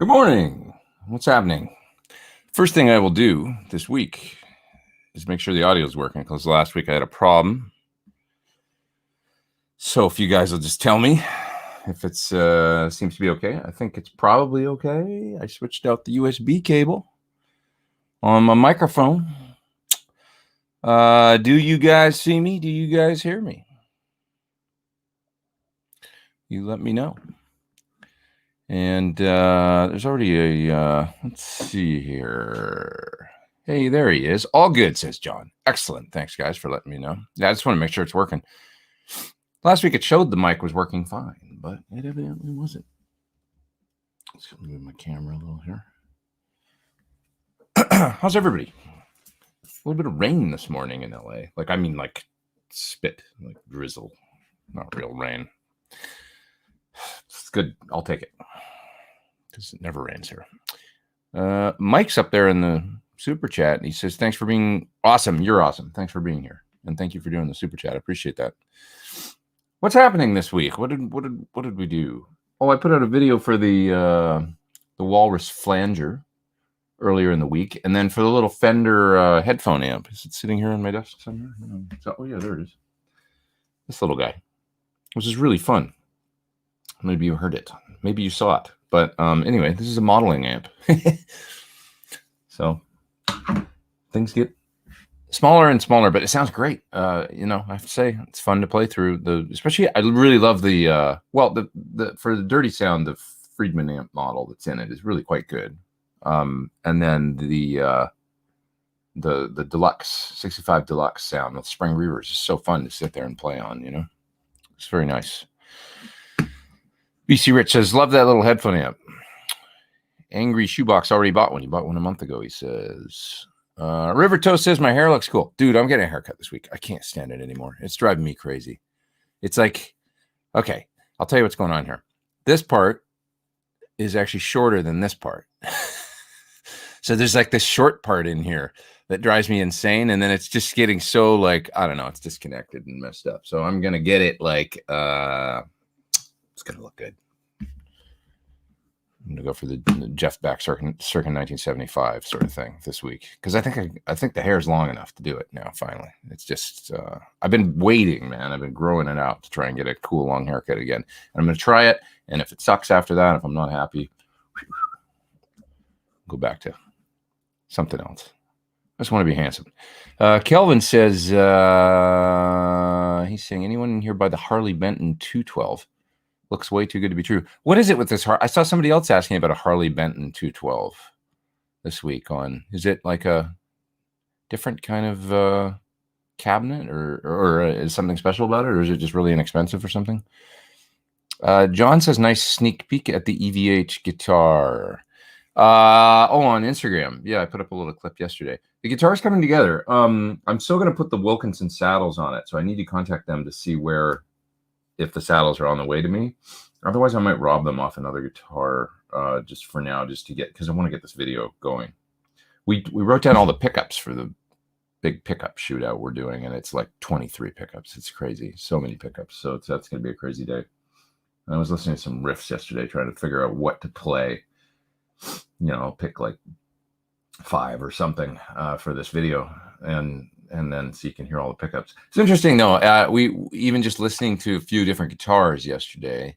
Good morning. What's happening? First thing I will do this week is make sure the audio is working because last week I had a problem. So if you guys will just tell me if it's seems to be okay. I think it's probably okay. I switched out the USB cable on my microphone. Do you guys see me? Do you guys hear me? You let me know. And there's already a, let's see here. Hey, there he is. All good, says John. Excellent. Thanks, guys, for letting me know. Yeah, I just want to make sure it's working. Last week it showed the mic was working fine, but it evidently wasn't. Let's move my camera a little here. How's everybody? A little bit of rain this morning in LA. Like spit, like drizzle, not real rain. It's good. I'll take it because it never rains here. Mike's up there in the super chat, and he says, "Thanks for being awesome. You're awesome. Thanks for being here, and thank you for doing the super chat. I appreciate that." What's happening this week? What did we do? Oh, I put out a video for the Walrus Flanger earlier in the week, and then for the little Fender headphone amp. Is it sitting here on my desk somewhere? Oh yeah, there it is. This little guy, which is really fun. Maybe you heard it. Maybe you saw it. But anyway, this is a modeling amp. So things get smaller and smaller, but it sounds great. I have to say it's fun to play through. Especially I really love the for the dirty sound, the Friedman amp model that's in it is really quite good. And then the Deluxe 65 Deluxe sound with spring reverbs is so fun to sit there and play on. It's very nice. BC Rich says, love that little headphone amp. Angry Shoebox already bought one. He bought one a month ago, he says. River Toast says, my hair looks cool. Dude, I'm getting a haircut this week. I can't stand it anymore. It's driving me crazy. It's like, okay, I'll tell you what's going on here. This part is actually shorter than this part. So there's like this short part in here that drives me insane. And then it's just getting so like, I don't know, it's disconnected and messed up. So I'm going to get it like, it's going to look good. I'm going to go for the Jeff Beck circa 1975 sort of thing this week. Because I think the hair is long enough to do it now, finally. It's just, I've been waiting, man. I've been growing it out to try and get a cool long haircut again. And I'm going to try it. And if it sucks after that, if I'm not happy, go back to something else. I just want to be handsome. Kelvin says, he's saying, anyone in here buy the Harley Benton 212? Looks way too good to be true. What is it with this? I saw somebody else asking about a Harley Benton 212 this week on. Is it like a different kind of cabinet or is something special about it? Or is it just really inexpensive or something? John says, nice sneak peek at the EVH guitar. On Instagram. Yeah, I put up a little clip yesterday. The guitar's coming together. I'm still going to put the Wilkinson saddles on it. So I need to contact them to see if the saddles are on the way to me. Otherwise, I might rob them off another guitar just for now, just to because I want to get this video going. We wrote down all the pickups for the big pickup shootout we're doing, and it's like 23 pickups. It's crazy. So many pickups. So that's going to be a crazy day. I was listening to some riffs yesterday, trying to figure out what to play. I'll pick like 5 or something for this video, and then so you can hear all the pickups. It's interesting though. We even just listening to a few different guitars yesterday.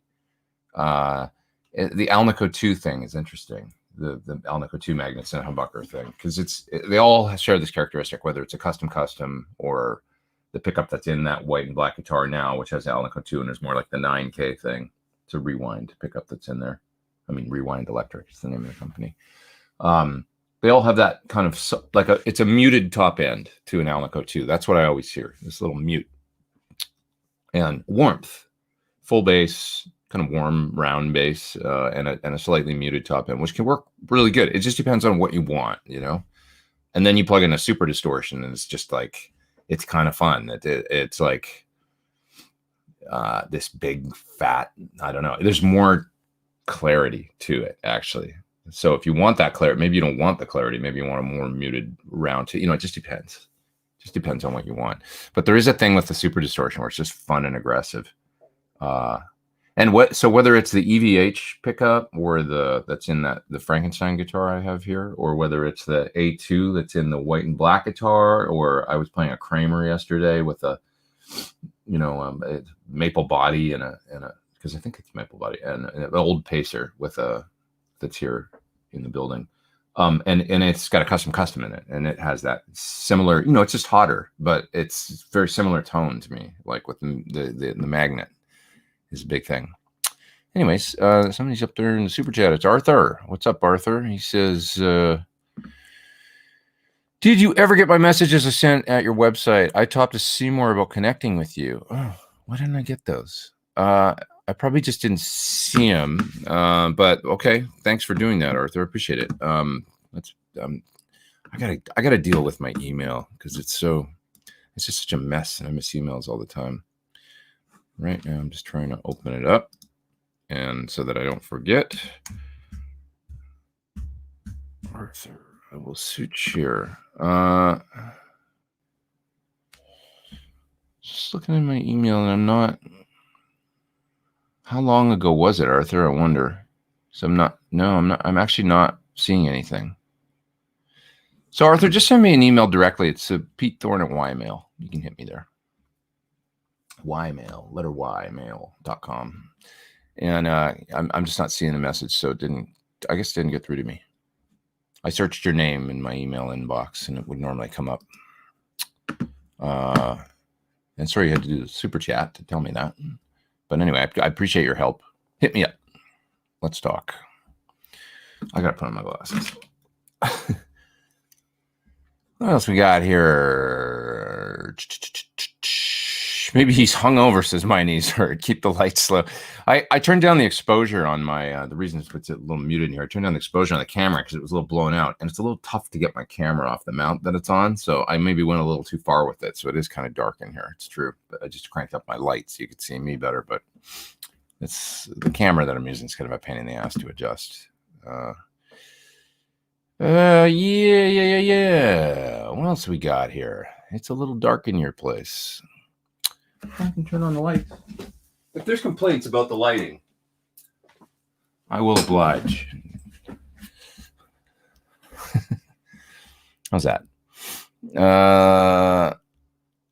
The Alnico 2 thing is interesting. The Alnico 2 magnets and humbucker thing, because they all share this characteristic, whether it's a custom or the pickup that's in that white and black guitar now, which has Alnico 2, and there's more like the 9K thing. It's a rewind pickup that's in there. I mean, Rewind Electric is the name of the company. They all have that kind of it's a muted top end to an Alnico 2. That's what I always hear, this little mute. And warmth, full bass, kind of warm, round bass, and a slightly muted top end, which can work really good. It just depends on what you want, And then you plug in a super distortion, and it's just like, it's kind of fun. It's like this big, fat, I don't know. There's more clarity to it, actually. So if you want that clarity, maybe you don't want the clarity, maybe you want a more muted round to, it just depends. Just depends on what you want. But there is a thing with the super distortion where it's just fun and aggressive. And what? So whether it's the EVH pickup or that's in the Frankenstein guitar I have here, or whether it's the A2 that's in the white and black guitar, or I was playing a Kramer yesterday with a maple body and a because I think it's maple body and an old Pacer with a that's here in the building. And it's got a custom in it, and it has that similar, it's just hotter, but it's very similar tone to me, like with the magnet is a big thing. Anyways, somebody's up there in the super chat. It's Arthur. What's up, Arthur? He says, did you ever get my messages I sent at your website? I talked to Seymour about connecting with you. Oh, why didn't I get those? I probably just didn't see them, but okay. Thanks for doing that, Arthur. Appreciate it. I gotta deal with my email because it's just such a mess, and I miss emails all the time. Right now, I'm just trying to open it up, and so that I don't forget. Arthur, I will switch here. Just looking at my email, and I'm not. How long ago was it, Arthur? I wonder. So I'm not. I'm actually not seeing anything. So Arthur, just send me an email directly. It's Pete Thorn at Ymail. You can hit me there. Ymail, letter Y, mail.com. And I'm just not seeing the message, so it didn't get through to me. I searched your name in my email inbox, and it would normally come up. And sorry you had to do the super chat to tell me that. But anyway, I appreciate your help. Hit me up. Let's talk. I got to put on my glasses. What else we got here? Maybe he's hungover, says my knees hurt. Keep the lights low. I turned down the exposure on my, the reason it's a little muted in here, I turned down the exposure on the camera because it was a little blown out. And it's a little tough to get my camera off the mount that it's on. So I maybe went a little too far with it. So it is kind of dark in here. It's true. But I just cranked up my light so you could see me better. But it's the camera that I'm using is kind of a pain in the ass to adjust. Yeah. What else we got here? It's a little dark in your place. I can turn on the lights. If there's complaints about the lighting, I will oblige. How's that?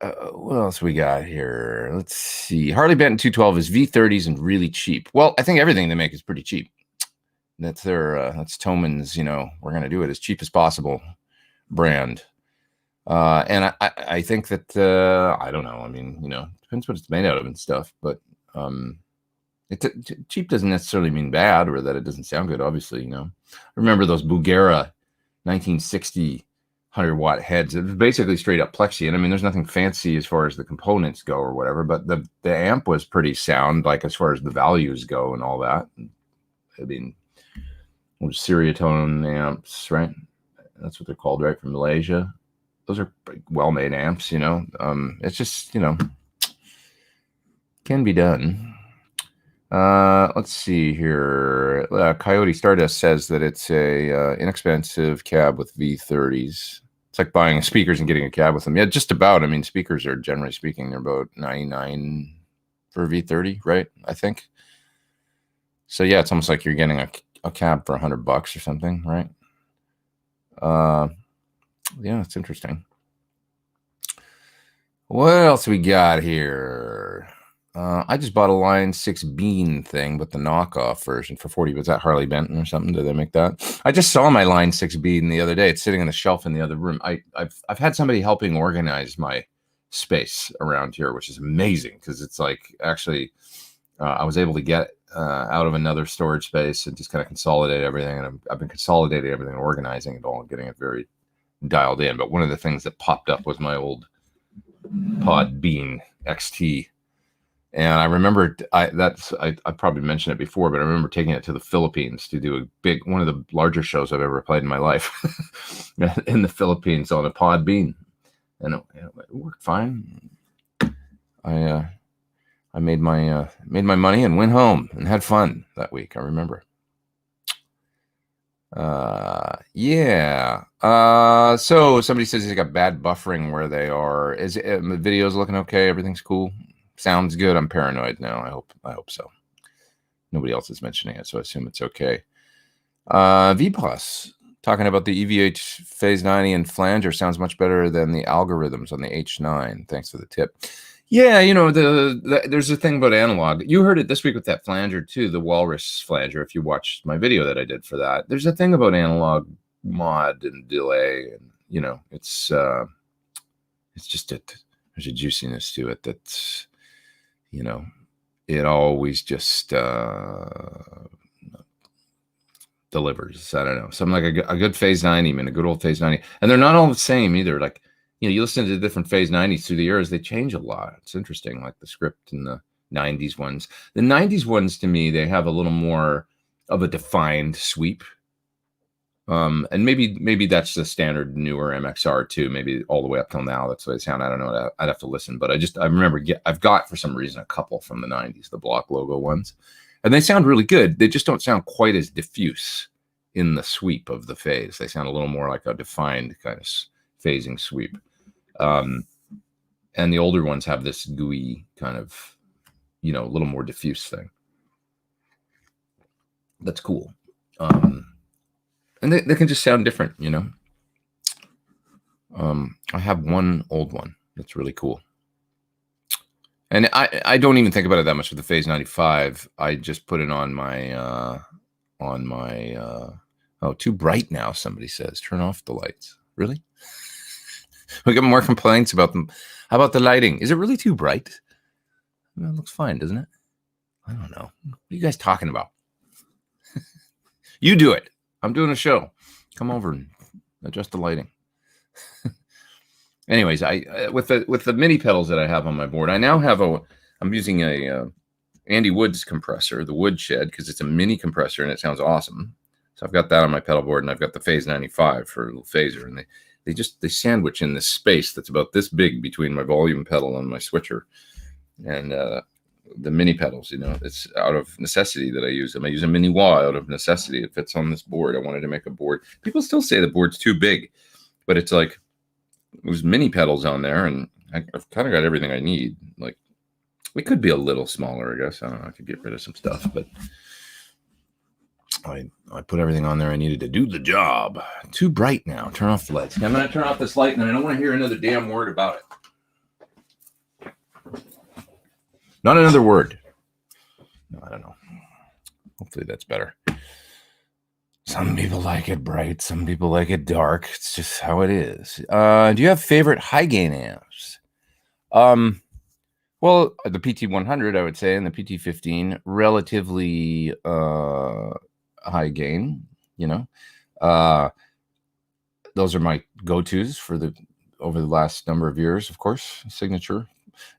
What else we got here? Let's see. Harley Benton 212 is V30s and really cheap. Well, I think everything they make is pretty cheap. That's that's Thoman's, we're going to do it as cheap as possible brand. And I think that, I don't know. I mean, depends what it's made out of and stuff, but, cheap doesn't necessarily mean bad or that it doesn't sound good. Obviously, remember those Bugera 1960 100-watt heads. It was basically straight up Plexi. And I mean, there's nothing fancy as far as the components go or whatever, but the amp was pretty sound, like as far as the values go and all that. I mean, Seriatone amps, right? That's what they're called, right? From Malaysia. Those are well-made amps, It's just, can be done. Let's see here. Coyote Stardust says that it's a inexpensive cab with V30s. It's like buying speakers and getting a cab with them. Yeah, just about. I mean, speakers are, generally speaking, they're about $99 for a V30, right? I think. So yeah, it's almost like you're getting a cab for $100 or something, right? Yeah, it's interesting. What else we got here? I just bought a Line 6 Bean thing, but the knockoff version for 40. Was that Harley Benton or something? Did they make that? I just saw my Line 6 Bean the other day. It's sitting on the shelf in the other room. I've had somebody helping organize my space around here, which is amazing because it's like actually I was able to get out of another storage space and just kind of consolidate everything. And I've been consolidating everything and organizing it all and getting it very dialed in. But one of the things that popped up was my old Pod Bean XT. And I remember I probably mentioned it before, but I remember taking it to the Philippines to do one of the larger shows I've ever played in my life in the Philippines on a Pod Bean. And it worked fine. I made my money and went home and had fun that week. I remember. Yeah. So somebody says he's got bad buffering where they are. Is the video's looking okay? Everything's cool. Sounds good. I'm paranoid now. I hope so. nobody else is mentioning it, so I assume it's okay. V Plus talking about the EVH Phase 90 and flanger sounds much better than the algorithms on the H9. Thanks for the tip. Yeah, you know, there's a thing about analog. You heard it this week with that flanger too, the Walrus flanger. If you watched my video that I did for that, there's a thing about analog mod and delay, and you know, it's just there's a juiciness to it that's, you know, it always just delivers. I don't know, something like a good Phase 90, I mean, a good old Phase 90, and they're not all the same either. Like, you know, you listen to the different Phase 90s through the years, they change a lot. It's interesting, like the script and the 90s ones. The 90s ones, to me, they have a little more of a defined sweep. And maybe that's the standard newer MXR too. Maybe all the way up till now, that's the way they sound. I don't know. I'd have to listen. But I remember I've got, for some reason, a couple from the 90s, the block logo ones. And they sound really good. They just don't sound quite as diffuse in the sweep of the phase. They sound a little more like a defined kind of phasing sweep. And the older ones have this gooey kind of, you know, a little more diffuse thing. That's cool. And they can just sound different, you know. I have one old one that's really cool. And I don't even think about it that much with the Phase 95. I just put it on my oh, too bright now, somebody says. Turn off the lights. Really? We get more complaints about them. How about the lighting? Is it really too bright? Well, it looks fine, doesn't it? I don't know. What are you guys talking about? You do it. I'm doing a show. Come over and adjust the lighting. Anyways, with the mini pedals that I have on my board, I now have I'm using a Andy Wood's compressor, the Woodshed, because it's a mini compressor and it sounds awesome. So I've got that on my pedal board, and I've got the Phase 95 for a little phaser, and they sandwich in this space that's about this big between my volume pedal and my switcher. And the mini pedals, you know, it's out of necessity that I use them. I use a mini wah out of necessity. It fits on this board. I wanted to make a board. People still say the board's too big, but it's like there's mini pedals on there, and I've kind of got everything I need. Like, it could be a little smaller, I guess. I don't know. I could get rid of some stuff, but I put everything on there I needed to do the job. Too bright now. Turn off the lights. I'm going to turn off this light, and I don't want to hear another damn word about it. Not another word. No, I don't know. Hopefully that's better. Some people like it bright. Some people like it dark. It's just how it is. Do you have favorite high gain amps? Well, the PT100, I would say, and the PT15, relatively high gain. You know, those are my go-tos for over the last number of years. Of course, Signature.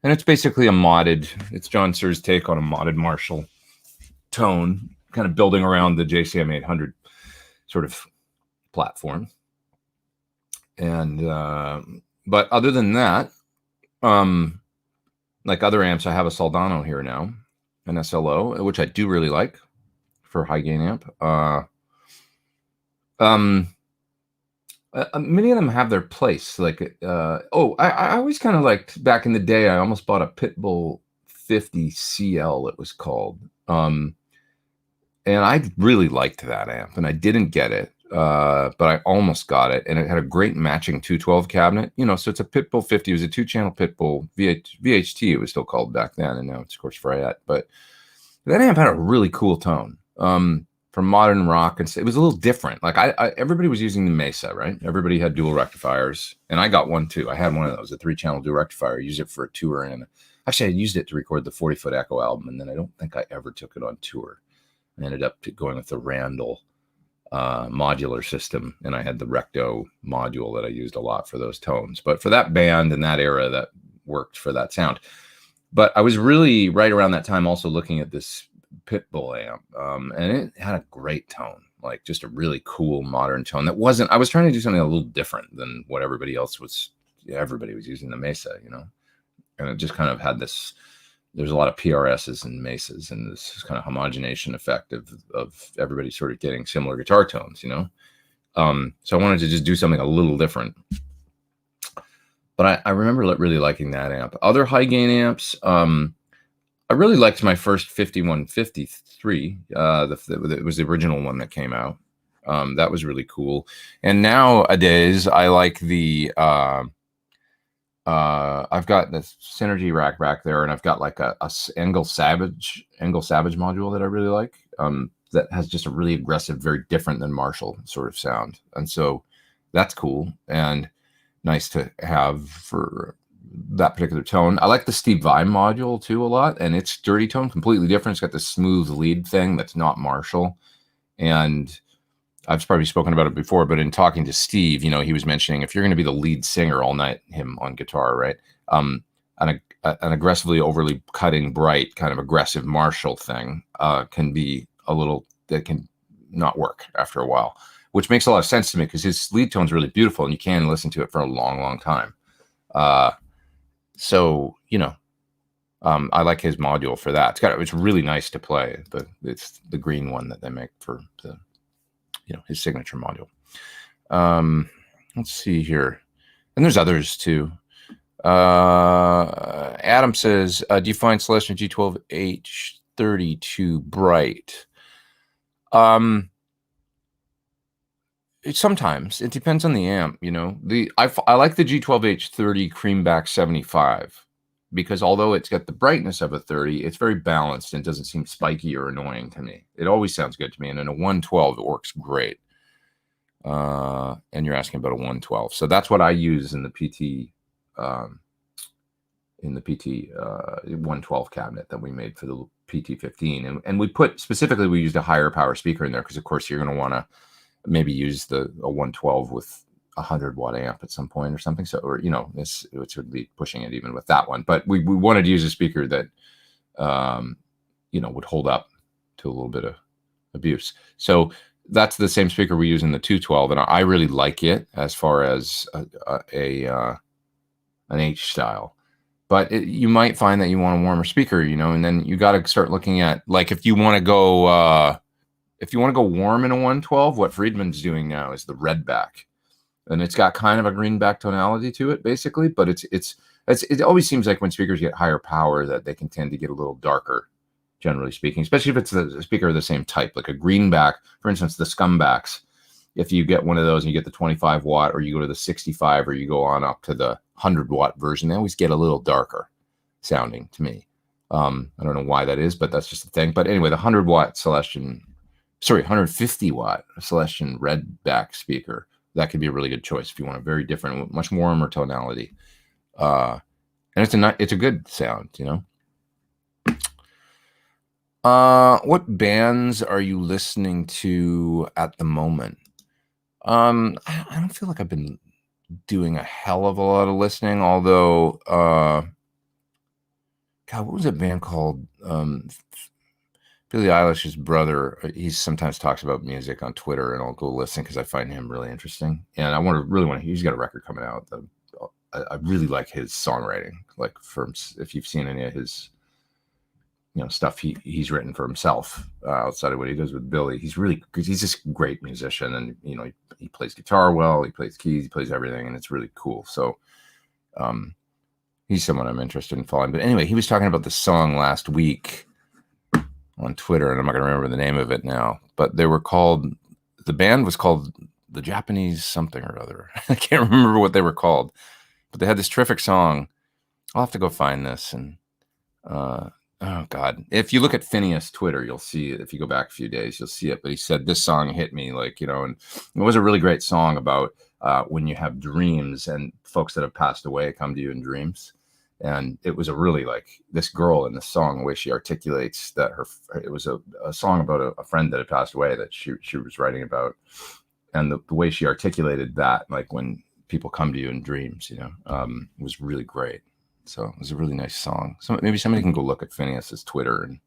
And it's basically it's John Sear's take on a modded Marshall tone, kind of building around the JCM 800 sort of platform. And, but other than that, like other amps, I have a Soldano here now, an SLO, which I do really like for high gain amp. Many of them have their place. Like, I always kind of liked, back in the day, I almost bought a Pitbull 50 CL, it was called. And I really liked that amp, and I didn't get it, but I almost got it, and it had a great matching 212 cabinet. You know, so it's a Pitbull 50. It was a 2-channel Pitbull VHT, it was still called back then, and now it's, of course, Fryette. But that amp had a really cool tone. From modern rock, and it was a little different. Like everybody was using the Mesa, right? Everybody had dual rectifiers, and I got one too. I had one of those, a 3-channel dual rectifier. I used it for a tour, and actually I used it to record the 40-foot Echo album, and then I don't think I ever took it on tour. I ended up going with the Randall modular system, and I had the Recto module that I used a lot for those tones. But for that band and that era, that worked for that sound. But I was really, right around that time, also looking at this Pitbull amp, and it had a great tone, like just a really cool modern tone that wasn't, I was trying to do something a little different than what everybody was using the Mesa, you know, and it just kind of had this, there's a lot of PRSs and Mesas, and this kind of homogenation effect of everybody sort of getting similar guitar tones, you know. So I wanted to just do something a little different, but I remember really liking that amp. Other high gain amps, I I really liked my first 5153. It was the original one that came out. That was really cool. And nowadays, I like the. I've got this Synergy rack back there, and I've got like a Engel Savage module that I really like. That has just a really aggressive, very different than Marshall sort of sound, and so that's cool and nice to have for that particular tone. I like the Steve Vai module too a lot, and its dirty tone completely different. It's got this smooth lead thing that's not Marshall, and I've probably spoken about it before, but in talking to Steve, he was mentioning if you're going to be the lead singer all night, him on guitar, right? An aggressively overly cutting, bright, kind of aggressive Marshall thing can be that can not work after a while, which makes a lot of sense to me because his lead tone's really beautiful and you can listen to it for a long, long time. So I like his module for that. It's really nice to play. It's the green one that they make for the his signature module. Let's see here, and there's others too. Adam says, do you find Celestion G12H30 too bright? Sometimes it depends on the amp. I like the G12H30 Creamback 75 because although it's got the brightness of a 30, it's very balanced and doesn't seem spiky or annoying to me. It always sounds good to me, and in a 112 it works great. And you're asking about a 112, so that's what I use in the PT 112 cabinet that we made for the PT15, and we used a higher power speaker in there because of course you're going to want to maybe use a 112 with 100-watt amp at some point or something. So, or this would be pushing it even with that one. But we wanted to use a speaker that would hold up to a little bit of abuse. So that's the same speaker we use in the 212, and I really like it as far as an H style. But you might find that you want a warmer speaker, and then you got to start looking at like if you want to go warm in a 112, what Friedman's doing now is the red back. And it's got kind of a greenback tonality to it, basically. But it always seems like when speakers get higher power that they can tend to get a little darker, generally speaking, especially if it's a speaker of the same type, like a greenback, for instance, the Scumbacks. If you get one of those and you get the 25-watt, or you go to the 65, or you go on up to the 100-watt version, they always get a little darker sounding to me. I don't know why that is, but that's just the thing. But anyway, the 150-watt Celestion redback speaker, that could be a really good choice if you want a very different, much warmer tonality. And it's a good sound, What bands are you listening to at the moment? I don't feel like I've been doing a hell of a lot of listening, although, God, what was that band called? Billie Eilish's brother, he sometimes talks about music on Twitter, and I'll go listen because I find him really interesting. And I he's got a record coming out. I really like his songwriting. Like if you've seen any of his, stuff he's written for himself outside of what he does with Billy, he's just a great musician, and he plays guitar well, he plays keys, he plays everything, and it's really cool. So, he's someone I'm interested in following. But anyway, he was talking about the song last week on Twitter, and I'm not going to remember the name of it now, but the band was called the Japanese something or other. I can't remember what they were called, but they had this terrific song. I'll have to go find this. And, oh God, if you look at Phineas Twitter, you'll see it. If you go back a few days, you'll see it. But he said, this song hit me, and it was a really great song about when you have dreams and folks that have passed away come to you in dreams. And it was a really this girl in the song, the way she articulates that it was a song about a friend that had passed away that she was writing about. And the way she articulated that, when people come to you in dreams, was really great. So it was a really nice song. So maybe somebody can go look at Phineas's Twitter and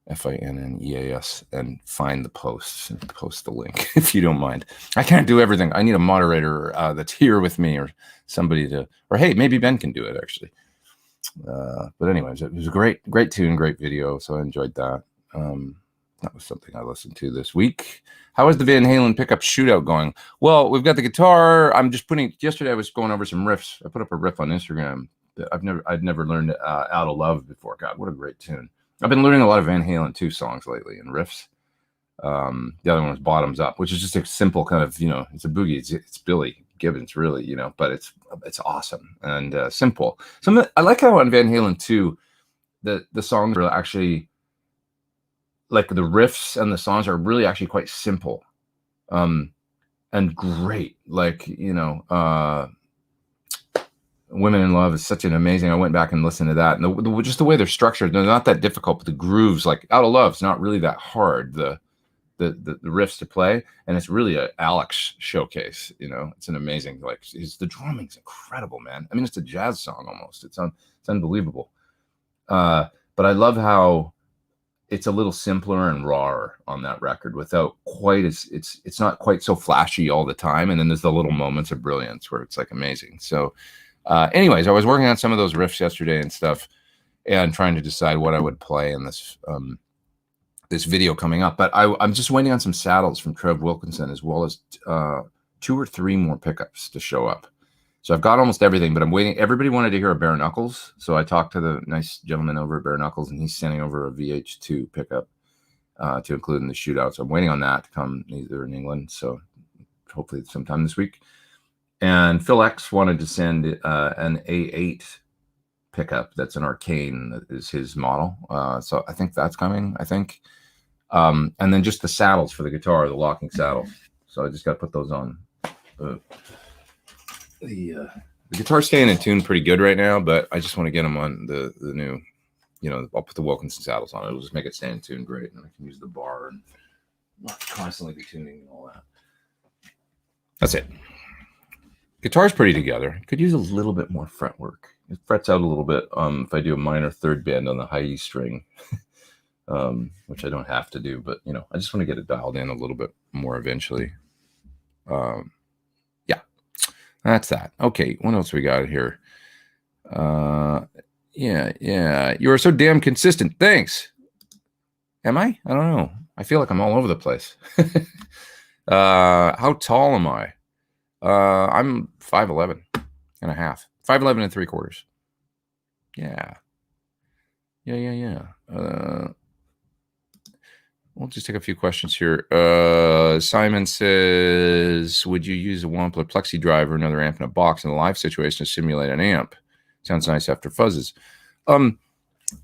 FINNEAS and find the posts and post the link if you don't mind. I can't do everything. I need a moderator that's here with me, or somebody or hey, maybe Ben can do it actually. But anyways, it was a great tune, great video. So I enjoyed that. That was something I listened to this week. How is the Van Halen pickup Shootout going? Well, we've got the guitar. Yesterday I was going over some riffs. I put up a riff on Instagram, I'd never learned Out of Love before. God, what a great tune. I've been learning a lot of Van Halen 2 songs lately and riffs. The other one was Bottoms Up, which is just a simple kind of, it's a boogie. It's Billy Gibbons, really, but it's awesome and simple. I like how on Van Halen 2, the songs are actually, like, the riffs and the songs are really actually quite simple, and great. Like, Women in Love is such an amazing. I went back and listened to that, and just the way they're structured, they're not that difficult. But the grooves, like Out of Love's not really that hard. The riffs to play, and it's really a Alex showcase. It's an amazing, like, the drumming's incredible, man. I mean, it's a jazz song almost. It's unbelievable. But I love how it's a little simpler and rawer on that record, without quite as it's not quite so flashy all the time. And then there's the little moments of brilliance where it's like amazing. So, anyways, I was working on some of those riffs yesterday and stuff, and trying to decide what I would play in this video coming up. But I'm just waiting on some saddles from Trev Wilkinson, as well as 2 or 3 more pickups to show up. So I've got almost everything, but I'm waiting. Everybody wanted to hear a Bare Knuckles, so I talked to the nice gentleman over at Bare Knuckles, and he's sending over a VH2 pickup to include in the Shootout. So I'm waiting on that to come, either in England, so hopefully sometime this week. And Phil X wanted to send an A8 pickup that's an Arcane, that is his model. So I think that's coming, and then just the saddles for the guitar, the locking saddles. So I just got to put those on. The guitar's staying in tune pretty good right now, but I just want to get them on the new, I'll put the Wilkinson saddles on. It'll just make it stay in tune great, and I can use the bar and not constantly be tuning and all that. That's it. Guitar's pretty together. Could use a little bit more fretwork. It frets out a little bit if I do a minor third bend on the high E string, which I don't have to do, but I just want to get it dialed in a little bit more eventually. That's that. Okay, what else we got here? Yeah. You are so damn consistent. Thanks. Am I? I don't know. I feel like I'm all over the place. How tall am I? I'm 5'11 and a half. 5'11 and 3/4. Yeah. We'll just take a few questions here. Simon says, would you use a Wampler Plexi drive or another amp in a box in a live situation to simulate an amp? Sounds nice after fuzzes.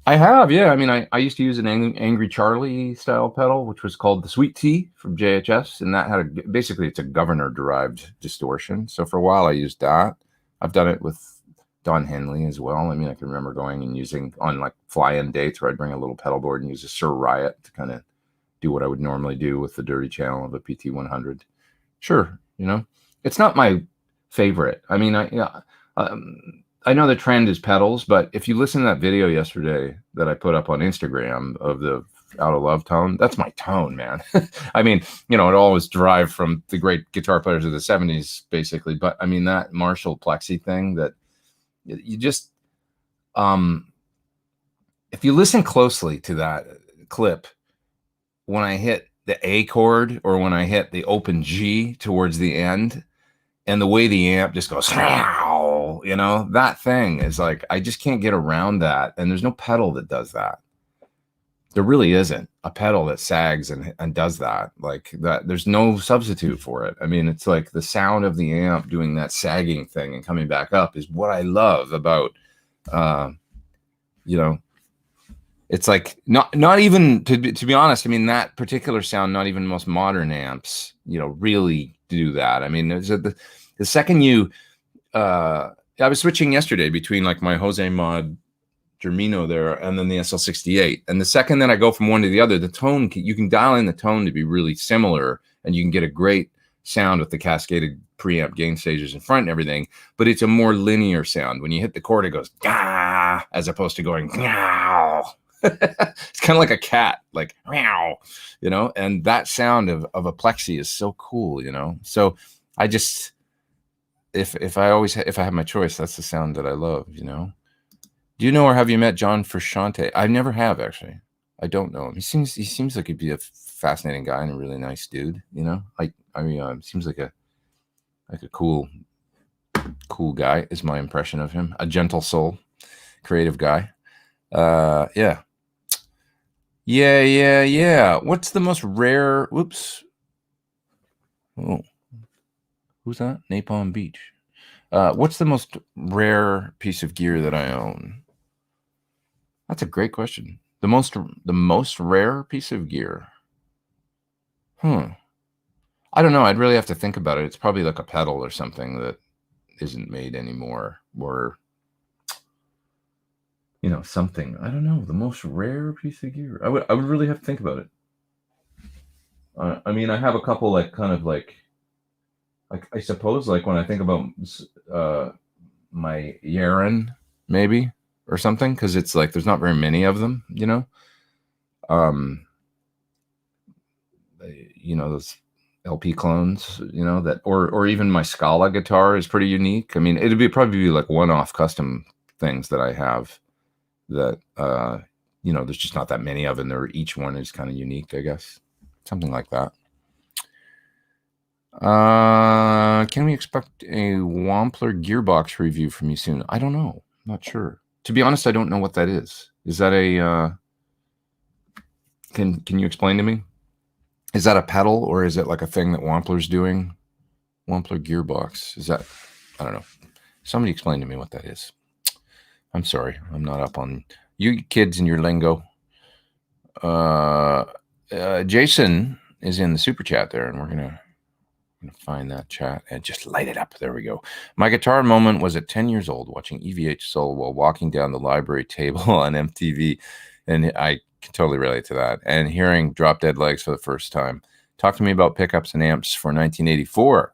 I have, yeah. I mean, I used to use an Angry Charlie style pedal, which was called the Sweet Tea from JHS, and that had basically it's a governor-derived distortion. So for a while, I used that. I've done it with Don Henley as well. I mean, I can remember going and using on like fly-in dates where I'd bring a little pedal board and use a Sir Riot to kind of do what I would normally do with the dirty channel of a PT100. Sure, it's not my favorite. I mean, I know the trend is pedals, but if you listen to that video yesterday that I put up on Instagram of the Out of Love tone, that's my tone, man. I mean, it always derived from the great guitar players of the 70s, basically. But I mean, that Marshall Plexi thing, that you just, if you listen closely to that clip, when I hit the A chord or when I hit the open G towards the end, and the way the amp just goes, that thing is like, I just can't get around that. And there's no pedal that does that. There really isn't a pedal that sags and does that like that. There's no substitute for it. I mean, it's like the sound of the amp doing that sagging thing and coming back up is what I love about, it's like not even to be honest. I mean, that particular sound, not even most modern amps, really do that. I mean, the second you, I was switching yesterday between like my Jose Mod Germino there and then the SL68. And the second that I go from one to the other, the tone, you can dial in the tone to be really similar, and you can get a great sound with the cascaded preamp gain stages in front and everything. But it's a more linear sound. When you hit the chord, it goes gah, as opposed to going meow. It's kind of like a cat, like meow, and that sound of a Plexi is so cool, So I just, if I have my choice, that's the sound that I love, Do you know or have you met John Frusciante? I never have, actually. I don't know him. He seems like he'd be a fascinating guy and a really nice dude, seems like a cool guy is my impression of him. A gentle soul, creative guy. Yeah. What's the most rare? Whoops. Oh, who's that? Napalm Beach. What's the most rare piece of gear that I own? That's a great question. The most rare piece of gear. I don't know. I'd really have to think about it. It's probably like a pedal or something that isn't made anymore, or something. I don't know. The most rare piece of gear. I would really have to think about it. I mean, I have a couple like I suppose like when I think about my Yaren maybe or something, because it's like there's not very many of them, those LP clones, that or even my Scala guitar is pretty unique. I mean, it'd probably be like one-off custom things that I have that there's just not that many of them. Each one is kind of unique, I guess. Something like that. Can we expect a Wampler gearbox review from you soon? I don't know. I'm not sure. To be honest, I don't know what that is. Is that a can you explain to me? Is that a pedal or is it like a thing that Wampler's doing? Wampler gearbox. Is that, I don't know. Somebody explain to me what that is. I'm sorry. I'm not up on you kids and your lingo. Jason is in the super chat there, and we're gonna find that chat and just light it up. There we go. My guitar moment was at 10 years old watching EVH Soul while walking down the library table on MTV, and I can totally relate to that. And hearing Drop Dead Legs for the first time. Talk to me about pickups and amps for 1984.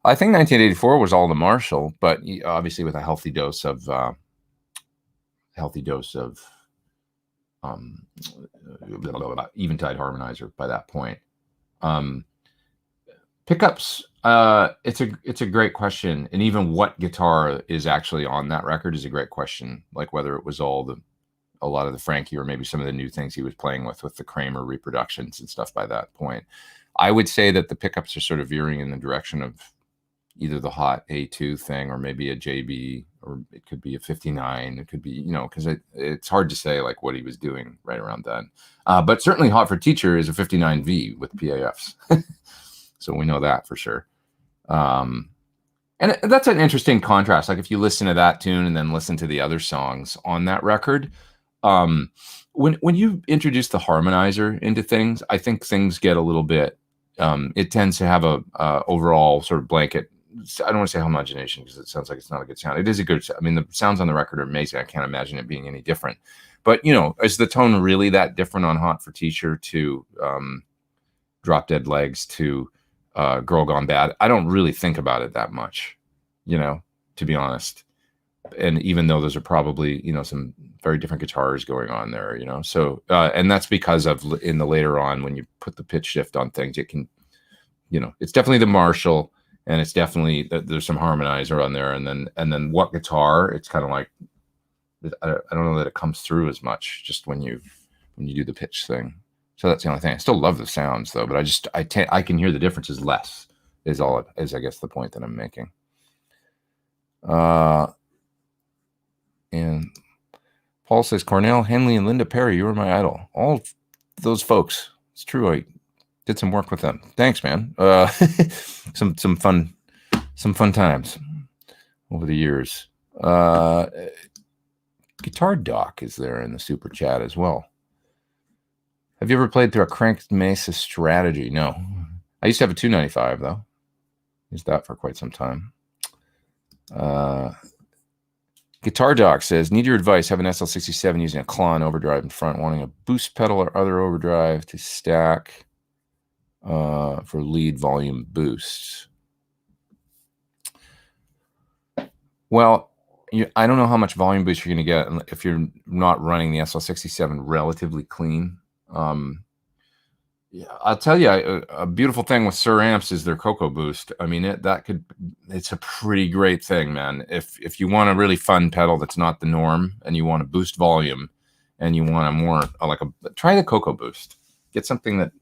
I think 1984 was all the Marshall, but obviously with a healthy dose of Eventide harmonizer by that point. Pickups, it's a great question, and even what guitar is actually on that record is a great question. Like whether it was a lot of the Frankie or maybe some of the new things he was playing with the Kramer reproductions and stuff by that point. I would say that the pickups are sort of veering in the direction of either the hot A2 thing or maybe a JB, or it could be a 59. It could be, because it's hard to say like what he was doing right around then. But certainly Hot for Teacher is a 59V with PAFs. So we know that for sure. And that's an interesting contrast. Like if you listen to that tune and then listen to the other songs on that record, when you introduce the harmonizer into things, I think things get a little bit, it tends to have a overall sort of blanket, I don't want to say homogenation because it sounds like it's not a good sound. It is a good, I mean, the sounds on the record are amazing. I can't imagine it being any different. But, is the tone really that different on Hot for Teacher to Drop Dead Legs to Girl Gone Bad? I don't really think about it that much, to be honest. And even though those are probably, some very different guitars going on there, so, and that's because of in the later on, when you put the pitch shift on things, it can, it's definitely the Marshall, and it's definitely, there's some harmonizer on there. And then what guitar, it's kind of like, I don't know that it comes through as much just when you do the pitch thing. So that's the only thing. I still love the sounds though, but I can hear the differences less is I guess the point that I'm making. And Paul says, Cornell, Henley, and Linda Perry, you were my idol. All those folks. It's true. I did some work with them. Thanks, man. Some fun times over the years. Guitar Doc is there in the super chat as well. Have you ever played through a Cranked Mesa Strategy? No. I used to have a 295 though. Used that for quite some time. Guitar Doc says, need your advice. Have an SL67 using a claw and overdrive in front, wanting a boost pedal or other overdrive to stack for lead volume boosts. Well, I don't know how much volume boost you're going to get if you're not running the SL67 relatively clean. Yeah, I'll tell you, a beautiful thing with Sir Amps is their Cocoa Boost. I mean, it's a pretty great thing, man. If you want a really fun pedal that's not the norm, and you want to boost volume, and you want a more try the Cocoa Boost. Get something that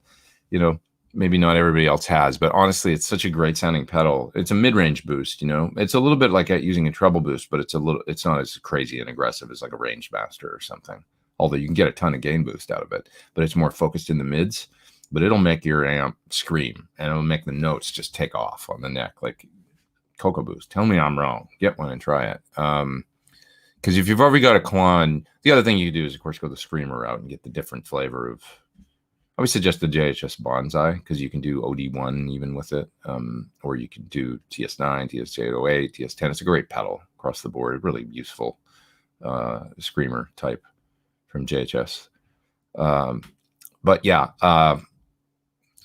maybe not everybody else has, but honestly, it's such a great sounding pedal. It's a mid-range boost, you know. It's a little bit like using a treble boost, but it's not as crazy and aggressive as like a Range Master or something. Although you can get a ton of gain boost out of it, but it's more focused in the mids. But it'll make your amp scream, and it'll make the notes just take off on the neck, like Cocoa Boost. Tell me I'm wrong. Get one and try it. Because if you've already got a Klon, the other thing you can do is, of course, go the Screamer route and get the different flavor of. I would suggest the JHS Bonsai because you can do OD1 even with it, or you can do TS9, TS808, TS10. It's a great pedal across the board, really useful Screamer type from JHS. But yeah, I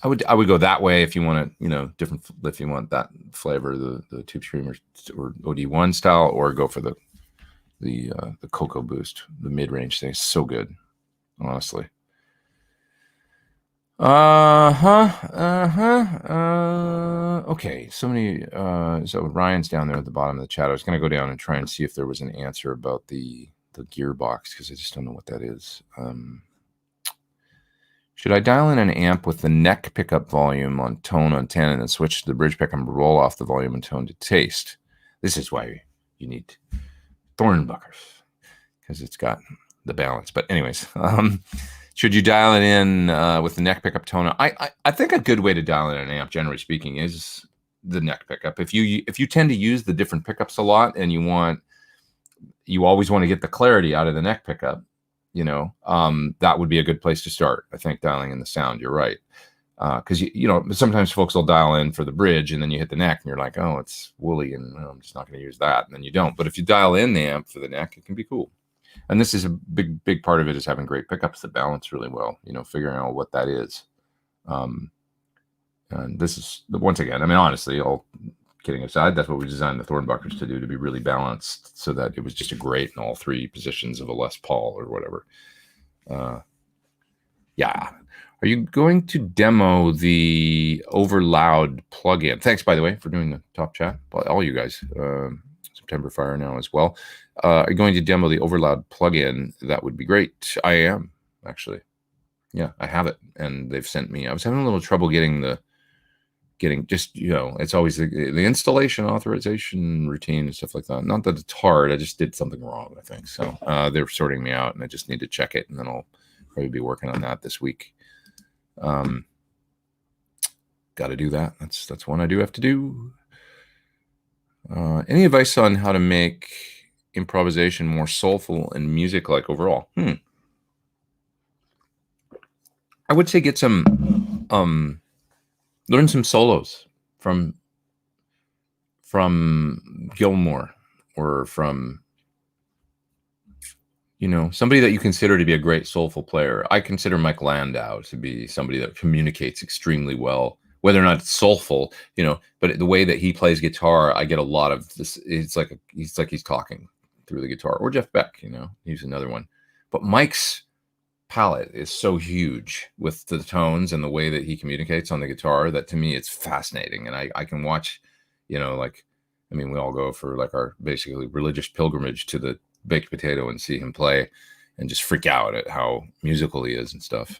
would go that way if you want different. If you want that flavor, the Tube Screamer or OD1 style, or go for the Cocoa Boost, the mid range thing. It's so good, honestly. Okay, so Ryan's down there at the bottom of the chat. I was going to go down and try and see if there was an answer about the gearbox because I just don't know what that is. Should I dial in an amp with the neck pickup volume on tone on 10 and then switch to the bridge pick and roll off the volume and tone to taste? This is why you need Thornbuckers, because it's got the balance. But anyways, should you dial it in with the neck pickup tone? I think a good way to dial in an amp, generally speaking, is the neck pickup. If you tend to use the different pickups a lot and you always want to get the clarity out of the neck pickup, that would be a good place to start. I think dialing in the sound. You're right. Because sometimes folks will dial in for the bridge and then you hit the neck and you're like, oh, it's woolly and I'm just not going to use that, and then you don't. But if you dial in the amp for the neck, it can be cool. And this is a big part of it, is having great pickups that balance really well. Figuring out what that is. And this is, once again, I mean, honestly, all kidding aside, that's what we designed the Thornbuckers to do, to be really balanced, so that it was just a great in all three positions of a Les Paul or whatever. Yeah. Are you going to demo the Overloud plugin? Thanks, by the way, for doing the top chat. All you guys, September Fire now as well. Are you going to demo the Overloud plugin? That would be great. I am, actually. Yeah, I have it, and they've sent me. I was having a little trouble getting just, it's always the installation authorization routine and stuff like that. Not that it's hard. I just did something wrong, I think. So they're sorting me out, and I just need to check it, and then I'll probably be working on that this week. Got to do that. That's one I do have to do. Any advice on how to make improvisation more soulful and music-like overall? I would say get some, learn some solos from Gilmore, or from, somebody that you consider to be a great soulful player. I consider Mike Landau to be somebody that communicates extremely well, whether or not it's soulful, but the way that he plays guitar, I get a lot of this. It's like he's talking through the guitar. Or Jeff Beck, he's another one. But Mike's palette is so huge with the tones and the way that he communicates on the guitar that, to me, it's fascinating. And I can watch, we all go for like our basically religious pilgrimage to the Baked Potato and see him play and just freak out at how musical he is and stuff.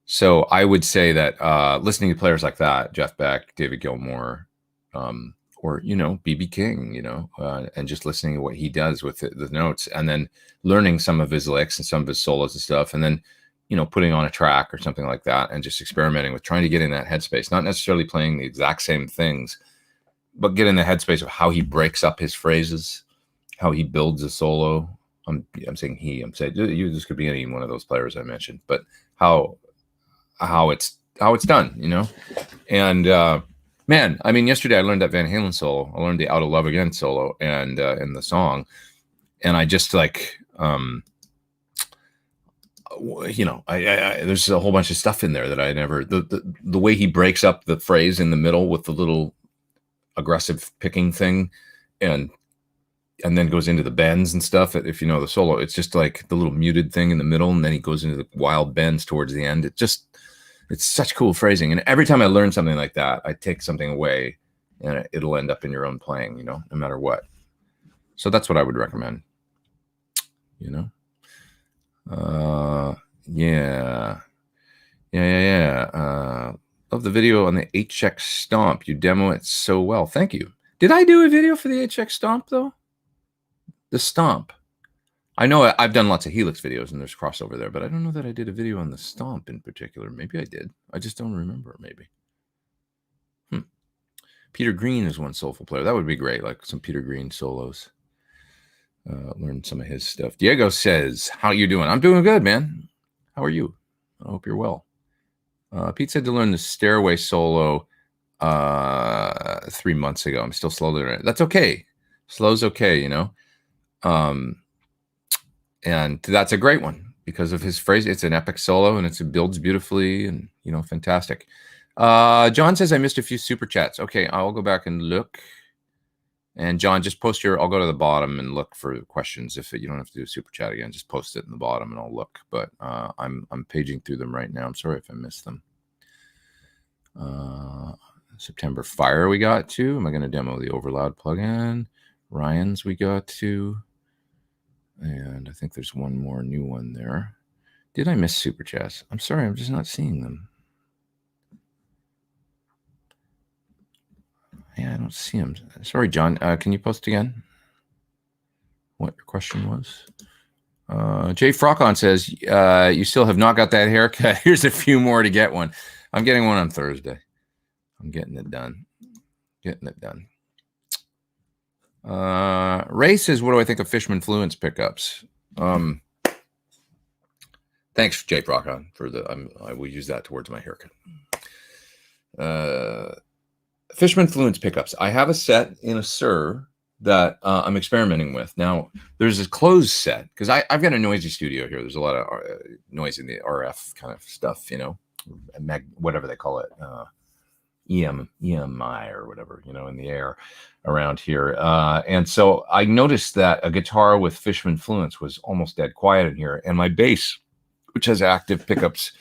So I would say that listening to players like that, Jeff Beck, David Gilmour, or B.B. King, and just listening to what he does with the notes, and then learning some of his licks and some of his solos and stuff, and then putting on a track or something like that, and just experimenting with trying to get in that headspace, not necessarily playing the exact same things, but get in the headspace of how he breaks up his phrases, how he builds a solo. I'm saying this could be any one of those players I mentioned, but how it's done, and man, yesterday I learned that Van Halen solo. I learned the Out of Love Again solo, and in the song, and I just like, there's a whole bunch of stuff in there that I never. The way he breaks up the phrase in the middle with the little aggressive picking thing, and then goes into the bends and stuff. If you know the solo, it's just like the little muted thing in the middle, and then he goes into the wild bends towards the end. It's such cool phrasing. And every time I learn something like that, I take something away, and it'll end up in your own playing, no matter what. So that's what I would recommend, Yeah. Yeah. Love the video on the HX Stomp. You demo it so well. Thank you. Did I do a video for the HX Stomp, though? The Stomp. I know I've done lots of Helix videos, and there's crossover there, but I don't know that I did a video on the Stomp in particular. Maybe I did. I just don't remember, maybe. Peter Green is one soulful player. That would be great, like some Peter Green solos. Learn some of his stuff. Diego says, how you doing? I'm doing good, man. How are you? I hope you're well. Pete said to learn the Stairway solo 3 months ago. I'm still slow learning it. That's okay. Slow's okay, you know. And that's a great one because of his phrase. It's an epic solo and it builds beautifully and, you know, fantastic. John says I missed a few super chats. Okay, I'll go back and look. And John, just post I'll go to the bottom and look for questions. If you don't have to do a super chat again, just post it in the bottom and I'll look. But I'm paging through them right now. I'm sorry if I missed them. September Fire we got to. Am I going to demo the Overloud plugin? Ryan's we got to. And I think there's one more new one there. Did I miss super chats? I'm sorry, I'm just not seeing them. Yeah, I don't see them. Sorry, John. Can you post again what your question was? Jay Frockon says, you still have not got that haircut. Here's a few more to get one. I'm getting one on Thursday. I'm getting it done. Ray says, what do I think of Fishman Fluence pickups? Thanks, Jay Frockon, for I will use that towards my haircut. Fishman Fluence pickups. I have a set in a Sur that I'm experimenting with. Now, there's a closed set, because I've got a noisy studio here. There's a lot of noise in the RF kind of stuff, you know, whatever they call it, EMI or whatever, you know, in the air around here. And so I noticed that a guitar with Fishman Fluence was almost dead quiet in here. And my bass, which has active pickups,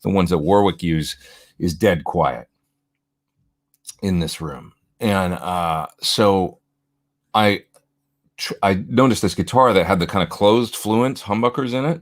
the ones that Warwick use, is dead quiet in this room. And so I noticed this guitar that had the kind of closed Fluence humbuckers in it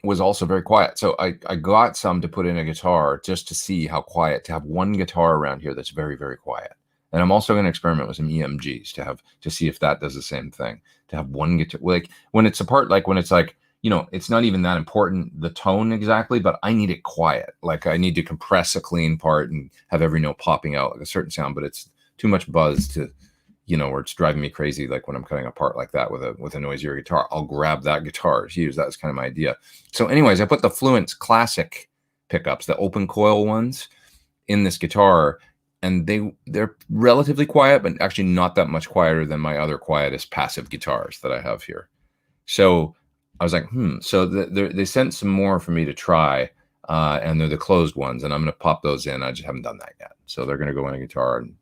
was also very quiet. So I got some to put in a guitar just to see how quiet, to have one guitar around here that's very, very quiet. And I'm also going to experiment with some EMGs to see if that does the same thing, to have one guitar, like when it's apart, like when it's like, you know, it's not even that important, the tone exactly, but I need it quiet. Like I need to compress a clean part and have every note popping out like a certain sound, but it's too much buzz to, you know, where it's driving me crazy. Like when I'm cutting a part like that with a noisier guitar, I'll grab that guitar to use. That's kind of my idea. So anyways, I put the Fluence classic pickups, the open coil ones, in this guitar, and they're relatively quiet, but actually not that much quieter than my other quietest passive guitars that I have here. So I was like, So they sent some more for me to try, and they're the closed ones, and I'm going to pop those in. I just haven't done that yet. So they're going to go in a guitar and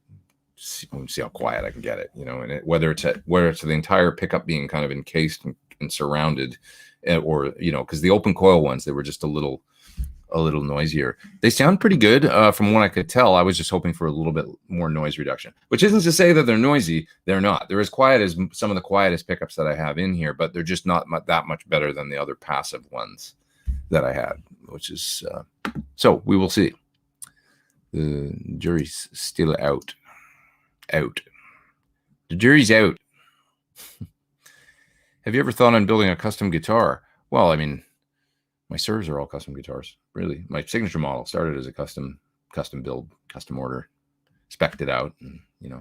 see how quiet I can get it, you know, and whether it's the entire pickup being kind of encased and surrounded, or, you know, because the open coil ones, they were just a little noisier. They sound pretty good from what I could tell. I was just hoping for a little bit more noise reduction, which isn't to say that they're noisy. They're not. They're as quiet as some of the quietest pickups that I have in here, but they're just not that much better than the other passive ones that I had, which is so we will see. The jury's still out. The jury's out. Have you ever thought on building a custom guitar? Well, I mean, my Surs are all custom guitars, really. My signature model started as a custom build, custom order, spec'd it out, and, you know.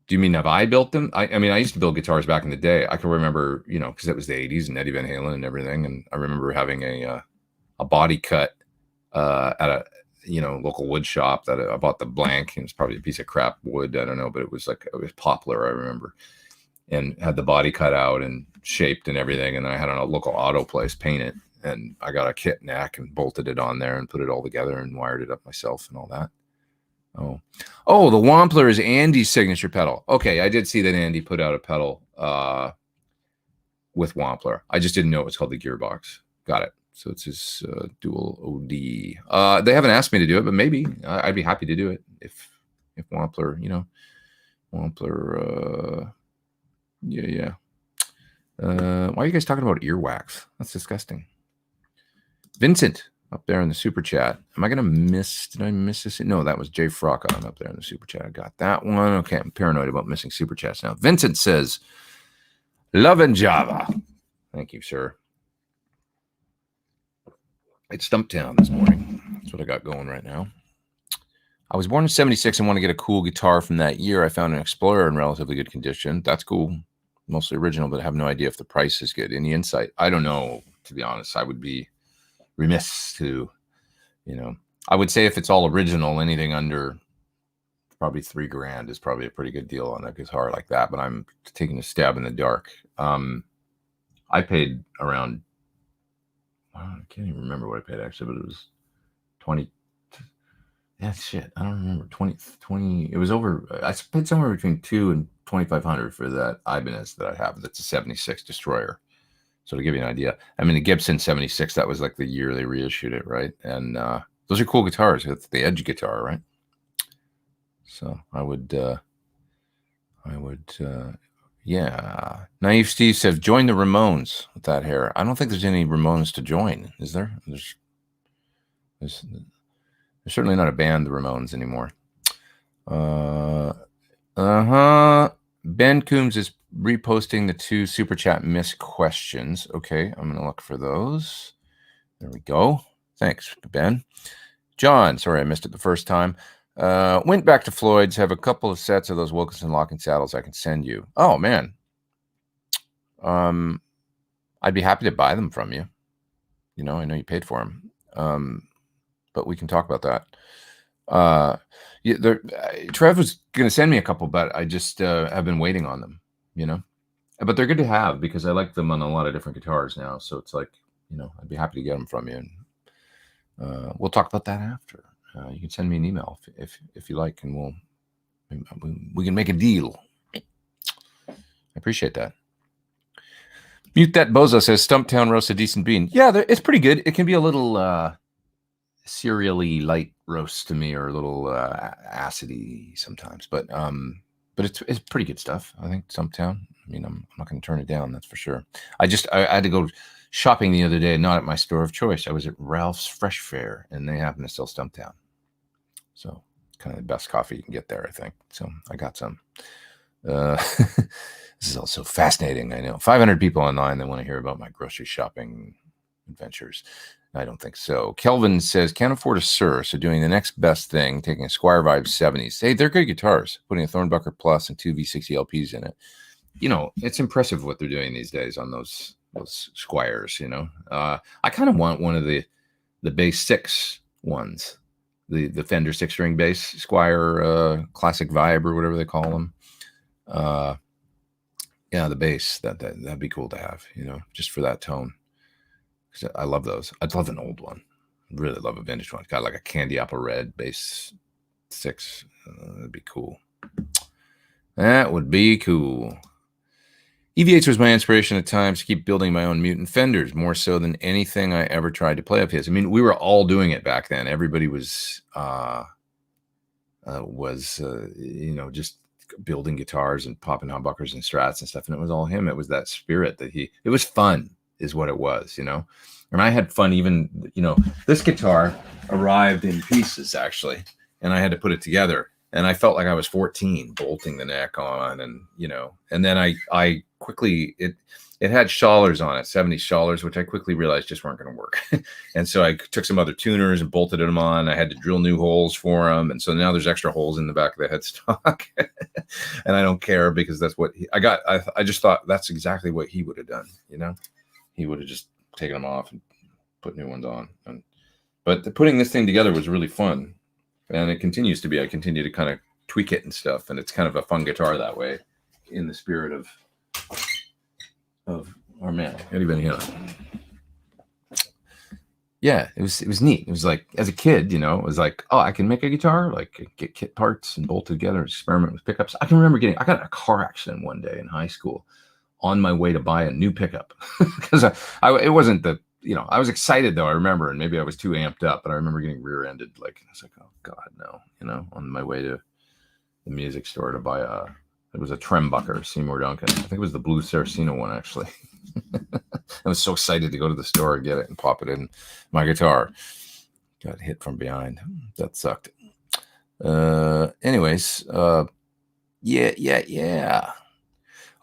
Do you mean have I built them? I mean, I used to build guitars back in the day. I can remember, you know, because it was the 80s and Eddie Van Halen and everything, and I remember having a body cut at a, you know, local wood shop that I bought the blank, and it's probably a piece of crap wood, I don't know, but it was poplar, I remember, and had the body cut out and shaped and everything, and then I had a local auto place paint it, and I got a kit neck and bolted it on there and put it all together and wired it up myself and all that. Oh, the Wampler is Andy's signature pedal. Okay, I did see that Andy put out a pedal with Wampler. I just didn't know it was called the Gearbox. Got it. So it's his dual OD. They haven't asked me to do it, but maybe I'd be happy to do it if Wampler, you know, Wampler. Yeah. Why are you guys talking about earwax? That's disgusting. Vincent, up there in the super chat. Am I going to miss? Did I miss this? No, that was Jay Frocon up there in the super chat. I got that one. Okay, I'm paranoid about missing super chats now. Vincent says, love and Java. Thank you, sir. It's Stumptown this morning. That's what I got going right now. I was born in 76 and want to get a cool guitar from that year. I found an Explorer in relatively good condition. That's cool. Mostly original, but I have no idea if the price is good. Any insight? I don't know, to be honest. I would be remiss to, I would say if it's all original, anything under probably $3,000 is probably a pretty good deal on a guitar like that, but I'm taking a stab in the dark. I paid around, I can't even remember what I paid actually, but it was 20. Yeah, shit. I don't remember. 20. It was over. I paid somewhere between $2,000 and $2,500 for that Ibanez that I have. That's a 76 Destroyer. So to give you an idea, I mean, the Gibson 76, that was like the year they reissued it, right? And those are cool guitars. It's the Edge guitar, right? So I would, yeah. Naive Steve says, join the Ramones with that hair. I don't think there's any Ramones to join, is there? There's certainly not a band, the Ramones, anymore. Ben Coombs is reposting the 2 super chat missed questions. Okay, I'm gonna look for those. There we go. Thanks, Ben. John, sorry I missed it the first time. Went back to Floyd's. Have a couple of sets of those Wilkinson locking saddles I can send you. Oh man. I'd be happy to buy them from you. I know you paid for them. But we can talk about that. Trev was going to send me a couple, but I just have been waiting on them, But they're good to have because I like them on a lot of different guitars now. So it's like, I'd be happy to get them from you. And we'll talk about that after. You can send me an email if you like, and we can make a deal. I appreciate that. Mute That Bozo says, Stumptown roast a decent bean. Yeah, it's pretty good. It can be a little... cereally light roast to me, or a little acidy sometimes, but it's pretty good stuff. I think Stumptown. I mean, I'm not going to turn it down, that's for sure. I had to go shopping the other day, not at my store of choice. I was at Ralph's Fresh Fare, and they happen to sell Stumptown. So kind of the best coffee you can get there, I think. So I got some. This is also fascinating. I know 500 people online that want to hear about my grocery shopping adventures. I don't think so. Kelvin says, can't afford a Sur, so doing the next best thing, taking a Squire Vibe 70s. Hey, they're good guitars. Putting a Thornbucker Plus and 2 V60 LPs in it. It's impressive what they're doing these days on those Squires, I kind of want one of the bass 6 ones. The Fender 6-string bass Squire Classic Vibe or whatever they call them. Yeah, the bass. That'd be cool to have, just for that tone. I love those. I'd love an old one. Really love a vintage one. Got like a candy apple red bass 6. That'd be cool. That would be cool. EVH was my inspiration at times to keep building my own mutant Fenders, more so than anything I ever tried to play of his. I mean, we were all doing it back then. Everybody was just building guitars and popping humbuckers and strats and stuff. And it was all him. It was that spirit that it was fun. Is what it was, and I had fun. Even, this guitar arrived in pieces actually, and I had to put it together, and I felt like I was 14 bolting the neck on, and and then I quickly, it had Schallers on it, 70 Schallers, which I quickly realized just weren't going to work. And so I took some other tuners and bolted them on. I had to drill new holes for them, and so now there's extra holes in the back of the headstock. And I don't care, because that's what I got. I just thought that's exactly what he would have done, He would have just taken them off and put new ones on. But putting this thing together was really fun. And it continues to be. I continue to kind of tweak it and stuff. And it's kind of a fun guitar that way, in the spirit of our man, Eddie Van Halen. Yeah, it was neat. It was like, as a kid, it was like, oh, I can make a guitar, like get kit parts and bolt together, experiment with pickups. I can remember I got in a car accident one day in high school, on my way to buy a new pickup, because it wasn't I was excited though. I remember, and maybe I was too amped up, but I remember getting rear-ended. Like, I was like, oh God, no, on my way to the music store to buy it was a Trembucker Seymour Duncan. I think it was the blue Saraceno one, actually. I was so excited to go to the store and get it and pop it in my guitar. Got hit from behind. That sucked. Anyways, yeah.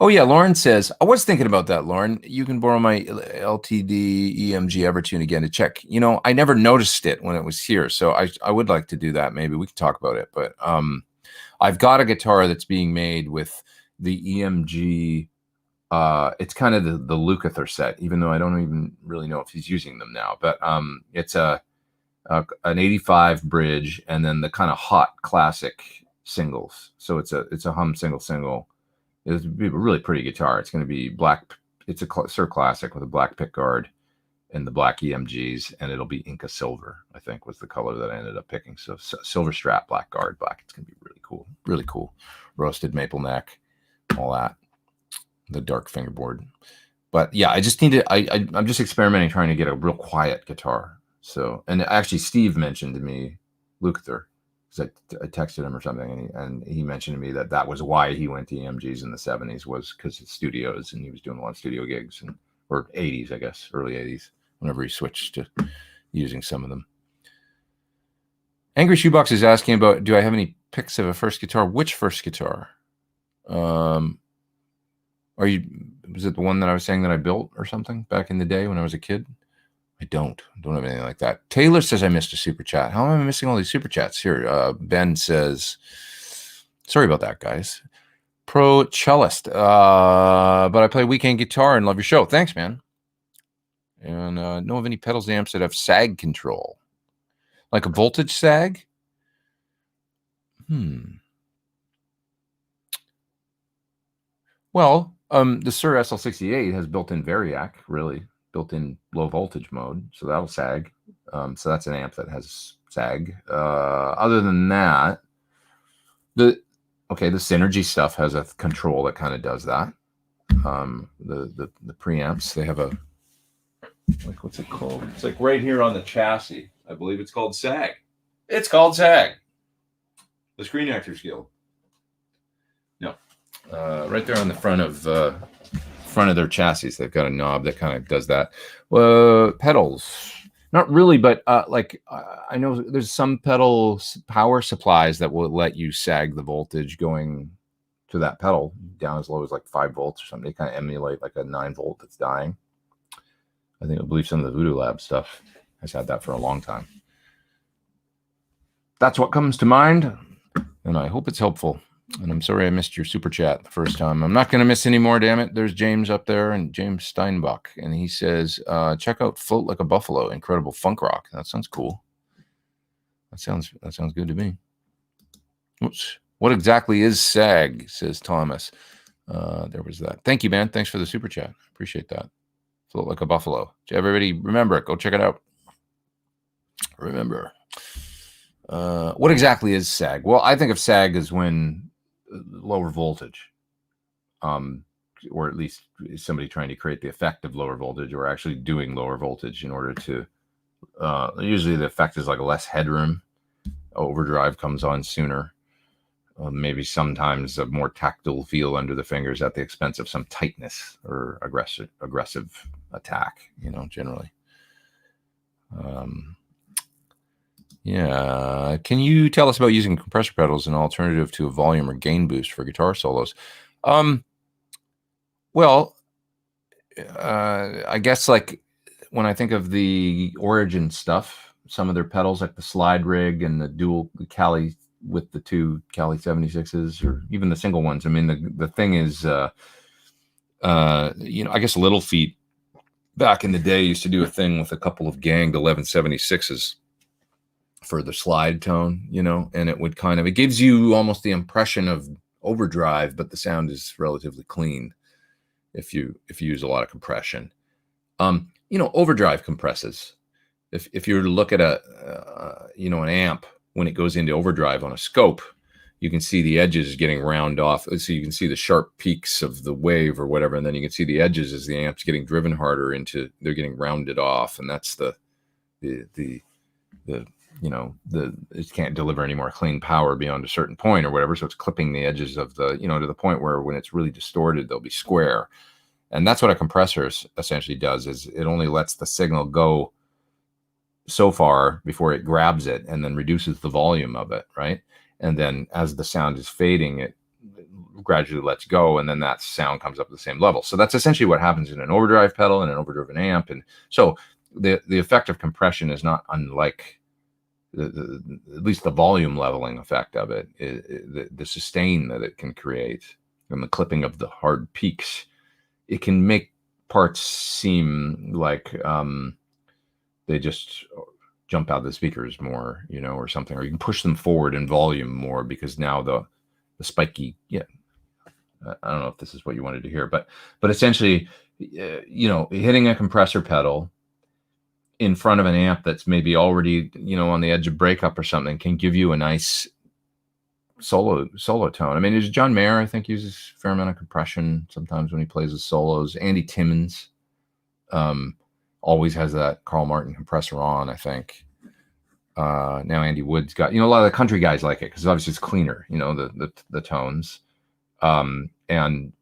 Oh yeah, Lauren says, I was thinking about that, Lauren. You can borrow my LTD EMG Evertune again to check. I never noticed it when it was here, so I would like to do that. Maybe we could talk about it. But I've got a guitar that's being made with the EMG. It's kind of the Lukather set, even though I don't even really know if he's using them now. But it's an 85 bridge, and then the kind of hot classic singles. So it's a hum single. It's a really pretty guitar. It's going to be black. It's a Sir Classic with a black pick guard and the black EMGs, and it'll be Inca Silver, I think, was the color that I ended up picking. So silver strap, black guard, black. It's going to be really cool. Roasted maple neck, all that. The dark fingerboard. But yeah, I just need to. I'm just experimenting, trying to get a real quiet guitar. So, and actually, Steve mentioned to me Lukather. I texted him or something, and he mentioned to me that was why he went to EMGs in the 70s, was because of studios, and he was doing a lot of studio gigs, or 80s, I guess, early 80s, whenever he switched to using some of them. Angry Shoebox is asking about, do I have any pics of a first guitar? Which first guitar? Was it the one that I was saying that I built or something back in the day when I was a kid? I don't have anything like that. Taylor says I missed a super chat. How am I missing all these super chats here? Ben says, sorry about that, guys. Pro cellist, but I play weekend guitar and love your show. Thanks, man. And know of any pedals amps that have sag control, like a voltage sag? Well, the Sir SL68 has built-in Variac, really. Built-in low voltage mode, so that'll sag. So that's an amp that has sag. Other than that, the Synergy stuff has a control that kind of does that. The preamps, they have a, like, what's it called? It's like right here on the chassis. I believe it's called sag. It's called sag. The Screen Actors Guild. No, right there on the front of their chassis, they've got a knob that kind of does that. Pedals, not really, but I know there's some pedal power supplies that will let you sag the voltage going to that pedal down as low as like 5 volts or something. They kind of emulate like a 9 volt that's dying. I believe some of the Voodoo Lab stuff has had that for a long time. That's what comes to mind, and I hope it's helpful. And I'm sorry I missed your super chat the first time. I'm not going to miss any more, damn it. There's James up there, and James Steinbach. And he says, check out Float Like a Buffalo, incredible funk rock. That sounds cool. That sounds good to me. Oops. What exactly is sag, says Thomas. There was that. Thank you, man. Thanks for the super chat. Appreciate that. Float Like a Buffalo. Everybody remember it. Go check it out. Remember. What exactly is sag? Well, I think of sag as when lower voltage, or at least somebody trying to create the effect of lower voltage, or actually doing lower voltage in order to, usually the effect is like less headroom. Overdrive comes on sooner. Maybe sometimes a more tactile feel under the fingers at the expense of some tightness or aggressive attack, generally. Yeah. Can you tell us about using compressor pedals, an alternative to a volume or gain boost for guitar solos? Well, I guess like when I think of the Origin stuff, some of their pedals, like the slide rig and the Cali with the 2 Cali 76s, or even the single ones. I mean, the thing is, I guess Little Feat back in the day used to do a thing with a couple of ganged 1176s for the slide tone, and it gives you almost the impression of overdrive, but the sound is relatively clean if you use a lot of compression. Overdrive compresses. If you were to look at an amp when it goes into overdrive on a scope, you can see the edges getting round off. So you can see the sharp peaks of the wave or whatever, and then you can see the edges as the amp's getting driven harder they're getting rounded off, and that's it can't deliver any more clean power beyond a certain point or whatever. So it's clipping the edges of to the point where when it's really distorted, they'll be square. And that's what a compressor essentially does, is it only lets the signal go so far before it grabs it and then reduces the volume of it, right? And then as the sound is fading, it gradually lets go, and then that sound comes up at the same level. So that's essentially what happens in an overdrive pedal and an overdriven amp. And so the effect of compression is not unlike at least the volume leveling effect of it, the sustain that it can create and the clipping of the hard peaks. It can make parts seem like they just jump out of the speakers more, or something, or you can push them forward in volume more because now the spiky, I don't know if this is what you wanted to hear, but essentially, hitting a compressor pedal in front of an amp that's maybe already, on the edge of breakup or something can give you a nice solo tone. I mean, there's John Mayer, I think, uses a fair amount of compression sometimes when he plays his solos. Andy Timmons always has that Carl Martin compressor on, I think. Now Andy Wood's got, a lot of the country guys like it because obviously it's cleaner, the tones. And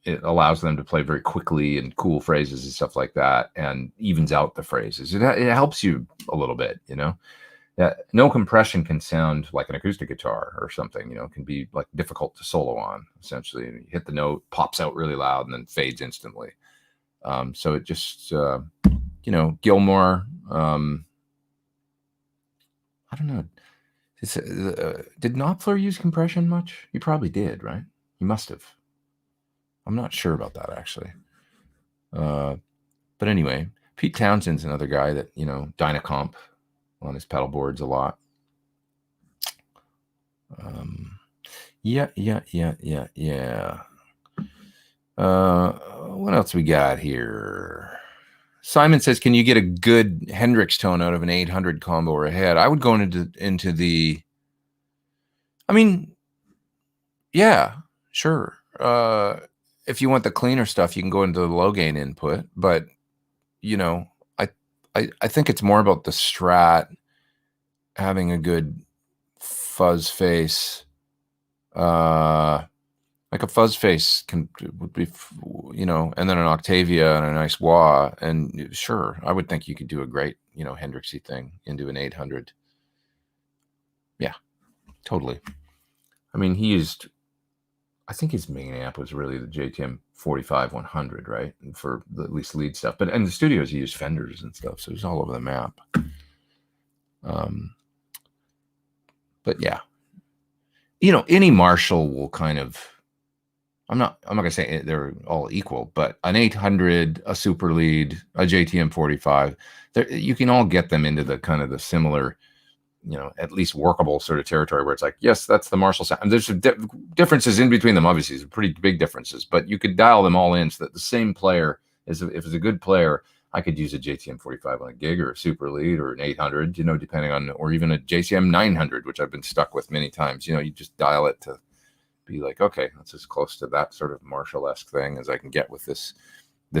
it allows them to play very quickly and cool phrases and stuff like that, and evens out the phrases. It helps you a little bit, no compression can sound like an acoustic guitar or something, it can be like difficult to solo on. Essentially, you hit the note, pops out really loud, and then fades instantly. So it just, Gilmore, I don't know. Did Knopfler use compression much? He probably did, right? He must have. I'm not sure about that, actually. But anyway, Pete Townsend's another guy that, Dynacomp on his pedal boards a lot. Yeah. What else we got here? Simon says, can you get a good Hendrix tone out of an 800 combo or a head? I would go into the, yeah, sure. If you want the cleaner stuff, you can go into the low gain input, but I think it's more about the Strat having a good fuzz face. Like a fuzz face would be, and then an Octavia and a nice wah. And sure, I would think you could do a great, Hendrixy thing into an 800. Yeah, totally. He used, I think his main amp was really the JTM 45-100, right? And for at least lead stuff. But in the studios, he used Fenders and stuff. So it was all over the map. But yeah, any Marshall will kind of, I'm not going to say they're all equal, but an 800, a super lead, a JTM 45, you can all get them into the kind of the similar, at least workable sort of territory where it's like, yes, that's the Marshall sound. And there's differences in between them, obviously, some pretty big differences, but you could dial them all in so that the same player if it's a good player, I could use a JTM 45 on a gig or a super lead or an 800, depending on, or even a JCM 900, which I've been stuck with many times. You just dial it to be like, okay, that's as close to that sort of Marshall-esque thing as I can get with this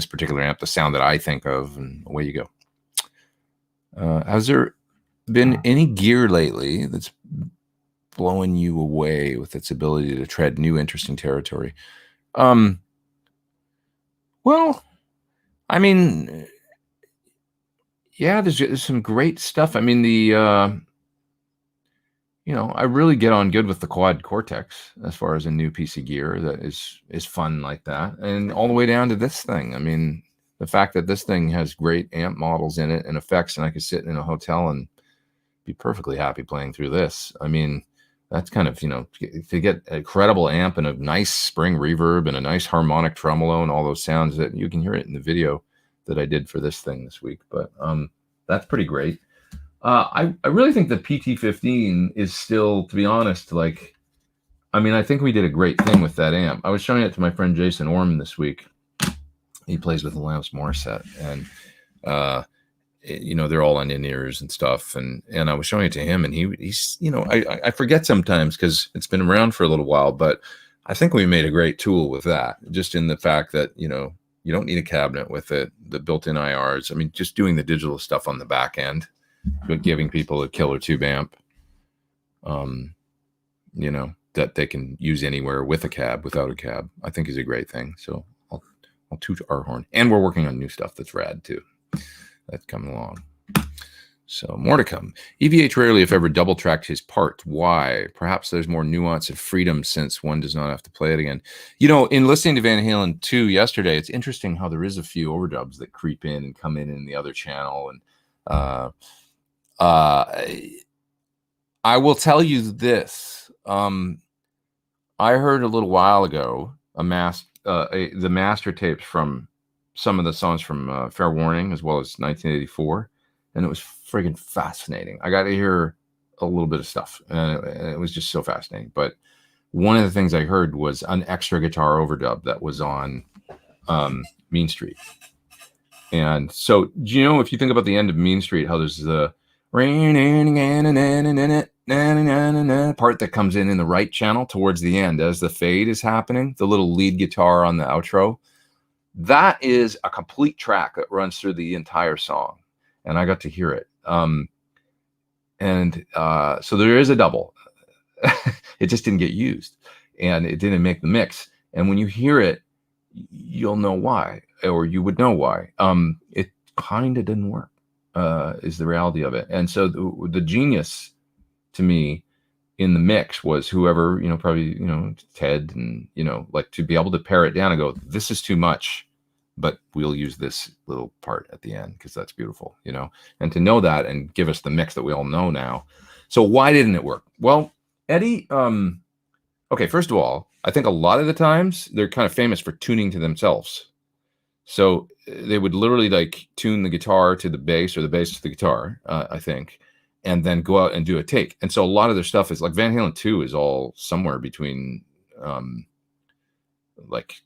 particular amp, the sound that I think of, and away you go. Has there been any gear lately that's blowing you away with its ability to tread new interesting territory? Well, yeah, there's some great stuff. I really get on good with the Quad Cortex as far as a new piece of gear that is fun like that, and all the way down to this thing. The fact that this thing has great amp models in it and effects, and I could sit in a hotel and be perfectly happy playing through this. That's kind of, to get a credible amp and a nice spring reverb and a nice harmonic tremolo and all those sounds that you can hear it in the video that I did for this thing this week. But that's pretty great. I really think the PT15 is still, to be honest, I think we did a great thing with that amp. I was showing it to my friend Jason Orman this week. He plays with the Alanis Morissette, and they're all on in-ears and stuff. And I was showing it to him, and he's I forget sometimes because it's been around for a little while, but I think we made a great tool with that, just in the fact that, you don't need a cabinet with it, the built-in IRs. Just doing the digital stuff on the back end, but giving people a killer tube amp, that they can use anywhere with a cab, without a cab, I think is a great thing. So I'll toot our horn. And we're working on new stuff that's rad too. That's coming along. So more to come. EVH rarely, if ever, double-tracked his part. Why? Perhaps there's more nuance and freedom since one does not have to play it again. You know, in listening to Van Halen 2 yesterday, it's interesting how there is a few overdubs that creep in and come in the other channel. And I will tell you this. I heard a little while ago the master tapes from some of the songs from Fair Warning as well as 1984. And it was friggin' fascinating. I got to hear a little bit of stuff, and it was just so fascinating. But one of the things I heard was an extra guitar overdub that was on Mean Street. And so, do you know, if you think about the end of Mean Street, how there's the part that comes in the right channel towards the end as the fade is happening, the little lead guitar on the outro, that is a complete track that runs through the entire song. And I got to hear it. So there is a double. It just didn't get used. And it didn't make the mix. And when you hear it, you'll know why. Or you would know why. It kind of didn't work, is the reality of it. And so the genius to me in the mix was whoever, you know, probably, you know, Ted and, you know, like to be able to pare it down and go, this is too much. But we'll use this little part at the end because that's beautiful, you know, and to know that and give us the mix that we all know now. So why didn't it work? Well, Eddie, okay, first of all, I think a lot of the times they're kind of famous for tuning to themselves. So they would literally like tune the guitar to the bass or the bass to the guitar, I think, and then go out and do a take. And so a lot of their stuff is like Van Halen 2 is all somewhere between like...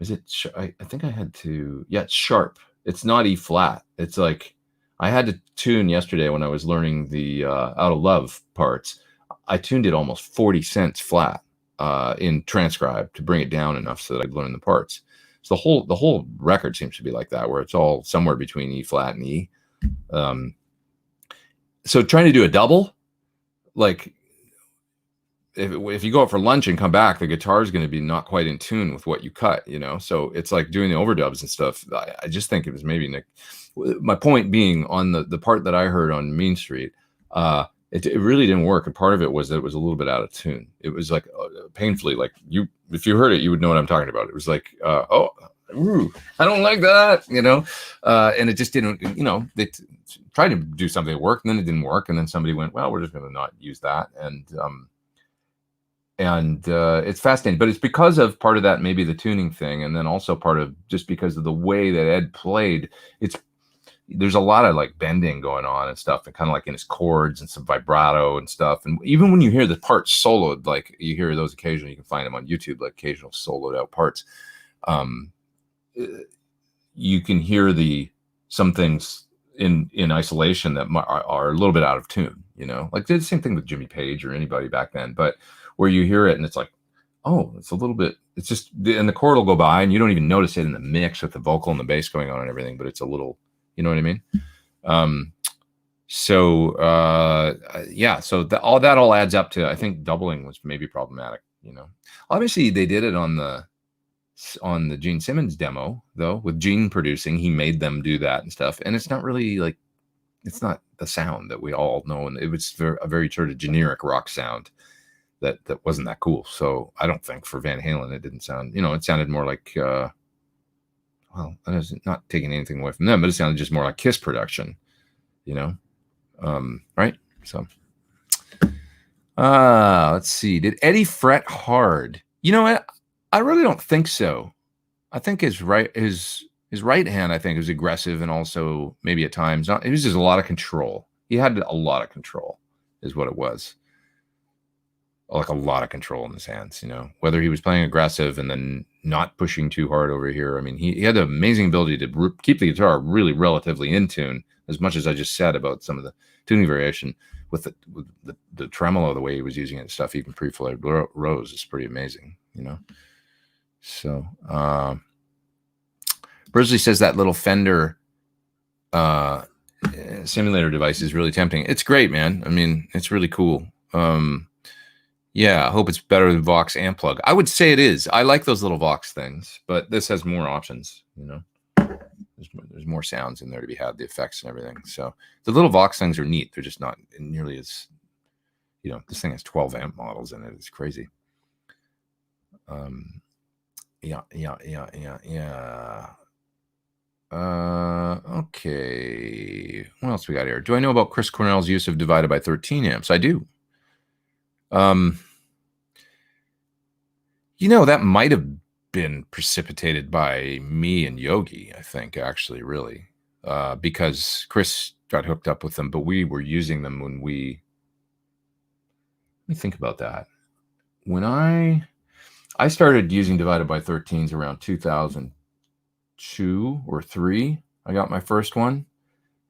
Is it? I think I had to. Yeah, it's sharp. It's not E flat. It's like I had to tune yesterday when I was learning the Out of Love parts. I tuned it almost 40 cents flat in transcribe to bring it down enough so that I'd learn the parts. So the whole record seems to be like that, where it's all somewhere between E flat and E. So trying to do a double, like. If you go out for lunch and come back, the guitar is going to be not quite in tune with what you cut, you know? So it's like doing the overdubs and stuff. I just think it was maybe my point being on the part that I heard on Mean Street, it really didn't work. And part of it was that it was a little bit out of tune. It was like painfully, like if you heard it, you would know what I'm talking about. It was like, ooh, I don't like that, you know? And it just didn't, you know, they tried to do something that worked and then it didn't work. And then somebody went, well, we're just going to not use that. And it's fascinating, but it's because of part of that, maybe the tuning thing. And then also part of just because of the way that Ed played, there's a lot of like bending going on and stuff and kind of like in his chords and some vibrato and stuff. And even when you hear the parts soloed, like you hear those occasionally, you can find them on YouTube, like occasional soloed out parts. You can hear some things in isolation that are a little bit out of tune, you know, like did the same thing with Jimmy Page or anybody back then, but where you hear it and it's like, oh, it's a little bit, it's just, and the chord will go by and you don't even notice it in the mix with the vocal and the bass going on and everything, but it's a little, you know what I mean? Yeah, so all that all adds up to, I think doubling was maybe problematic, you know. Obviously they did it on the Gene Simmons demo though, with Gene producing, he made them do that and stuff. And it's not really like, it's not the sound that we all know. And it was a very sort of generic rock sound. That wasn't that cool. So I don't think for Van Halen, it didn't sound, you know, it sounded more like, well, I was not taking anything away from them, but it sounded just more like Kiss production, you know? Right. So, let's see. Did Eddie fret hard? You know what? I really don't think so. I think his right hand, I think, was aggressive and also maybe at times not. It was just a lot of control. He had a lot of control is what it was. Like a lot of control in his hands, you know, whether he was playing aggressive and then not pushing too hard over here. I mean, he had the amazing ability to keep the guitar really relatively in tune, as much as I just said about some of the tuning variation with the tremolo, the way he was using it and stuff, even pre-flared Rose is pretty amazing, you know? So, Bursley says that little Fender simulator device is really tempting. It's great, man. I mean, it's really cool. Yeah, I hope it's better than Vox and Plug. I would say it is. I like those little Vox things, but this has more options, you know. There's more sounds in there to be had, the effects and everything. So the little Vox things are neat. They're just not nearly as, this thing has 12 amp models in it. It's crazy. Yeah. Okay. What else we got here? Do I know about Chris Cornell's use of divided by 13 amps? I do. That might have been precipitated by me and Yogi, I think, actually, really, because Chris got hooked up with them, but we were using them when let me think about that. When I started using divided by 13s around 2002 or 3, I got my first one,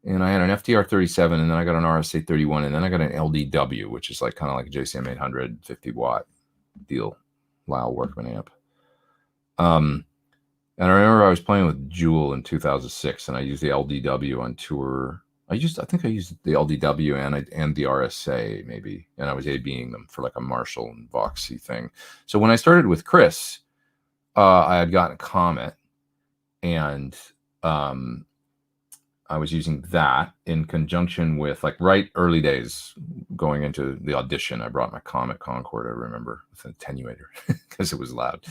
and I had an FTR 37, and then I got an RSA 31, and then I got an LDW, which is like kind of like a JCM 800 50 watt deal, Lyle Workman amp. And I remember I was playing with Jewel in 2006, and I used the LDW on tour. I think I used the LDW and the RSA maybe, and I was A-Bing them for like a Marshall and Voxy thing. So when I started with Chris, I had gotten a Comet, and I was using that in conjunction with, like, right early days going into the audition. I brought my Comet Concord, I remember, with an attenuator because it was loud.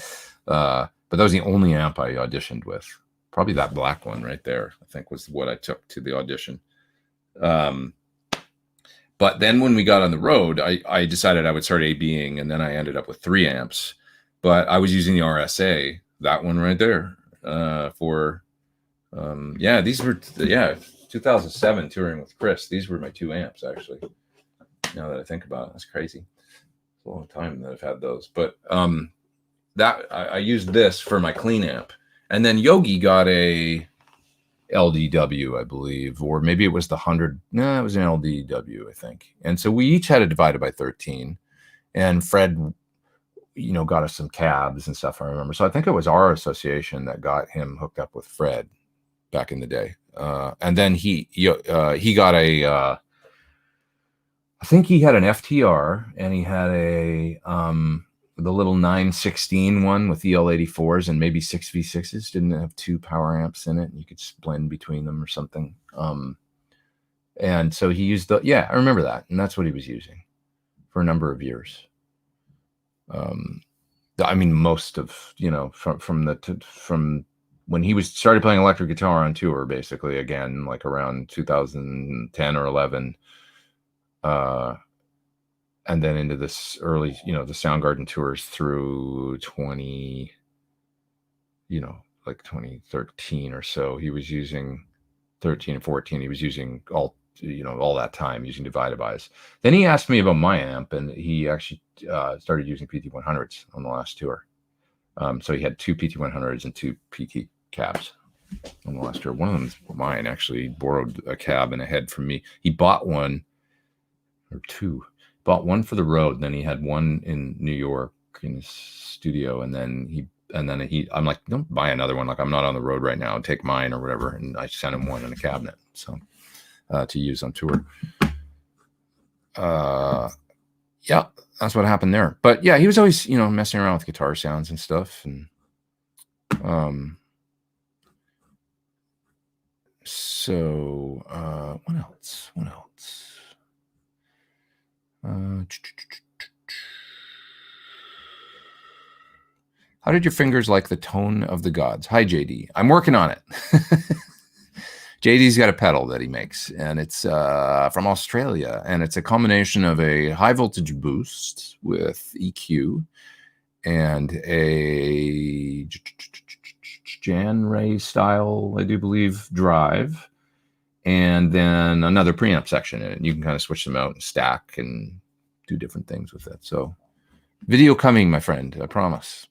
But that was the only amp I auditioned with. Probably that black one right there, I think, was what I took to the audition. But then when we got on the road, I decided I would start A-Bing, and then I ended up with 3 amps. But I was using the RSA, that one right there, for... these were 2007 touring with Chris. These were my 2 amps, actually. Now that I think about it, that's crazy. It's a long time that I've had those. But I used this for my clean amp, and then Yogi got a LDW, I believe, or maybe it was the 100. No, it was an LDW, I think. And so we each had a divided by 13, and Fred, got us some cabs and stuff, I remember. So I think it was our association that got him hooked up with Fred back in the day. And then he got a, I think he had an FTR, and he had the little 916 one with EL84s and maybe 6V6s. Didn't have 2 power amps in it, and you could blend between them or something. And so he used I remember that. And that's what he was using for a number of years. I mean, most of, from when he started playing electric guitar on tour, basically, again, like around 2010 or 11, and then into this early, the Soundgarden tours through 2013 or so. He was using 13 and 14. He was using all that time using divided bys. Then he asked me about my amp, and he actually started using PT100s on the last tour. So he had 2 PT100s and 2 PT cabs on the last tour. One of them is mine, actually. He borrowed a cab and a head from me. He bought one or 2. Bought one for the road, and then he had one in New York in his studio, and then I'm like, don't buy another one. Like, I'm not on the road right now. Take mine or whatever. And I sent him one in a cabinet, so to use on tour. Yeah, that's what happened there. But yeah, he was always, messing around with guitar sounds and stuff. And so what else? How did your fingers like the tone of the gods? Hi, JD. I'm working on it. JD's got a pedal that he makes, and it's from Australia, and it's a combination of a high voltage boost with EQ and a Jan Ray style, I do believe, drive, and then another preamp section in it. You can kind of switch them out and stack and do different things with it. So video coming, my friend. I promise.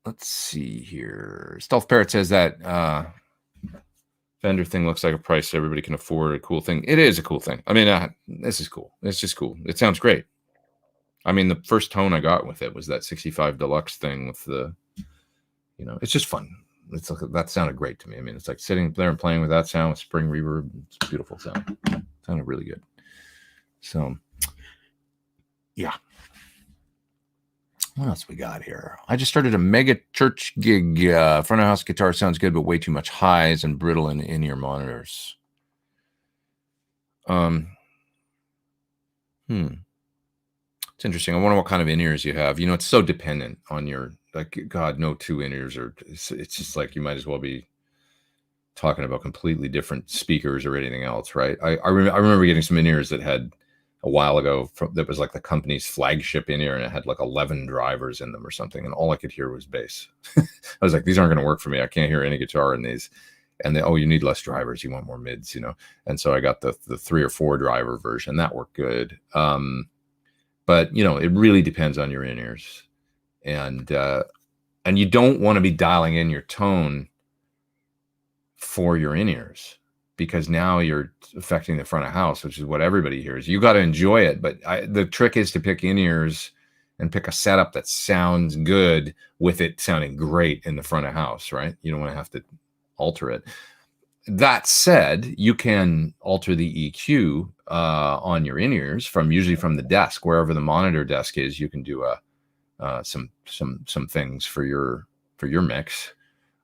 Let's see here. Stealth Parrot says that Fender thing looks like a price everybody can afford. A cool thing. It is a cool thing. I mean, this is cool. It's just cool. It sounds great. I mean, the first tone I got with it was that 65 Deluxe thing with the, it's just fun. It's like, that sounded great to me. I mean, it's like sitting there and playing with that sound with spring reverb. It's a beautiful sound. It sounded really good. So, yeah. What else we got here? I just started a mega church gig. Front of house guitar sounds good, but way too much highs and brittle in-ear monitors. It's interesting. I wonder what kind of in-ears you have. You know, it's so dependent on your, like, God, no two in-ears are, it's just like you might as well be talking about completely different speakers or anything else, right? I remember getting some in-ears that had a while ago that was like the company's flagship in-ear, and it had like 11 drivers in them or something, and all I could hear was bass. I was like, these aren't going to work for me. I can't hear any guitar in these. And they, oh, you need less drivers. You want more mids, you know? And so I got the 3 or 4 driver version. That worked good. But, you know, it really depends on your in-ears. And you don't want to be dialing in your tone for your in-ears, because now you're affecting the front of house, which is what everybody hears. You got to enjoy it. But the trick is to pick in-ears and pick a setup that sounds good with it sounding great in the front of house, right? You don't want to have to alter it. That said, you can alter the EQ on your in-ears usually from the desk, wherever the monitor desk is. You can do some things for your mix.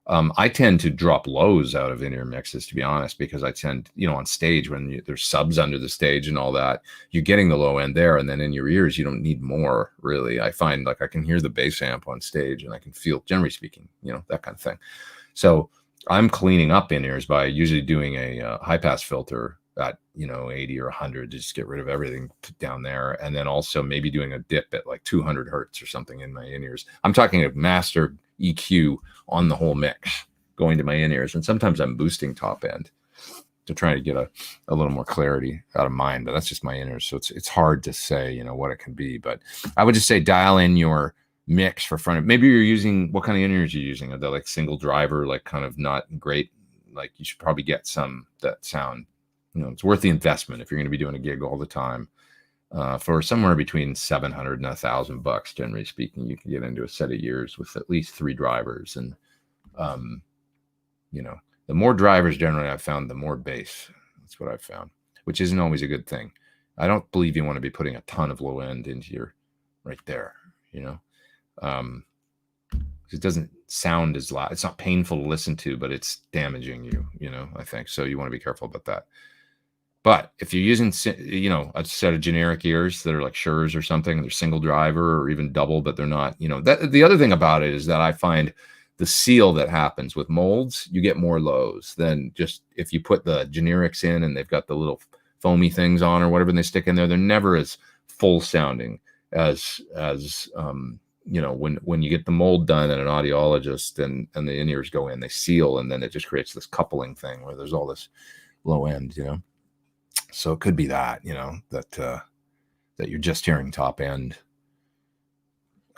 I tend to drop lows out of in-ear mixes, to be honest, because I tend, you know, on stage when there's subs under the stage and all that, you're getting the low end there, and then in your ears you don't need more, really. I find like I can hear the bass amp on stage, and I can feel, generally speaking, you know, that kind of thing. So I'm cleaning up in-ears by usually doing a high pass filter at, you know, 80 or 100 to just get rid of everything down there, and then also maybe doing a dip at like 200 hertz or something in my in-ears. I'm talking a master EQ on the whole mix going to my in-ears, and sometimes I'm boosting top end to try to get a little more clarity out of mine, but that's just my in-ears, so it's hard to say, you know, what it can be. But I would just say dial in your mix for front of, maybe you're using, what kind of in-ears you're using? Are they like single driver, like kind of not great? Like you should probably get some that sound, you know, it's worth the investment if you're going to be doing a gig all the time. For somewhere between $700 and $1,000, generally speaking, you can get into a set of ears with at least 3 drivers. And, you know, the more drivers generally I've found, the more bass. That's what I've found, which isn't always a good thing. I don't believe you want to be putting a ton of low end into your right there, you know. It doesn't sound as loud. It's not painful to listen to, but it's damaging you, you know, I think. So you want to be careful about that. But if you're using, you know, a set of generic ears that are like Shure's or something, they're single driver or even double, but they're not, you know, that the other thing about it is that I find the seal that happens with molds, you get more lows than just if you put the generics in and they've got the little foamy things on or whatever, and they stick in there. They're never as full sounding as you know, when you get the mold done and an audiologist and the in-ears go in, they seal, and then it just creates this coupling thing where there's all this low end, you know. So it could be that, you know, that you're just hearing top end.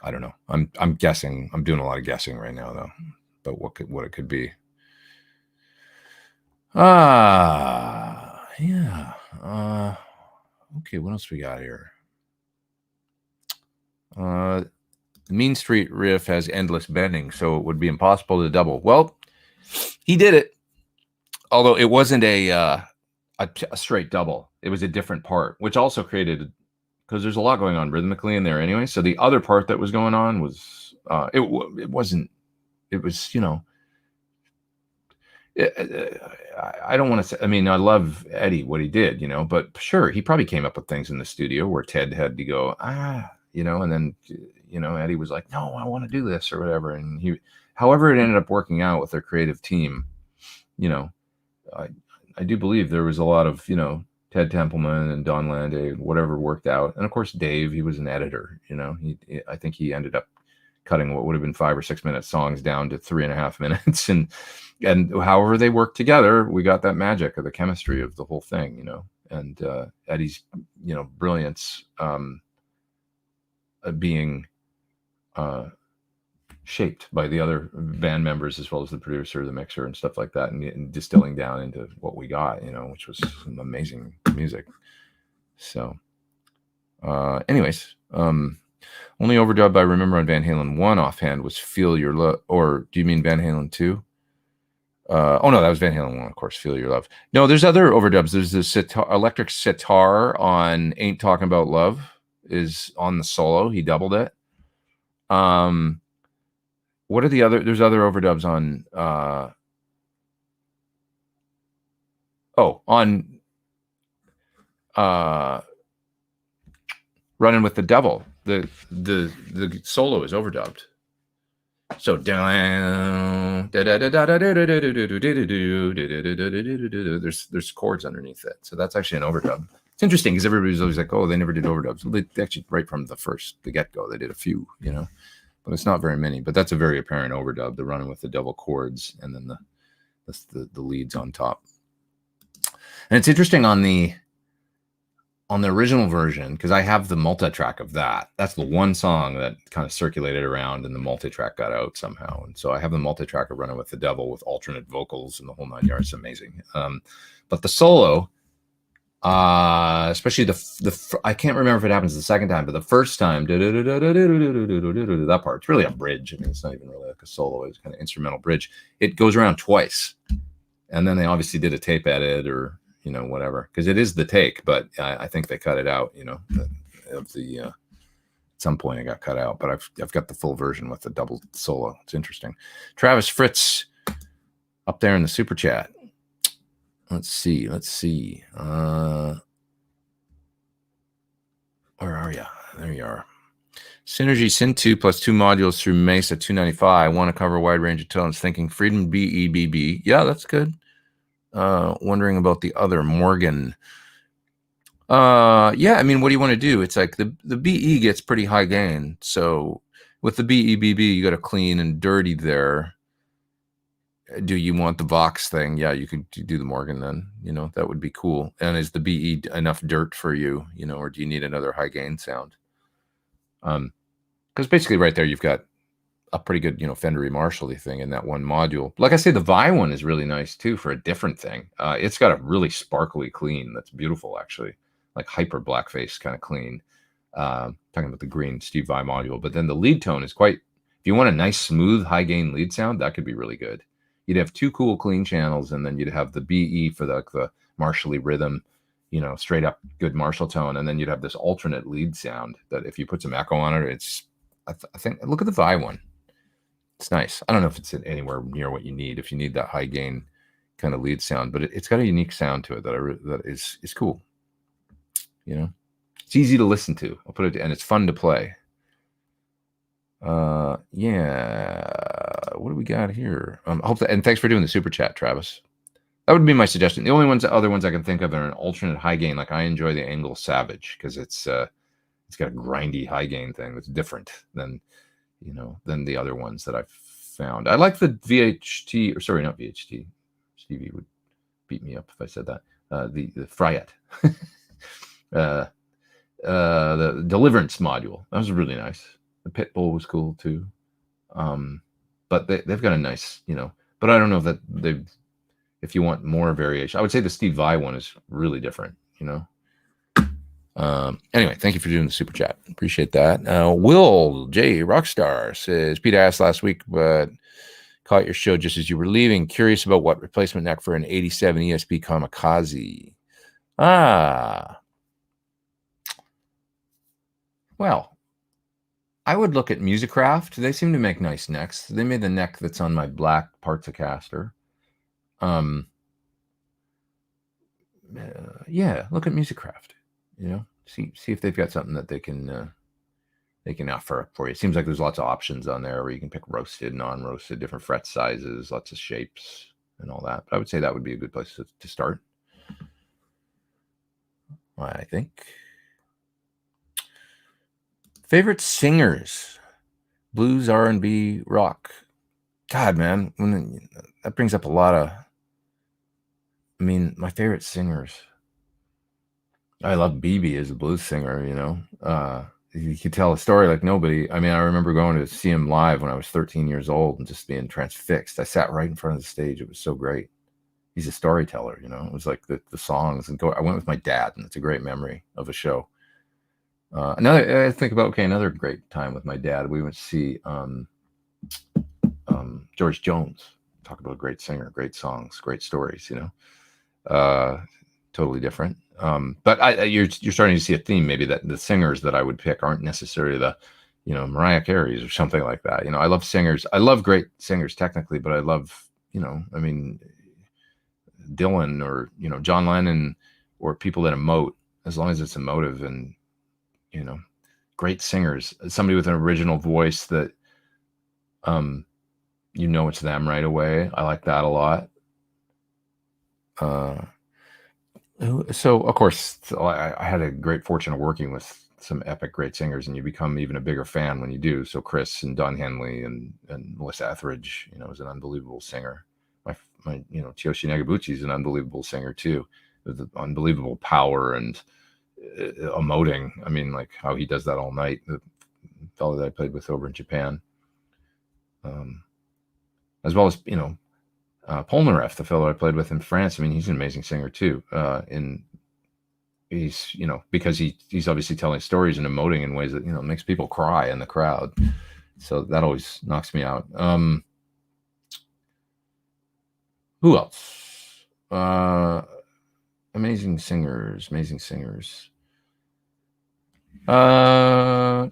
I don't know. I'm guessing. I'm doing a lot of guessing right now, though. But what it could be. Yeah. Okay. What else we got here? The Mean Street riff has endless bending, so it would be impossible to double. Well, he did it, although it wasn't a straight double. It was a different part, which also created, because there's a lot going on rhythmically in there anyway. So the other part that was going on was it wasn't. It was, you know. I don't want to say. I mean, I love Eddie, what he did, you know, but sure, he probably came up with things in the studio where Ted had to go, you know, and then, you know, Eddie was like, no, I want to do this or whatever. And however it ended up working out with their creative team, you know, I do believe there was a lot of, you know, Ted Templeman and Don Landay, whatever worked out. And of course, Dave, he was an editor, you know, I think he ended up cutting what would have been 5 or 6 minute songs down to 3.5 minutes. And however they worked together, we got that magic of the chemistry of the whole thing, you know, and Eddie's, you know, brilliance being shaped by the other band members as well as the producer, the mixer, and stuff like that, and distilling down into what we got, you know, which was some amazing music. So, anyways, only overdub I remember on Van Halen 1 offhand was "Feel Your Love," or do you mean Van Halen 2? Oh no, that was Van Halen 1, of course. "Feel Your Love." No, there's other overdubs. There's the electric sitar on "Ain't Talking About Love" is on the solo. He doubled it. What are the other? There's other overdubs on. On Running with the Devil. The solo is overdubbed. So there's chords underneath it. So that's actually an overdub. It's interesting because everybody's always like, oh, they never did overdubs. Well, they actually, right from the get-go, they did a few, but it's not very many. But that's a very apparent overdub, the Running with the Devil chords and then the leads on top. And it's interesting on the original version, because I have the multi-track of that. That's the one song that kind of circulated around and the multi-track got out somehow. And so I have the multi-track of Running with the Devil with alternate vocals and the whole 9 yards. It's amazing. But the solo, especially I can't remember if it happens the second time, but the first time, that part, it's really a bridge. I mean, it's not even really like a solo. It's kind of instrumental bridge. It goes around twice. And then they obviously did a tape edit or, whatever, because it is the take, but I think they cut it out, at some point it got cut out, but I've got the full version with the double solo. It's interesting. Travis Fritz up there in the super chat. Let's see. Where are you? There you are. Synergy Syn 2 plus 2 modules through Mesa 295. I want to cover a wide range of tones. Thinking Freedom BEBB. Yeah, that's good. Wondering about the other Morgan. Yeah, I mean, what do you want to do? It's like the BE gets pretty high gain. So with the BEBB, you got to clean and dirty there. Do you want the Vox thing? Yeah, you could do the Morgan then. That would be cool. And is the BE enough dirt for you? Or do you need another high gain sound? Because basically right there, you've got a pretty good, Fendery Marshall-y thing in that one module. Like I say, the Vi one is really nice too for a different thing. It's got a really sparkly clean that's beautiful, actually, like hyper blackface kind of clean. Talking about the green Steve Vai module, but then the lead tone is quite. If you want a nice, smooth, high gain lead sound, that could be really good. You'd have two cool clean channels, and then you'd have the BE for the Marshall-y rhythm, straight up good Marshall tone, and then you'd have this alternate lead sound that if you put some echo on it, it's. I think look at the Vi one. It's nice. I don't know if it's anywhere near what you need. If you need that high gain kind of lead sound, but it's got a unique sound to it that is cool. It's easy to listen to. I'll put it, and it's fun to play. Yeah. What do we got here? Hope that, and thanks for doing the super chat, Travis. That would be my suggestion. The only other ones I can think of are an alternate high gain. Like I enjoy the Angle Savage because it's got a grindy high gain thing that's different than the other ones that I've found. I like the VHT, or sorry, not VHT. Stevie would beat me up if I said that. The Fryette. The Deliverance module. That was really nice. The Pitbull was cool too. But they've got a nice, but I don't know if if you want more variation, I would say the Steve Vai one is really different, Anyway, thank you for doing the super chat. Appreciate that. Will J Rockstar says, Pete asked last week, but caught your show just as you were leaving. Curious about what replacement neck for an 87 ESP Kamikaze. Well, I would look at Musicraft. They seem to make nice necks. They made the neck that's on my black Particicaster. Yeah, look at Musicraft. See if they've got something that they can offer for you. It seems like there's lots of options on there where you can pick roasted, non-roasted, different fret sizes, lots of shapes and all that. But I would say that would be a good place to start. I think. Favorite singers, blues, R&B, rock. God, man, that brings up a lot of. I mean, my favorite singers. I love BB as a blues singer, he could tell a story like nobody. I mean, I remember going to see him live when I was 13 years old and just being transfixed. I sat right in front of the stage. It was so great. He's a storyteller, It was like the songs. And I went with my dad, and it's a great memory of a show. I think about, another great time with my dad. We went to see George Jones. Talk about a great singer, great songs, great stories, totally different. But you're starting to see a theme, maybe that the singers that I would pick aren't necessarily the Mariah Carey's or something like that. I love singers. I love great singers technically, but I love, I mean, Dylan or, John Lennon or people that emote, as long as it's emotive and, great singers, somebody with an original voice that, it's them right away. I like that a lot. So of course I had a great fortune of working with some epic great singers, and you become even a bigger fan when you do. So Chris and Don Henley and Melissa Etheridge, is an unbelievable singer. My Tyoshi Negabuchi is an unbelievable singer too, with unbelievable power and emoting. I mean, like how he does that all night. The fellow that I played with over in Japan, as well as Polnareff, the fellow I played with in France. I mean, he's an amazing singer too. And he's, because he's obviously telling stories and emoting in ways that, makes people cry in the crowd. So that always knocks me out. Who else? Amazing singers. Well,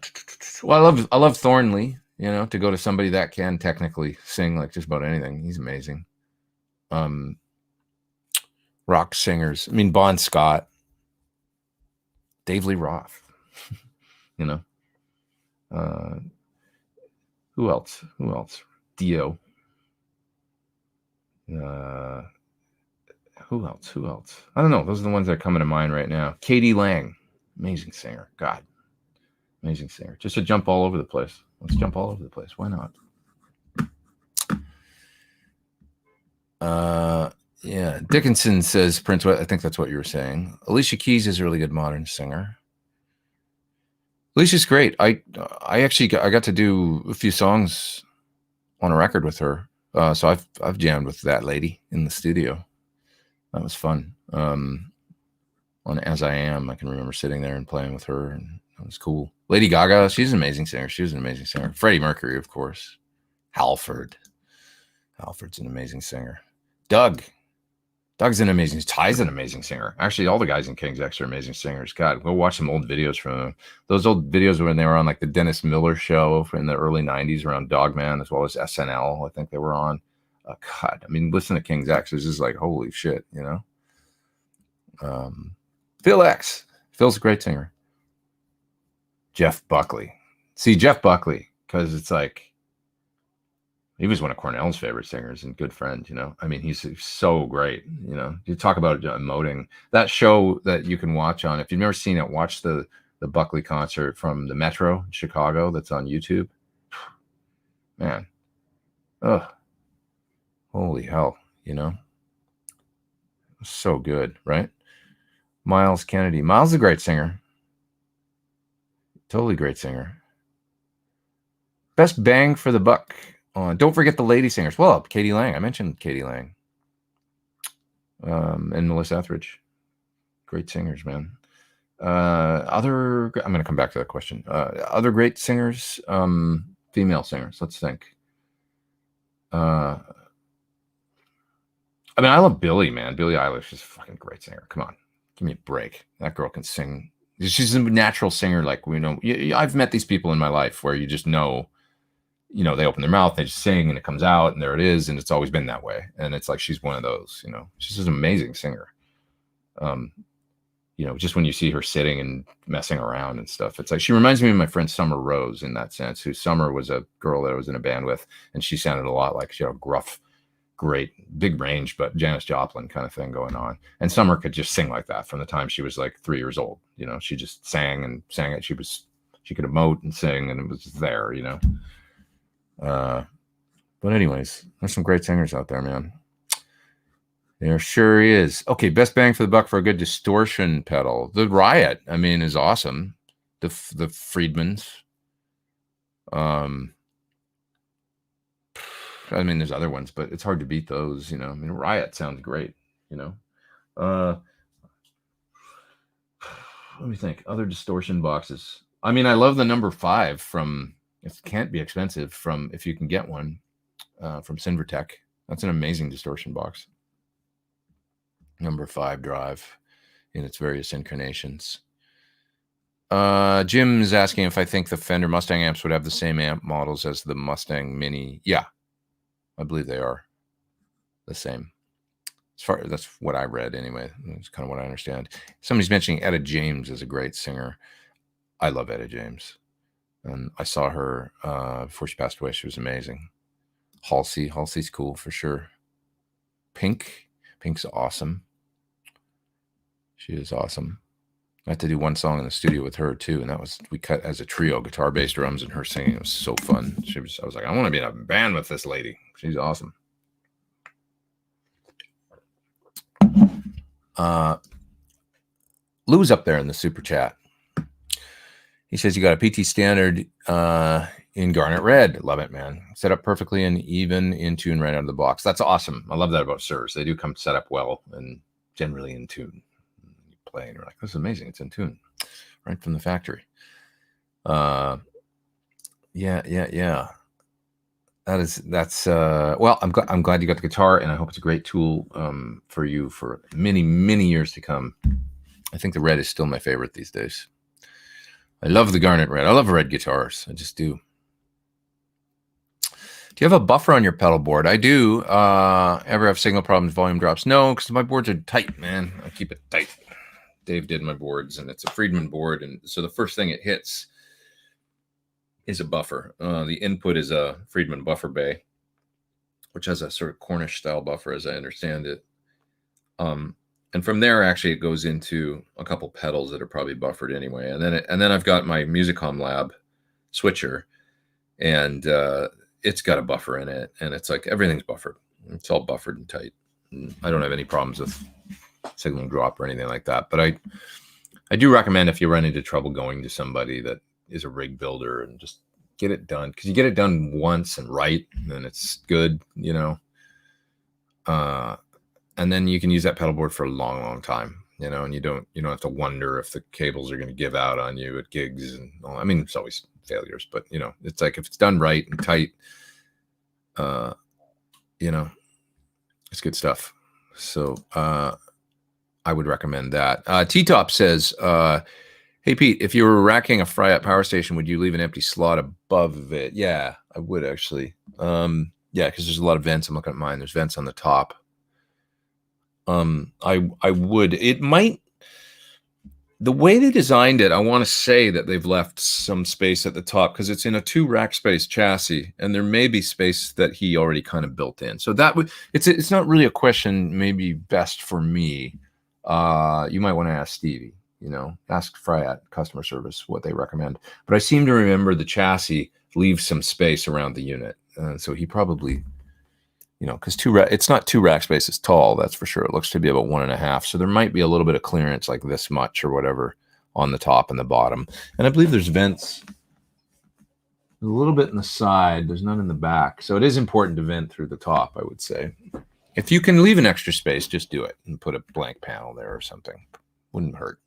I love Thornley, to go to somebody that can technically sing like just about anything. He's amazing. Rock singers. I mean, Bon Scott, Dave Lee Roth, who else? Dio. Who else? I don't know. Those are the ones that are coming to mind right now. Katie Lang, amazing singer. God, amazing singer. Just to jump all over the place. Let's jump all over the place. Why not? Yeah. Dickinson says Prince. I think that's what you were saying. Alicia Keys is a really good modern singer. Alicia's great. I actually got to do a few songs on a record with her. So I've jammed with that lady in the studio. That was fun. On As I Am, I can remember sitting there and playing with her, and that was cool. Lady Gaga, she's an amazing singer. She was an amazing singer. Freddie Mercury, of course. Halford's an amazing singer. Doug's an amazing. Ty's an amazing singer. Actually, all the guys in King's X are amazing singers. God, go watch some old videos from them. Those old videos when they were on like the Dennis Miller show in the early '90s around Dogman, as well as SNL. I think they were on. God, I mean, listen to King's X. It's just like holy shit, Phil X. Phil's a great singer. Jeff Buckley. See, Jeff Buckley, because it's like he was one of Cornell's favorite singers and good friend, I mean, he's so great, You talk about emoting. That show that you can watch on, if you've never seen it, watch the Buckley concert from the Metro in Chicago that's on YouTube. Man. Ugh. Holy hell, So good, right? Miles Kennedy. Miles is a great singer. Totally great singer. Best bang for the buck. Don't forget the lady singers. Well, Katie Lang. I mentioned Katie Lang. And Melissa Etheridge. Great singers, man. I'm going to come back to that question. Other great singers, female singers. Let's think. I mean, I love Billie, man. Billie Eilish is a fucking great singer. Come on. Give me a break. That girl can sing. She's a natural singer. Like, I've met these people in my life where you just know, they open their mouth, they just sing, and it comes out, and there it is, and it's always been that way. And it's like she's one of those. She's just an amazing singer. Just when you see her sitting and messing around and stuff, it's like she reminds me of my friend Summer Rose in that sense. Who Summer was a girl that I was in a band with, and she sounded a lot like gruff, great, big range, but Janis Joplin kind of thing going on. And Summer could just sing like that from the time she was like 3 years old. She just sang it. She could emote and sing, and it was there. But anyways, there's some great singers out there, man. There sure is. Okay, best bang for the buck for a good distortion pedal. The Riot, I mean, is awesome. The Friedmans. I mean, there's other ones, but it's hard to beat those. I mean, Riot sounds great. Let me think. Other distortion boxes. I mean, I love the number 5 from. It can't be expensive from if you can get one from Sinvertech. That's an amazing distortion box. Number 5 drive in its various incarnations. Jim's asking if I think the Fender Mustang amps would have the same amp models as the Mustang Mini. Yeah, I believe they are the same. As far that's what I read anyway. It's kind of what I understand. Somebody's mentioning Etta James is a great singer. I love Etta James, and I saw her before she passed away. She was amazing. Halsey's cool for sure. Pink's awesome. She is awesome. I had to do one song in the studio with her too, and that was we cut as a trio, guitar, bass, drums, and her singing. It was so fun. I was like, I want to be in a band with this lady. She's awesome. Lou's up there in the super chat. He says you got a PT Standard in garnet red. Love it, man. Set up perfectly and even in tune right out of the box. That's awesome. I love that about Sirs. They do come set up well and generally in tune. You play and you're like, this is amazing. It's in tune right from the factory. Yeah. That's well, I'm glad you got the guitar, and I hope it's a great tool for you for many, many years to come. I think the red is still my favorite these days. I love the garnet red. I love red guitars. I just do. Do you have a buffer on your pedal board? I do. Ever have signal problems, volume drops? No, because my boards are tight, man. I keep it tight. Dave did my boards, and it's a Friedman board, and so the first thing it hits is a buffer. The input is a Friedman buffer bay, which has a sort of Cornish style buffer, as I understand it. And from there, actually, it goes into a couple pedals that are probably buffered anyway. And then I've got my Musicom Lab switcher, and it's got a buffer in it, and it's like everything's buffered. It's all buffered and tight. And I don't have any problems with signal drop or anything like that. But I do recommend if you run into trouble going to somebody that is a rig builder and just get it done, because you get it done once and right, and then it's good, you know. And then you can use that pedal board for a long, long time, you know, and you don't have to wonder if the cables are going to give out on you at gigs. And I mean, it's always failures, but you know, it's like if it's done right and tight, you know, it's good stuff. So I would recommend that. T-Top says, hey, Pete, if you were racking a fry-up power station, would you leave an empty slot above it? Yeah, I would actually. Yeah, because there's a lot of vents. I'm looking at mine. There's vents on the top. I would. It might. The way they designed it, I want to say that they've left some space at the top because it's in a 2-rack space chassis, and there may be space that he already kind of built in. So that would. It's not really a question. Maybe best for me. You might want to ask Stevie. You know, ask Fryat customer service what they recommend. But I seem to remember the chassis leaves some space around the unit, so he probably. You know, because it's not 2 rack spaces tall, that's for sure. It looks to be about 1.5. So there might be a little bit of clearance, like this much or whatever, on the top and the bottom. And I believe there's vents a little bit in the side. There's none in the back. So it is important to vent through the top, I would say. If you can leave an extra space, just do it and put a blank panel there or something. Wouldn't hurt.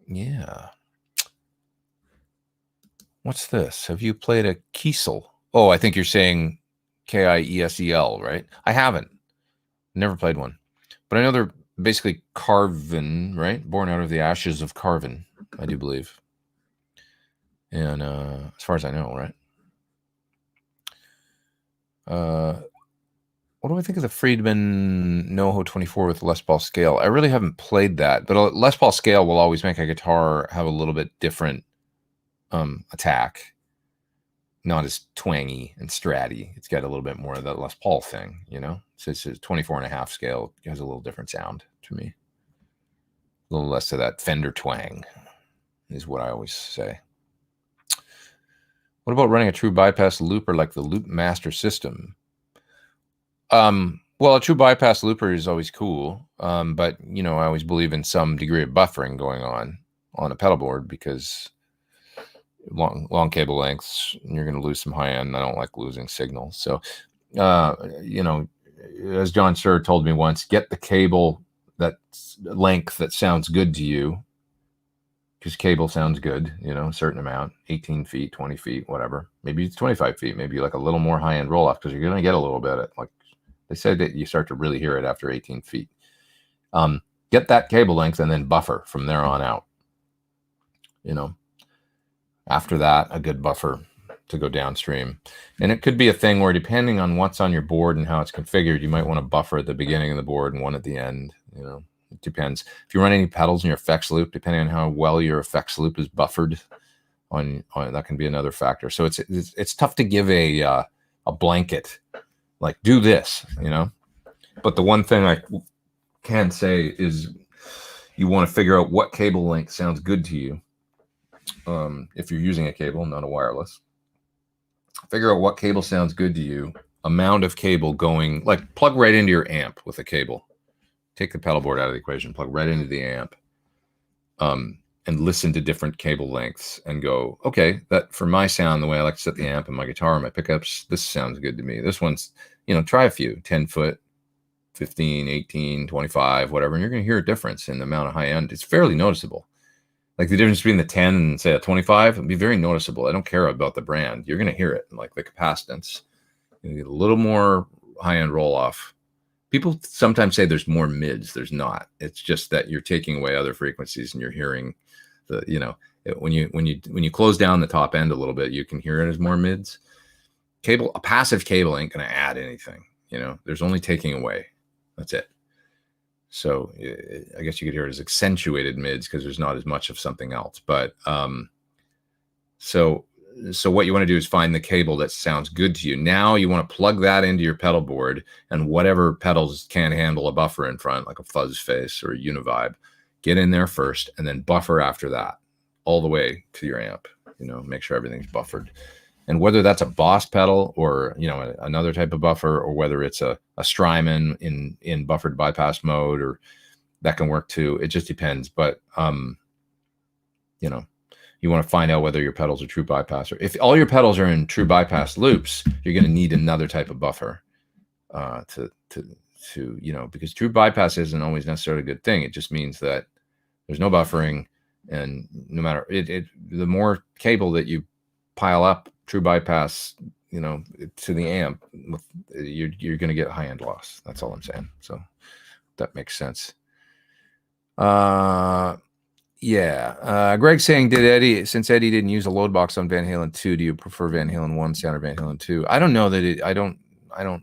Yeah. What's this? Have you played a Kiesel? Oh, I think you're saying Kiesel, right? I haven't. Never played one. But I know they're basically carven, right? Born out of the ashes of carven, I do believe. And as far as I know, right? What do I think of the Friedman NoHo 24 with Les Paul scale? I really haven't played that, but a Les Paul scale will always make a guitar have a little bit different attack, not as twangy and stratty. It's got a little bit more of that Les Paul thing, you know. So it's a 24.5 scale. It has a little different sound to me. A little less of that Fender twang is what I always say. What about running a true bypass looper like the Loop Master system? Well, a true bypass looper is always cool, but you know, I always believe in some degree of buffering going on a pedal board because long cable lengths, you're going to lose some high end. I don't like losing signal. So, you know, as John Sir told me once, get the cable that length that sounds good to you, because cable sounds good, you know, a certain amount, 18 feet, 20 feet, whatever. Maybe it's 25 feet. Maybe you like a little more high end roll off because you're going to get a little bit of, like they said that you start to really hear it after 18 feet. Get that cable length and then buffer from there on out. After that, a good buffer to go downstream. And it could be a thing where, depending on what's on your board and how it's configured, you might want to buffer at the beginning of the board and one at the end. It depends. If you run any pedals in your effects loop, depending on how well your effects loop is buffered, on that can be another factor. So it's tough to give a blanket like do this, But the one thing I can say is you want to figure out what cable length sounds good to you. If you're using a cable, not a wireless, figure out what cable sounds good to you. Amount of cable going, like plug right into your amp with a cable. Take the pedal board out of the equation, plug right into the amp, and listen to different cable lengths and go, okay, that for my sound, the way I like to set the amp and my guitar and my pickups, this sounds good to me. This one's, try a few, 10 foot, 15, 18, 25, whatever, and you're going to hear a difference in the amount of high end. It's fairly noticeable. Like the difference between the 10 and say a 25 would be very noticeable. I don't care about the brand. You're going to hear it. Like the capacitance, you get a little more high-end roll-off. People sometimes say there's more mids. There's not. It's just that you're taking away other frequencies and you're hearing when you close down the top end a little bit, you can hear it as more mids. A passive cable ain't going to add anything. There's only taking away. That's it. So I guess you could hear it as accentuated mids because there's not as much of something else. But so what you want to do is find the cable that sounds good to you. Now you want to plug that into your pedal board, and whatever pedals can handle a buffer in front, like a Fuzz face or a Univibe, get in there first and then buffer after that all the way to your amp. Make sure everything's buffered. And whether that's a Boss pedal or, another type of buffer, or whether it's a Strymon in buffered bypass mode, or that can work too. It just depends. But, you want to find out whether your pedals are true bypass, or if all your pedals are in true bypass loops, you're going to need another type of buffer to because true bypass isn't always necessarily a good thing. It just means that there's no buffering, and no matter the more cable that you pile up true bypass, to the amp, you're going to get high end loss. That's all I'm saying. So that makes sense. Greg's saying, since Eddie didn't use a load box on Van Halen 2, do you prefer Van Halen 1 sound or Van Halen 2? I don't know that I don't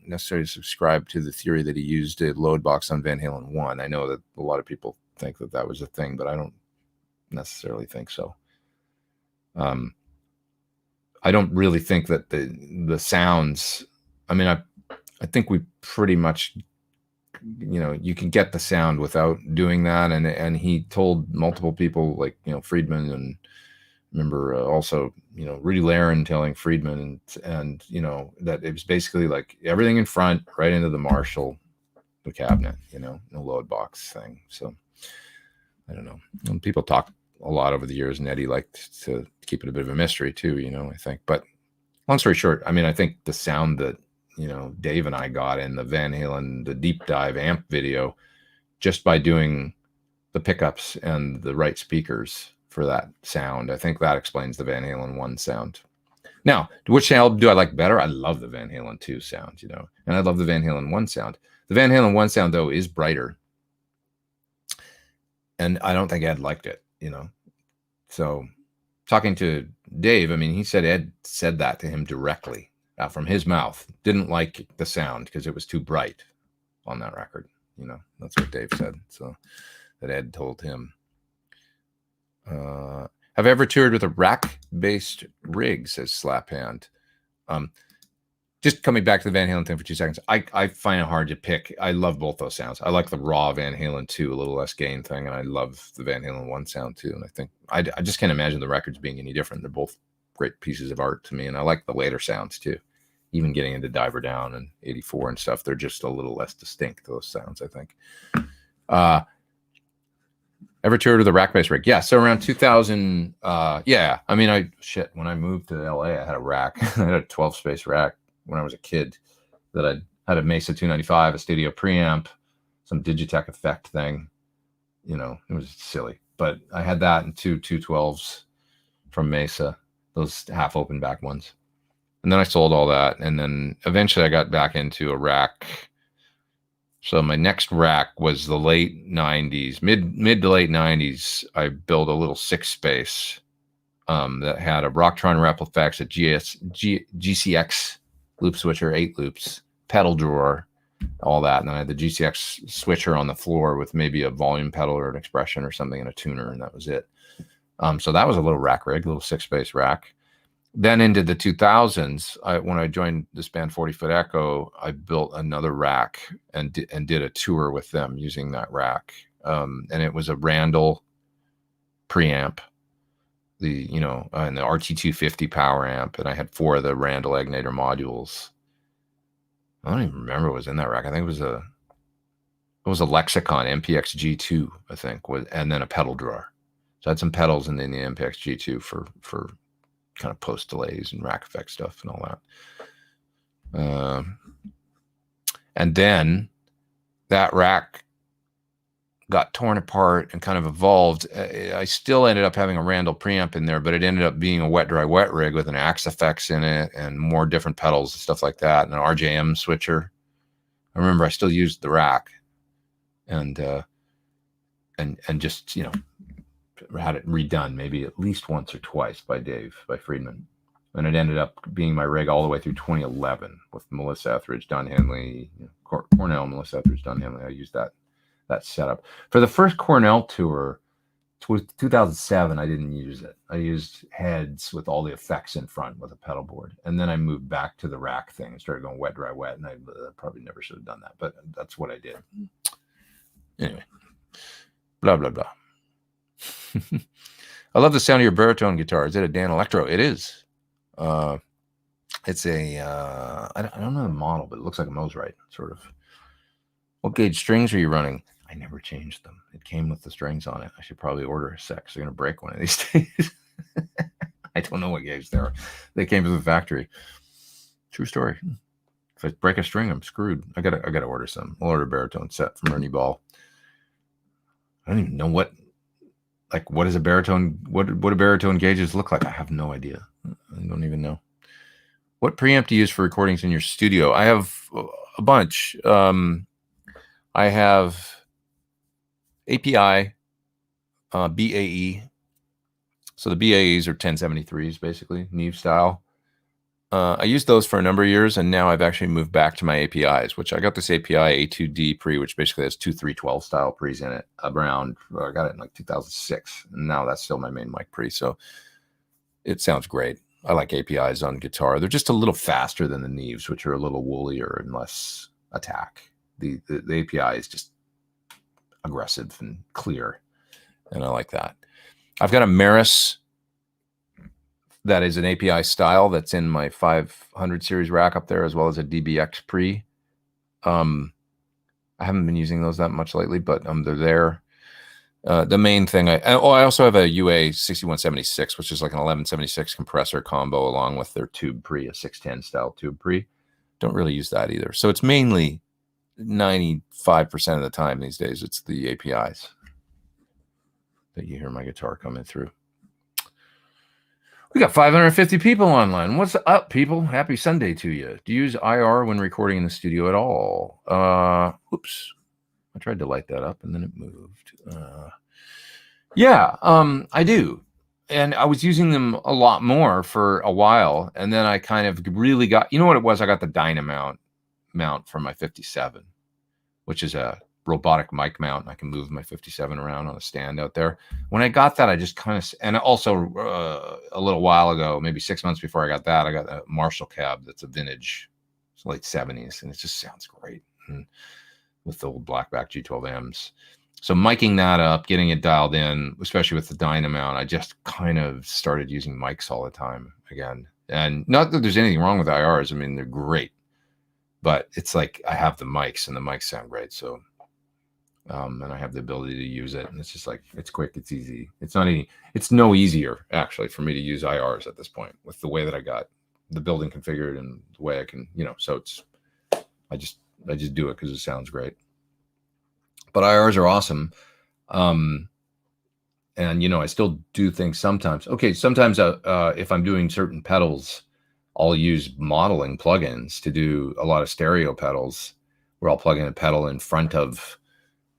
necessarily subscribe to the theory that he used a load box on Van Halen 1. I know that a lot of people think that was a thing, but I don't necessarily think so. I don't really think that the sounds, I think we pretty much, you can get the sound without doing that. And he told multiple people, like, Friedman, and remember also, Rudy Laren telling Friedman and that it was basically like everything in front, right into the Marshall, the cabinet, no load box thing. So I don't know. And people talk a lot over the years, and Eddie liked to keep it a bit of a mystery too, I think. But long story short, I think the sound that, Dave and I got in the Van Halen, the deep dive amp video, just by doing the pickups and the right speakers for that sound, I think that explains the Van Halen 1 sound. Now, which sound do I like better? I love the Van Halen 2 sound, and I love the Van Halen 1 sound. The Van Halen 1 sound, though, is brighter. And I don't think Ed liked it, So talking to Dave, he said Ed said that to him directly from his mouth. Didn't like the sound because it was too bright on that record. That's what Dave said. So that Ed told him. Have I ever toured with a rack-based rig, says Slaphand. Just coming back to the Van Halen thing for 2 seconds, I find it hard to pick. I love both those sounds. I like the raw Van Halen 2, a little less gain thing, and I love the Van Halen 1 sound too. And I think I just can't imagine the records being any different. They're both great pieces of art to me, and I like the later sounds too. Even getting into Diver Down and 84 and stuff, they're just a little less distinct, those sounds, I think. Ever toured with a rack-based rig? Yeah, so around 2000, yeah. When I moved to LA, I had a rack. I had a 12-space rack when I was a kid that I had a Mesa 295, a studio preamp, some Digitech effect thing. It was silly, but I had that and two 212s from Mesa, those half open back ones. And then I sold all that. And then eventually I got back into a rack So my next rack was the late 90s, mid to late 90s. I built a little 6-space that had a Rocktron Replicfx, a GCX loop switcher, 8 loops, pedal drawer, all that. And I had the GCX switcher on the floor with maybe a volume pedal or an expression or something and a tuner, and that was it. So that was a little rack rig, a little 6-space rack. Then into the 2000s, when I joined this band 40 Foot Echo, I built another rack and did a tour with them using that rack. And it was a Randall preamp, and the RT250 power amp, and I had 4 of the Randall Egnator modules. I don't even remember what was in that rack. I think it was a Lexicon MPX G2, I think, and then a pedal drawer. So I had some pedals in the MPX G2 for kind of post delays and rack effect stuff and all that. And then that rack got torn apart and kind of evolved. I still ended up having a Randall preamp in there, but it ended up being a wet rig with an Axe effects in it and more different pedals and stuff like that, and an RJM switcher. I remember I still used the rack and just, had it redone maybe at least once or twice by Friedman. And it ended up being my rig all the way through 2011 with Melissa Etheridge, Don Henley, Cornell, Melissa Etheridge, Don Henley. I used that setup. For the first Cornell tour, 2007, I didn't use it. I used heads with all the effects in front with a pedal board. And then I moved back to the rack thing and started going wet, dry, wet. And I probably never should have done that, but that's what I did. Anyway, blah, blah, blah. I love the sound of your baritone guitar. Is it a Dan Electro? It is. It's a, I don't know the model, but it looks like a Mosrite, sort of. What gauge strings are you running? I never changed them. It came with the strings on it. I should probably order a set. They're going to break one of these days. I don't know what gauge they are. They came from the factory. True story. If I break a string, I'm screwed. I gotta order some. I'll order a baritone set from Ernie Ball. I don't even know what is a baritone? What do baritone gauges look like? I have no idea. I don't even know. What preamp do you use for recordings in your studio? I have a bunch. I have API, BAE. So the BAEs are 1073s, basically, Neve style. I used those for a number of years, and now I've actually moved back to my APIs, which I got this API A2D pre, which basically has 2 312 style pre's in it I got it in like 2006, and now that's still my main mic pre, so it sounds great. I like APIs on guitar. They're just a little faster than the Neves, which are a little woollier and less attack. The API is just aggressive and clear, and I like that. I've got a Maris that is an API style that's in my 500 series rack up there, as well as a DBX pre. I haven't been using those that much lately, but they're there. The main thing, I also have a UA 6176, which is like an 1176 compressor combo along with their tube pre, a 610 style tube pre. Don't really use that either. So it's mainly 95% of the time these days, it's the APIs that you hear my guitar coming through. We got 550 people online. What's up, people? Happy Sunday to you. Do you use IR when recording in the studio at all? Oops. I tried to light that up and then it moved. Yeah, I do. And I was using them a lot more for a while. And then I kind of really got, you know what it was? I got the Dynamount mount from my 57, which is a robotic mic mount, and I can move my 57 around on a stand out there. When I got that, I just kind of, and also a little while ago, maybe 6 months before I got that, I got a Marshall cab that's a vintage, it's late 70s, and it just sounds great, and with the old blackback G12Ms. So miking that up, getting it dialed in, especially with the Dynamount, I just kind of started using mics all the time again. And not that there's anything wrong with IRs. I mean, they're great, but it's like I have the mics and the mics sound great. So, and I have the ability to use it, and it's just like, it's quick, it's easy. It's no easier actually for me to use IRs at this point with the way that I got the building configured and the way I can, so I just do it because it sounds great. But IRs are awesome. And I still do things sometimes. Okay, sometimes if I'm doing certain pedals, I'll use modeling plugins to do a lot of stereo pedals where I'll plug in a pedal in front of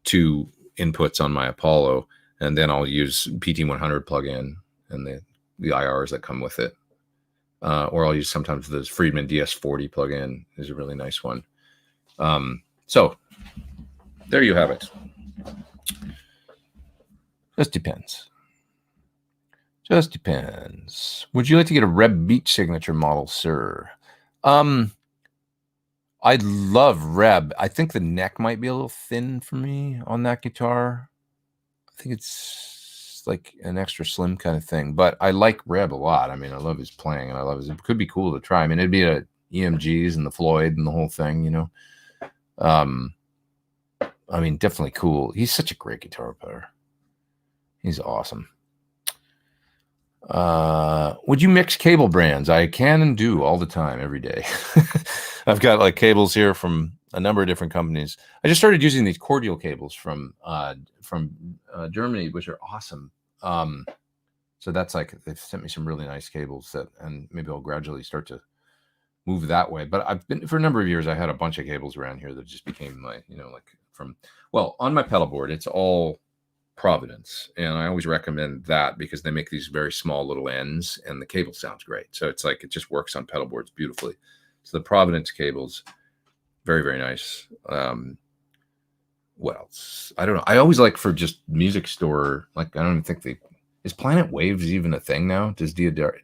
2 inputs on my Apollo, and then I'll use PT100 plug-in and the IRs that come with it. Or I'll use sometimes the Friedman DS40 plug-in is a really nice one. So there you have it. Just depends. Just depends. Would you like to get a Reb Beach signature model, sir? I love Reb. I think the neck might be a little thin for me on that guitar. I think it's like an extra slim kind of thing, but I like Reb a lot. I mean, I love his playing, and I love his. It could be cool to try. I mean, it'd be a EMGs and the Floyd and the whole thing, you know. I mean, definitely cool. He's such a great guitar player. He's awesome. Would you mix cable brands? I can and do all the time, every day. I've got like cables here from a number of different companies. I just started using these cordial cables from Germany, which are awesome. So that's like, they've sent me some really nice cables and maybe I'll gradually start to move that way. But I've been, for a number of years, I had a bunch of cables around here that just became my, you know, like on my pedal board, it's all Providence, and I always recommend that because they make these very small little ends and the cable sounds great. So it's like, it just works on pedal boards beautifully. So the Providence cables, very, very nice. What else? I don't know. I always like for just music store, like I don't even think is Planet Waves even a thing now? Does Diodario?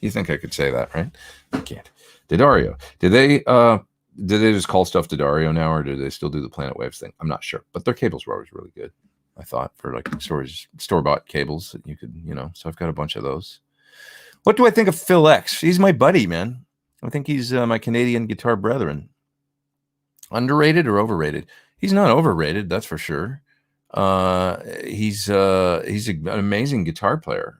You think I could say that, right? I can't. Diodario. Did they just call stuff Diodario now, or do they still do the Planet Waves thing? I'm not sure, but their cables were always really good. I thought for like store-bought cables that you could, you know. So I've got a bunch of those. What do I think of Phil X? He's my buddy, man. I think he's my Canadian guitar brethren. Underrated or overrated? He's not overrated, that's for sure. He's an amazing guitar player,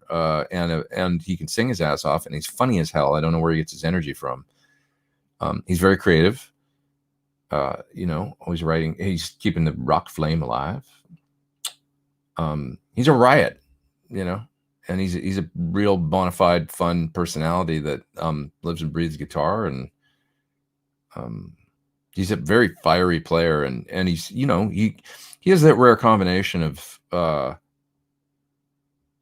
and he can sing his ass off, and he's funny as hell. I don't know where he gets his energy from. He's very creative, you know, always writing. He's keeping the rock flame alive. He's a riot, you know, and he's a real bona fide fun personality that lives and breathes guitar, and he's a very fiery player, and he's, you know, he has that rare combination of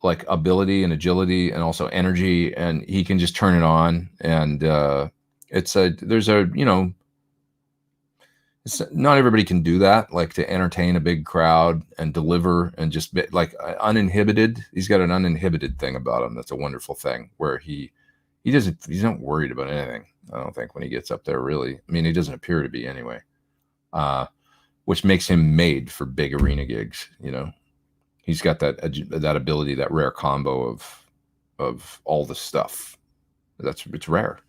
like ability and agility and also energy, and he can just turn it on, and you know, not everybody can do that, like to entertain a big crowd and deliver and just be like uninhibited. He's got an uninhibited thing about him that's a wonderful thing, where he's not worried about anything, I don't think, when he gets up there, really. I mean, he doesn't appear to be anyway, which makes him made for big arena gigs, you know. He's got that ability, that rare combo of all the stuff. It's rare.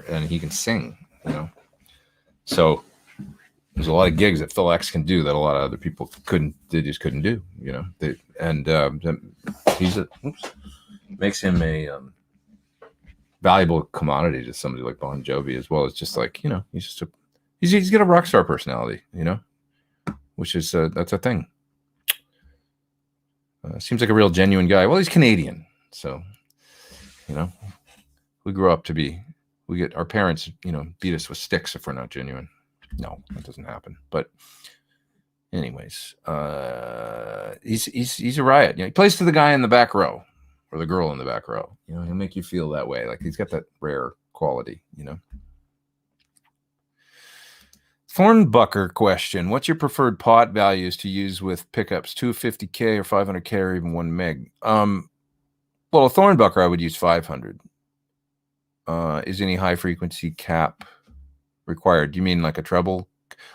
And he can sing, you know. So there's a lot of gigs that Phil X can do that a lot of other people just couldn't do, you know. Makes him a valuable commodity to somebody like Bon Jovi, as well as just like, you know, he's got a rock star personality, you know, which is that's a thing. Seems like a real genuine guy. Well, he's Canadian, so, you know. We get our parents, you know, beat us with sticks if we're not genuine. No, that doesn't happen. But anyways, he's a riot. You know, he plays to the guy in the back row or the girl in the back row. You know, he'll make you feel that way. Like, he's got that rare quality, you know. Thornbucker question: what's your preferred pot values to use with pickups? 250K or 500K or even 1 meg? Well, a Thornbucker, I would use 500. Is any high frequency cap required? Do you mean like a treble?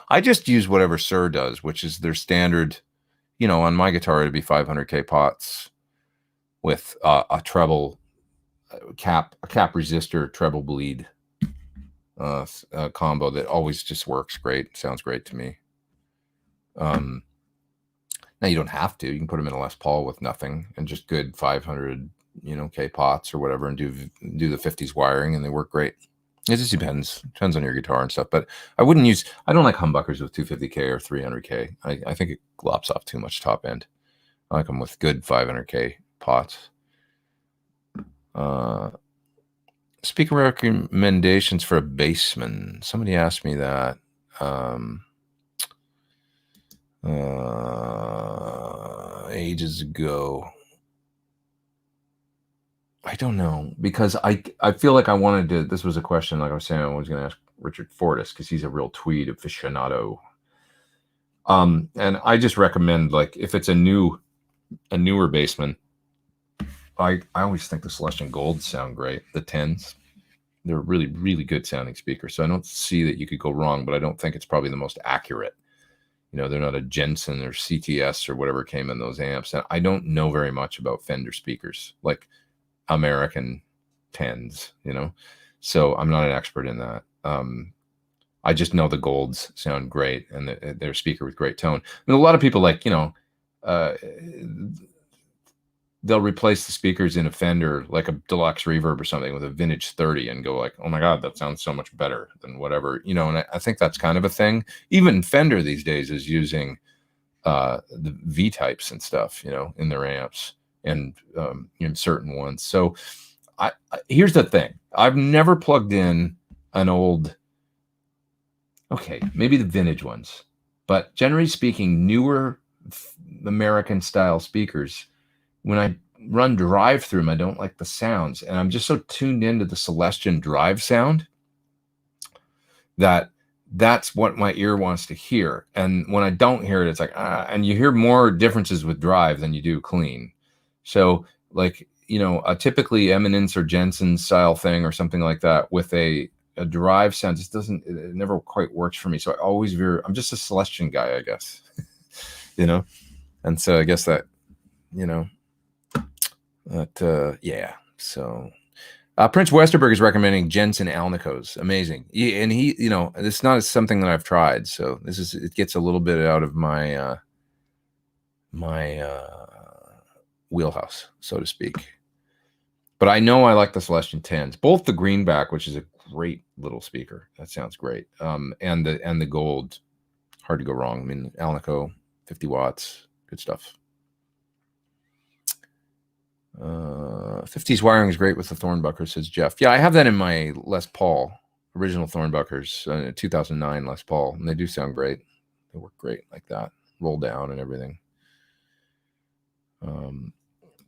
I just use whatever Sir does, which is their standard. You know, on my guitar, it'd be 500K pots with a treble cap, a cap resistor treble bleed combo that always just works great. Sounds great to me. Now you don't have to. You can put them in a Les Paul with nothing and just good 500, you know, K pots or whatever, and do the 50s wiring, and they work great. It just depends on your guitar and stuff. But I don't like humbuckers with 250K or 300K. I think it glops off too much top end. I like them with good 500K pots. Speaker recommendations for a bassman. Somebody asked me that ages ago. I don't know, because I feel like I wanted to. This was a question, like I was saying, I was going to ask Richard Fortis because he's a real tweed aficionado. And I just recommend, like, if it's a newer bassman, I always think the Celestion Golds sound great. The 10s, they're really, really good sounding speakers. So I don't see that you could go wrong, but I don't think it's probably the most accurate. You know, they're not a Jensen or CTS or whatever came in those amps. And I don't know very much about Fender speakers, like American 10s, you know, so I'm not an expert in that. I just know the Golds sound great, and they're a speaker with great tone. I mean, a lot of people, like, you know, they'll replace the speakers in a Fender, like a deluxe reverb or something, with a vintage 30 and go like, oh my God, that sounds so much better than whatever, you know. And I think that's kind of a thing. Even Fender these days is using the V types and stuff, you know, in their amps and in certain ones. So here's the thing. I've never plugged in an old, okay, maybe the vintage ones, but generally speaking, newer American style speakers, when I run drive through them, I don't like the sounds. And I'm just so tuned into the Celestion drive sound that that's what my ear wants to hear. And when I don't hear it, it's like, and you hear more differences with drive than you do clean. So, like, you know, typically Eminence or Jensen style thing or something like that with a drive sound just doesn't, it never quite works for me. So I always I'm just a Celestion guy, I guess, you know? And so I guess that, you know, that, yeah. So Prince Westerberg is recommending Jensen Alnicos. Amazing. And he, you know, it's not something that I've tried. So it gets a little bit out of my, wheelhouse, so to speak. But I know I like the Celestion 10s, both the greenback, which is a great little speaker. That sounds great. And the gold, hard to go wrong. I mean, Alnico, 50 watts, good stuff. 50s wiring is great with the Thornbuckers, says Jeff. Yeah, I have that in my Les Paul, original Thornbuckers, 2009 Les Paul, and they do sound great. They work great like that, roll down and everything.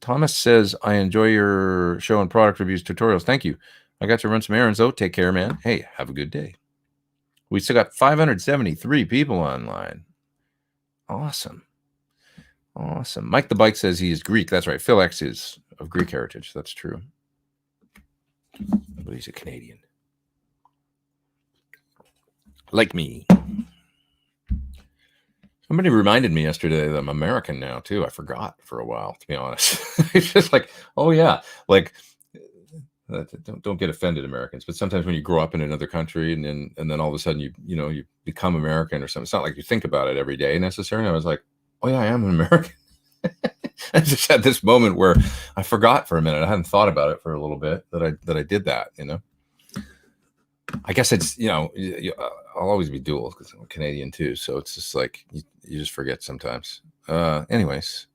Thomas says, I enjoy your show and product reviews tutorials. Thank you. I got to run some errands, though. Take care, man. Hey, have a good day. We still got 573 people online. Awesome. Awesome. Mike the Bike says he is Greek. That's right. Phil X is of Greek heritage. That's true. But he's a Canadian. Like me. Somebody reminded me yesterday that I'm American now, too. I forgot for a while, to be honest. It's just like, oh, yeah. Like, don't get offended, Americans. But sometimes when you grow up in another country and then all of a sudden you become American or something, it's not like you think about it every day necessarily. I was like, oh, yeah, I am an American. I just had this moment where I forgot for a minute. I hadn't thought about it for a little bit that I did that, you know. I guess it's, you know, I'll always be dual because I'm Canadian too. So it's just like, you just forget sometimes. Anyways,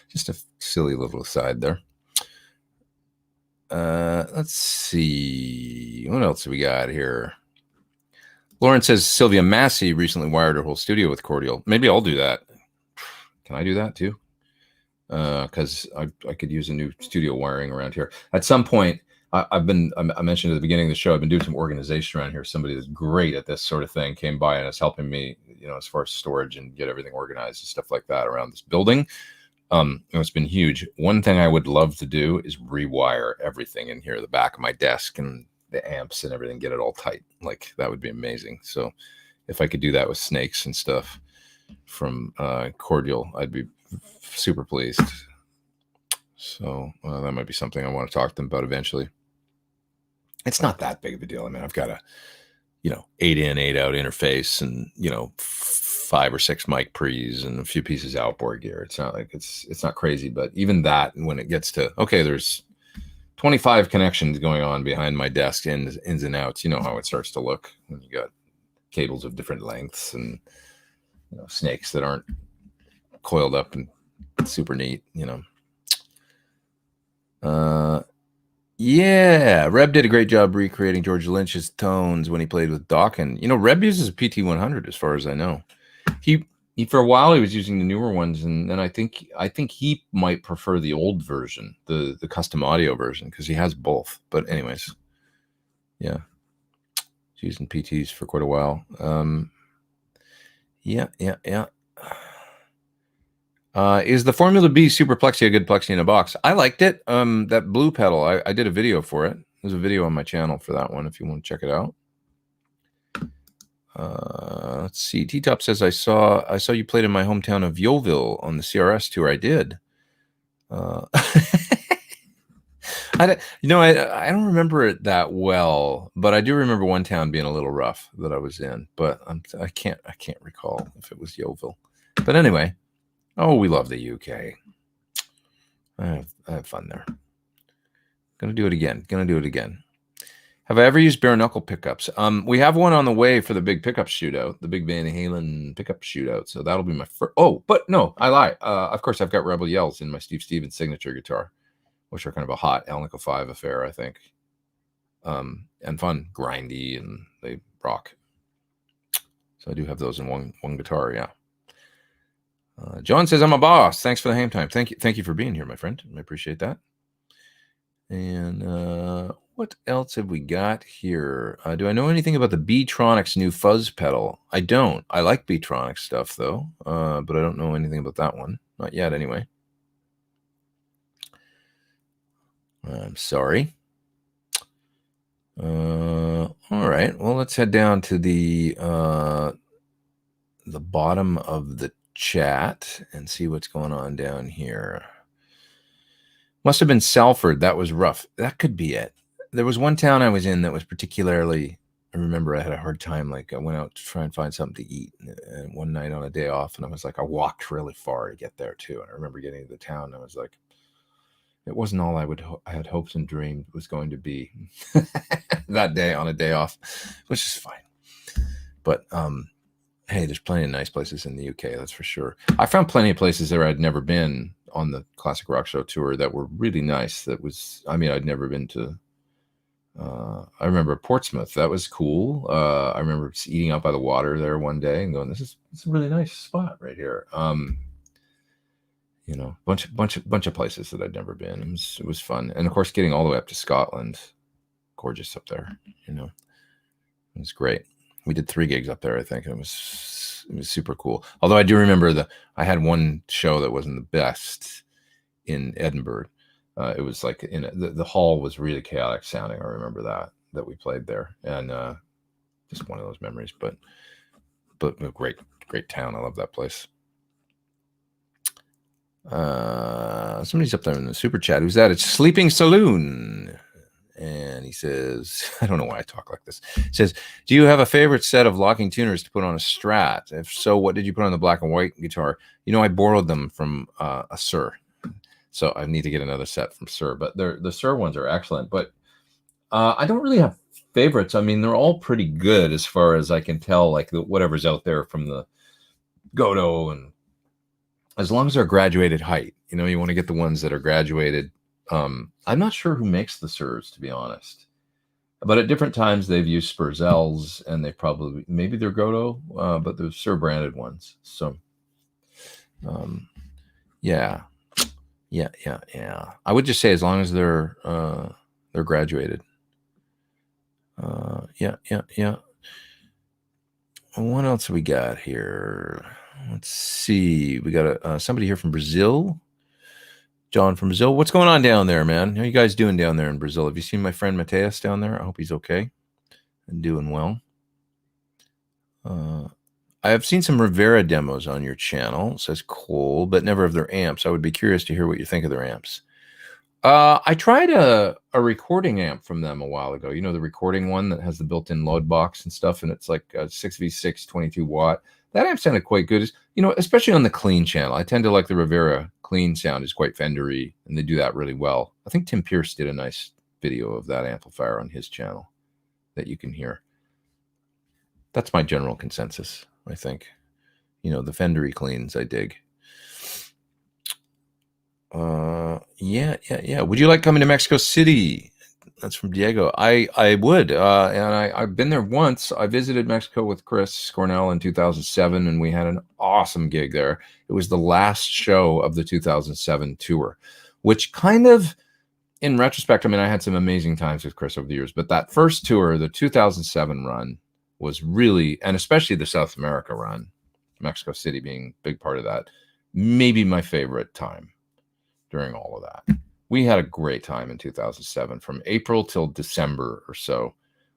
just a silly little aside there. Let's see. What else do we got here? Lauren says Sylvia Massey recently wired her whole studio with cordial. Maybe I'll do that. Can I do that too? Because I could use a new studio wiring around here. At some point, I mentioned at the beginning of the show, I've been doing some organization around here. Somebody that's great at this sort of thing came by and is helping me, you know, as far as storage and get everything organized and stuff like that around this building. It's been huge. One thing I would love to do is rewire everything in here, the back of my desk and the amps and everything, get it all tight. Like, that would be amazing. So if I could do that with snakes and stuff from Cordial, I'd be super pleased. So that might be something I want to talk to them about eventually. It's not that big of a deal. I mean, I've got a, 8 in, 8 out interface and, 5 or 6 mic pre's and a few pieces of outboard gear. It's not like it's not crazy, but even that, when it gets to, okay, there's 25 connections going on behind my desk, ins and outs, you know how it starts to look when you got cables of different lengths and, snakes that aren't coiled up and super neat, Yeah, Reb did a great job recreating George Lynch's tones when he played with Dawkins. You know, Reb uses a PT-100 as far as I know. He for a while he was using the newer ones, and then I think he might prefer the old version, the custom audio version, because he has both. But anyways, yeah, he's using PTs for quite a while. Yeah. Is the Formula B Super Plexi a good Plexi in a box? I liked it. That blue pedal, I did a video for it. There's a video on my channel for that one if you want to check it out. Let's see. T-Top says, I saw you played in my hometown of Yeovil on the CRS tour. I did. I don't remember it that well, but I do remember one town being a little rough that I was in, but I can't recall if it was Yeovil. But anyway, we love the UK. I have fun there. Gonna do it again. Have I ever used bare knuckle pickups? We have one on the way for the big pickup shootout, the big Van Halen pickup shootout. So that'll be my first. Oh, but no, I lie. Of course, I've got Rebel Yells in my Steve Stevens signature guitar, which are kind of a hot Alnico 5 affair, I think. And fun, grindy, and they rock. So I do have those in one guitar, yeah. John says, I'm a boss. Thanks for the ham time. Thank you for being here, my friend. I appreciate that. And what else have we got here? Do I know anything about the B-Tronics new fuzz pedal? I don't. I like B-Tronics stuff, though, but I don't know anything about that one. Not yet, anyway. I'm sorry. All right. Well, let's head down to the bottom of the chat and see what's going on down here. Must have been Salford. That was rough. That could be it. There was one town I was in that was particularly, I remember I had a hard time. Like I went out to try and find something to eat and one night on a day off, and I was like, I walked really far to get there too. And I remember getting to the town and I was like, it wasn't all I had hopes and dreamed it was going to be that day on a day off, which is fine. But hey, there's plenty of nice places in the UK, that's for sure. I found plenty of places there I'd never been on the Classic Rock Show tour that were really nice. I'd never been to. I remember Portsmouth. That was cool. I remember eating out by the water there one day and going, "This is a really nice spot right here." Bunch of places that I'd never been. It was fun, and of course, getting all the way up to Scotland, gorgeous up there. It was great. We did 3 gigs up there, I think, and it was super cool. Although I do remember I had one show that wasn't the best in Edinburgh. It was like the hall was really chaotic sounding. I remember that we played there, and just one of those memories. But a great town. I love that place. Somebody's up there in the super chat. Who's that? It's Sleeping Saloon. And he says, I don't know why I talk like this. He says, do you have a favorite set of locking tuners to put on a Strat? If so, what did you put on the black and white guitar? I borrowed them from a Sir. So I need to get another set from Sir. But the Sir ones are excellent. But I don't really have favorites. I mean, they're all pretty good as far as I can tell, like whatever's out there from the Godot. And as long as they're graduated height, you want to get the ones that are graduated. I'm not sure who makes the Sirs, to be honest, but at different times they've used Spurzels, and maybe they're Godot, but they're Sir branded ones. So, yeah. I would just say as long as they're graduated. Yeah. What else we got here? Let's see. We got somebody here from Brazil. John from Brazil. What's going on down there, man? How are you guys doing down there in Brazil? Have you seen my friend Mateus down there? I hope he's okay and doing well. I have seen some Rivera demos on your channel, says Cole, but never of their amps. I would be curious to hear what you think of their amps. I tried a recording amp from them a while ago. The recording one that has the built-in load box and stuff, and it's like a 6V6 22 watt. That amp sounded quite good, especially on the clean channel. I tend to like the Rivera clean sound. Is quite Fendery, and they do that really well. I think Tim Pierce did a nice video of that amplifier on his channel that you can hear. That's my general consensus, I think. The Fendery cleans I dig. Yeah. Would you like coming to Mexico City That's from Diego. I would, and I've been there once. I visited Mexico with Chris Cornell in 2007, and we had an awesome gig there. It was the last show of the 2007 tour, which kind of, in retrospect, I mean, I had some amazing times with Chris over the years, but that first tour, the 2007 run, was really, and especially the South America run, Mexico City being a big part of that, maybe my favorite time during all of that. We had a great time in 2007 from April till December or so.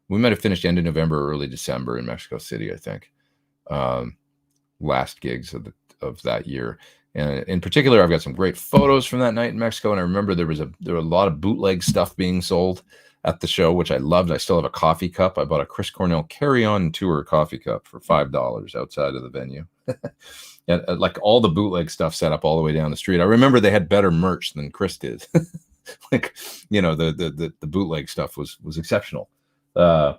We might have finished end of November or early December in Mexico City, I think. Last gigs of that year. And in particular, I've got some great photos from that night in Mexico. And I remember there were a lot of bootleg stuff being sold at the show, which I loved. I still have a coffee cup. I bought a Chris Cornell carry-on tour coffee cup for $5 outside of the venue. And like all the bootleg stuff set up all the way down the street. I remember they had better merch than Chris did. Like, you know, the bootleg stuff was exceptional. And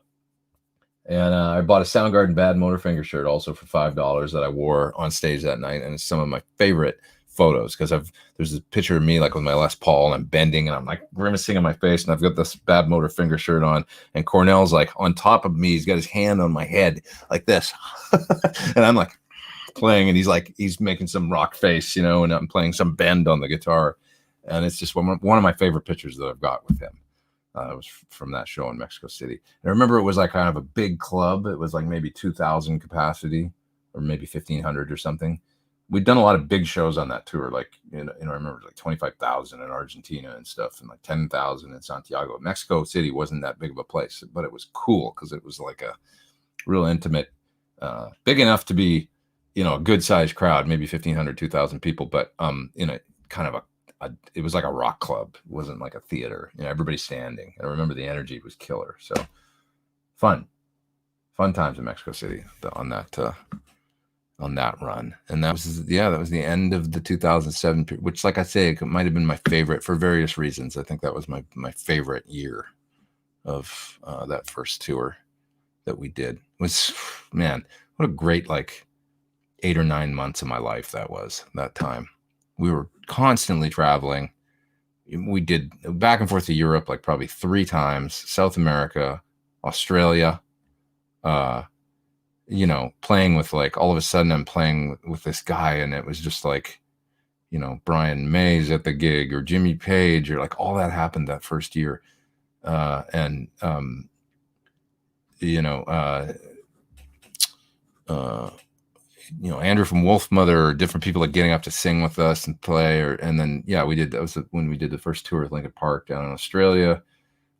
I bought a Soundgarden Bad Motorfinger shirt also for $5 that I wore on stage that night. And it's some of my favorite photos because there's a picture of me like with my Les Paul and I'm bending and I'm like grimacing on my face and I've got this Bad Motorfinger shirt on and Cornell's like on top of me. He's got his hand on my head like this. And I'm like playing and he's making some rock face, you know, and I'm playing some bend on the guitar. And it's just one of my favorite pictures that I've got with him. It was from that show in Mexico City. And I remember it was like kind of a big club. It was like maybe 2,000 capacity or maybe 1,500 or something. We'd done a lot of big shows on that tour. Like, you know, I remember like 25,000 in Argentina and stuff and like 10,000 in Santiago. Mexico City wasn't that big of a place, but it was cool because it was like a real intimate, big enough to be, you know, a good sized crowd, maybe 1,500, 2,000 people, but in a kind of it was like a rock club. It wasn't like a theater, you know, everybody standing. And I remember the energy was killer. So fun times in Mexico City on that run. And that was the end of the 2007, which, like I say, it might have been my favorite for various reasons. I think that was my favorite year of that first tour that we did. It was, man, what a great, like 8 or 9 months of my life that was, that time. We were constantly traveling. We did back and forth to Europe like probably 3 times, South America, Australia, you know, playing with like, all of a sudden I'm playing with this guy and it was just like, you know, Brian May's at the gig or Jimmy Page or like all that happened that first year. You know, Andrew from Wolfmother or different people like getting up to sing with us and play, and then that was when we did the first tour with Linkin Park down in Australia.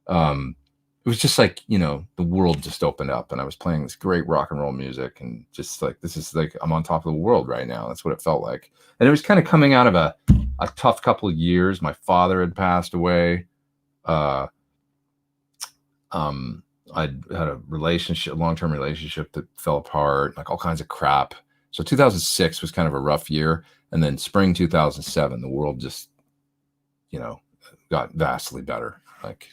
It was just like, you know, the world just opened up and I was playing this great rock and roll music and just like, this is like, I'm on top of the world right now. That's what it felt like. And it was kind of coming out of a tough couple of years. My father had passed away. I'd had a long-term relationship that fell apart, like all kinds of crap. So 2006 was kind of a rough year. And then spring 2007, the world just, you know, got vastly better, like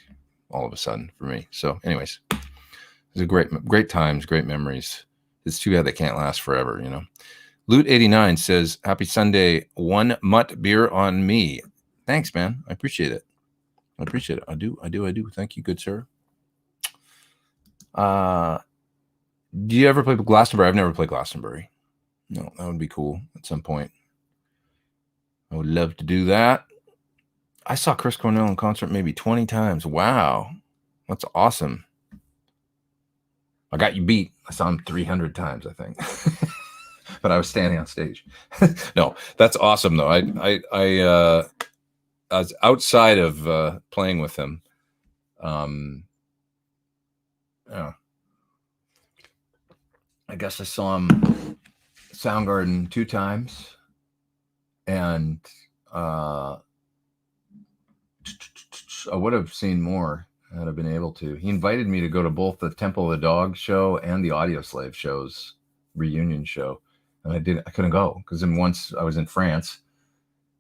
all of a sudden for me. So anyways, it was a great times, great memories. It's too bad they can't last forever, you know. Loot 89 says, happy Sunday, 1 mutt beer on me. Thanks, man. I appreciate it. I do. Thank you, good sir. Do you ever play Glastonbury? I've never played Glastonbury. No, that would be cool at some point. I would love to do that. I saw Chris Cornell in concert maybe 20 times. Wow. That's awesome. I got you beat. I saw him 300 times, I think. But I was standing on stage. No, that's awesome though. I was outside of playing with him. Yeah. I guess I saw him Soundgarden 2 times, and I would have seen more had I been able to. He invited me to go to both the Temple of the Dog show and the Audioslave show's reunion show, and I couldn't go because then once I was in France,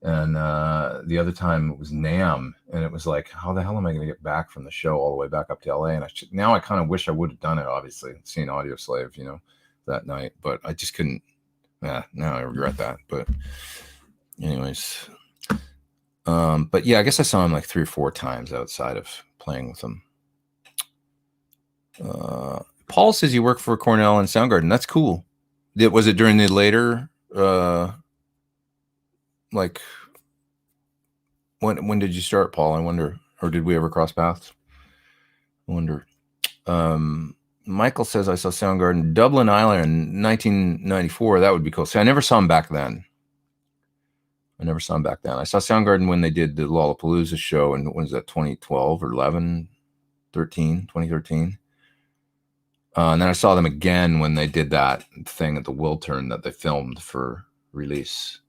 and the other time it was NAMM, and it was like, how the hell am I going to get back from the show all the way back up to LA? And now I kind of wish I would have done it, obviously, seen Audioslave, you know, that night, but I just couldn't. Now I regret that. But anyways, But yeah, I guess I saw him like 3 or 4 times outside of playing with him. Paul says you work for Cornell and Soundgarden. That's cool. Was it during the later, like, when did you start, Paul? I wonder, or did we ever cross paths? I wonder. Michael says I saw Soundgarden Dublin, Ireland in 1994. That would be cool. See, I never saw him back then. I saw Soundgarden when they did the Lollapalooza show, and when was that, 2012 or 11, 13, 2013? And then I saw them again when they did that thing at the Wiltern that they filmed for release.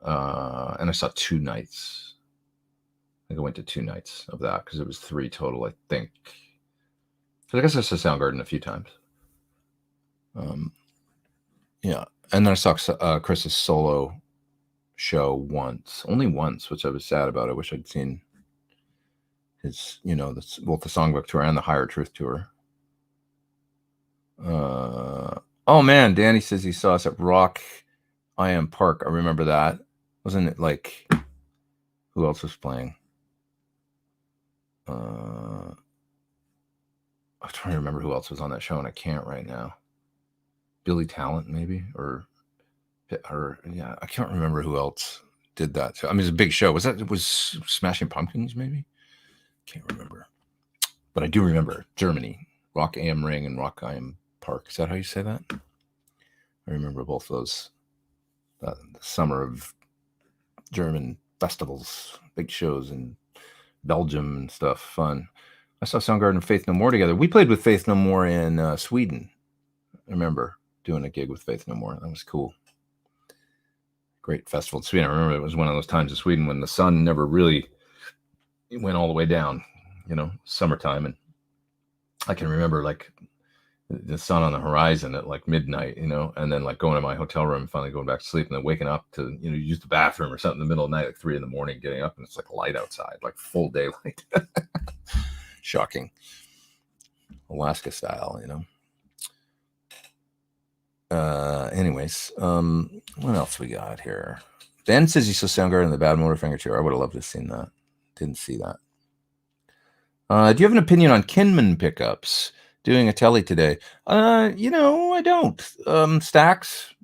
And I saw 2 nights. I think I went to 2 nights of that because it was 3 total, I think. So I guess I saw Soundgarden a few times. Yeah. And then I saw Chris's solo show only once, which I was sad about. I wish I'd seen his, both the Songbook tour and the Higher Truth tour. Oh man, Danny says he saw us at Rock I Am Park. I remember that. Wasn't it like, who else was playing? I'm trying to remember who else was on that show, and I can't right now. Billy Talent, maybe, or yeah, I can't remember who else did that. I mean, it's a big show. Was Smashing Pumpkins? Maybe, can't remember. But I do remember Germany, Rock Am Ring and Rock I Am Park. Is that how you say that? I remember both those. The summer of German festivals, big shows in Belgium and stuff. Fun. I saw Soundgarden and Faith No More together. We played with Faith No More in Sweden. I remember doing a gig with Faith No More. That was cool. Great festival in Sweden. I remember it was one of those times in Sweden when the sun never really went all the way down, summertime. And I can remember like the sun on the horizon at like midnight, and then like going to my hotel room and finally going back to sleep and then waking up to, use the bathroom or something in the middle of the night, like 3 a.m, getting up and it's like light outside, like full daylight. Shocking. Alaska style, Anyways, what else we got here? Ben says he saw Soundgarden in the Bad Motorfinger tour. I would have loved to have seen that. Didn't see that. Do you have an opinion on Kinman pickups? Doing a telly today. I don't. Stacks.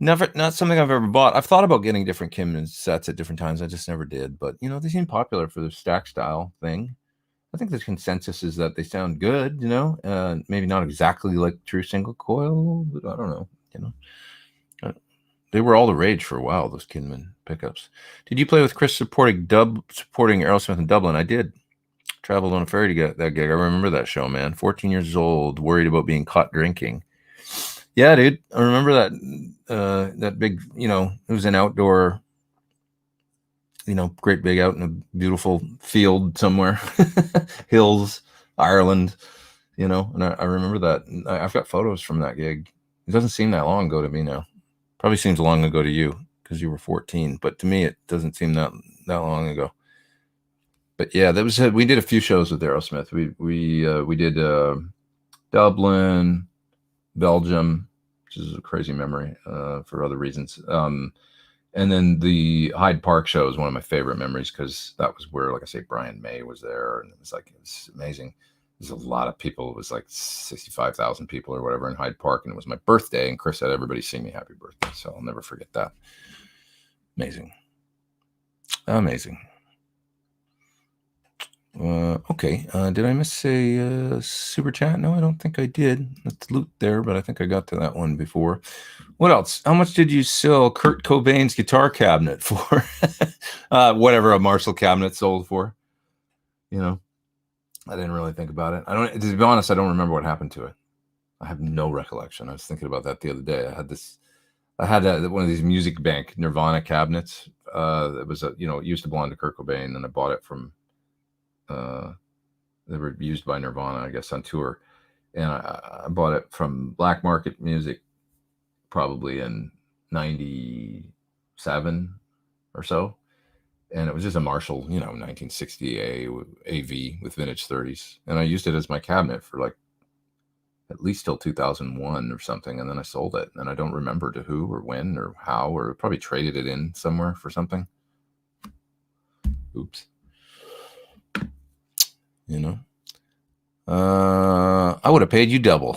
Not something I've ever bought. I've thought about getting different Kinman sets at different times. I just never did. But they seem popular for the stack style thing. I think the consensus is that they sound good, maybe not exactly like true single coil, but I don't know, They were all the rage for a while, those Kinman pickups. Did you play with Chris supporting Aerosmith in Dublin? I did. Traveled on a ferry to get that gig. I remember that show, man. 14 years old, worried about being caught drinking. Yeah, dude. I remember that big, it was an outdoor, great big out in a beautiful field somewhere, hills, Ireland, and I remember that. I've got photos from that gig. It doesn't seem that long ago to me now. Probably seems long ago to you because you were 14, but to me, it doesn't seem that long ago. But yeah, we did a few shows with Aerosmith. We did Dublin, Belgium, which is a crazy memory for other reasons. And then the Hyde Park show is one of my favorite memories because that was where, like I say, Brian May was there, and it was amazing. There's a lot of people. It was like 65,000 people or whatever in Hyde Park, and it was my birthday, and Chris had everybody sing me happy birthday, so I'll never forget that. Amazing. Okay. Did I miss a super chat? No, I don't think I did. Let's loot there, but I think I got to that one before. What else? How much did you sell Kurt Cobain's guitar cabinet for? Whatever a Marshall cabinet sold for. I didn't really think about it. To be honest, I don't remember what happened to it. I have no recollection. I was thinking about that the other day. I had one of these Music Bank Nirvana cabinets. It was it used to belong to Kurt Cobain, and I bought it from. They were used by Nirvana, I guess, on tour, and I bought it from Black Market Music, probably in '97 or so, and it was just a Marshall, 1960 AV with vintage 30s, and I used it as my cabinet for like at least till 2001 or something, and then I sold it, and I don't remember to who or when or how, or probably traded it in somewhere for something. Oops. You know, I would have paid you double,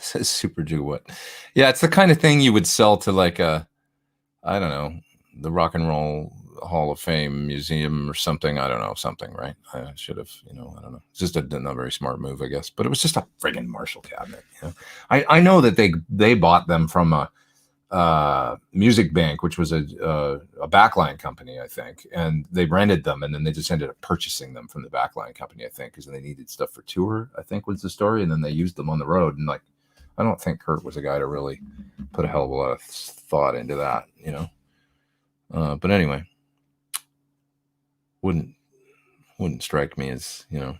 says Super What? Yeah, it's the kind of thing you would sell to like a, I don't know, the Rock and Roll Hall of Fame museum or something. I don't know, something, right? I should have, I don't know. It's just a not very smart move, I guess. But it was just a friggin' Marshall cabinet. I know that they bought them from a Music Bank, which was a backline company, I think, and they rented them, and then they just ended up purchasing them from the backline company, I think, because they needed stuff for tour, I think was the story, and then they used them on the road. And like, I don't think Kurt was a guy to really put a hell of a lot of thought into that, but anyway, wouldn't strike me as, yeah.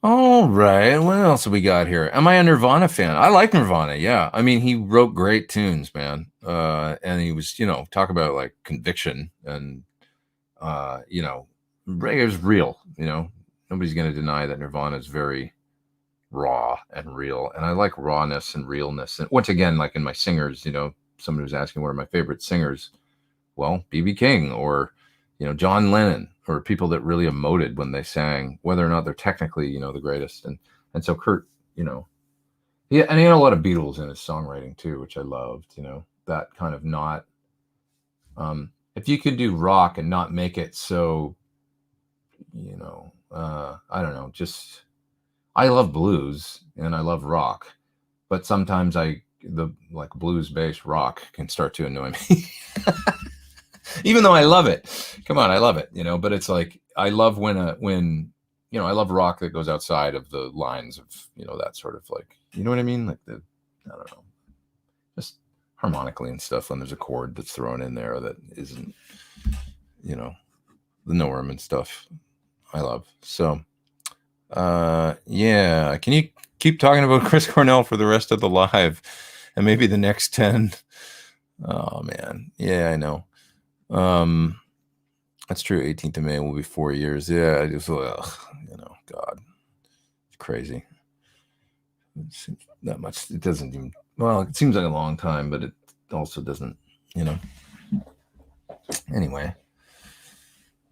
All right, what else have we got here? Am I a Nirvana fan? I like Nirvana, yeah. I mean, he wrote great tunes, man. And he was, talk about like conviction and, it was real, Nobody's going to deny that Nirvana is very raw and real. And I like rawness and realness. And once again, like in my singers, somebody was asking what are my favorite singers. Well, B.B. King or, John Lennon, or people that really emoted when they sang, whether or not they're technically, the greatest. And so Kurt, and he had a lot of Beatles in his songwriting too, which I loved, that kind of not, if you could do rock and not make it so, I don't know, just, I love blues and I love rock, but sometimes the blues based rock can start to annoy me. Even though I love it. Come on, I love it, but it's like, I love when I love rock that goes outside of the lines of, that sort of like, you know what I mean? Like I don't know, just harmonically and stuff when there's a chord that's thrown in there that isn't, the Norm and stuff I love. So, yeah. Can you keep talking about Chris Cornell for the rest of the live and maybe the next 10? Oh man. Yeah, I know. That's true. 18th of May will be 4 years. Yeah, I just, God, it's crazy. It seems that much. It doesn't even, well, it seems like a long time, but it also doesn't, Anyway,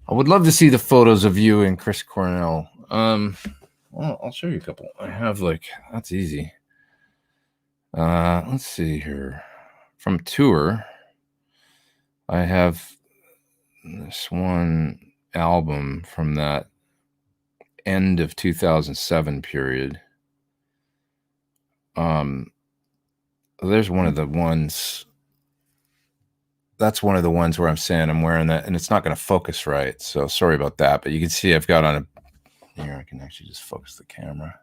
I would love to see the photos of you and Chris Cornell. Well, I'll show you a couple. I have that's easy. Let's see here. From tour, I have this one album from that end of 2007 period. There's one of the ones. That's one of the ones where I'm saying I'm wearing that, and it's not going to focus right. So sorry about that. But you can see I've got on here. I can actually just focus the camera.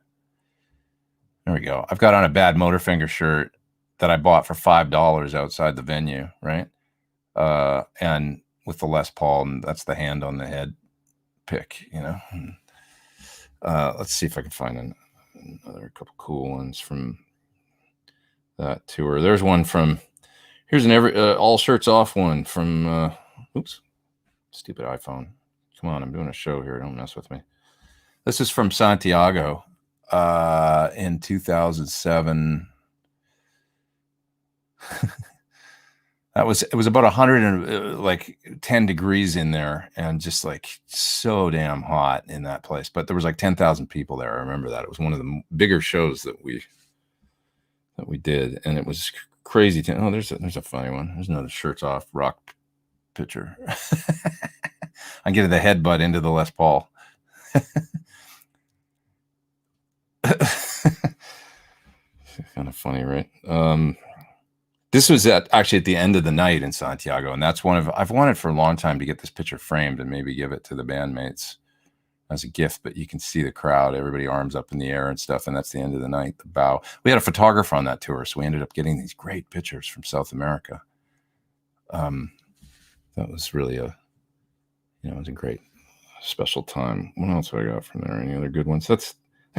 There we go. I've got on a Bad Motorfinger shirt that I bought for $5 outside the venue, right? And with the Les Paul, and that's the hand on the head pick, Let's see if I can find another couple cool ones from that tour. There's one from, here's an all shirts off one from, oops, stupid iPhone. Come on, I'm doing a show here. Don't mess with me. This is from Santiago in 2007. It was about 110 degrees in there, and just like so damn hot in that place. But there was like 10,000 people there. I remember that. It was one of the bigger shows that we did, and it was crazy. Oh, there's a funny one. There's another shirts off rock picture. I'm getting the headbutt into the Les Paul. Kind of funny, right? This was actually at the end of the night in Santiago, and that's I've wanted for a long time to get this picture framed and maybe give it to the bandmates as a gift, but you can see the crowd, everybody arms up in the air and stuff, and that's the end of the night, the bow. We had a photographer on that tour, so we ended up getting these great pictures from South America. That was really it was a great special time. What else have I got from there? Any other good ones? That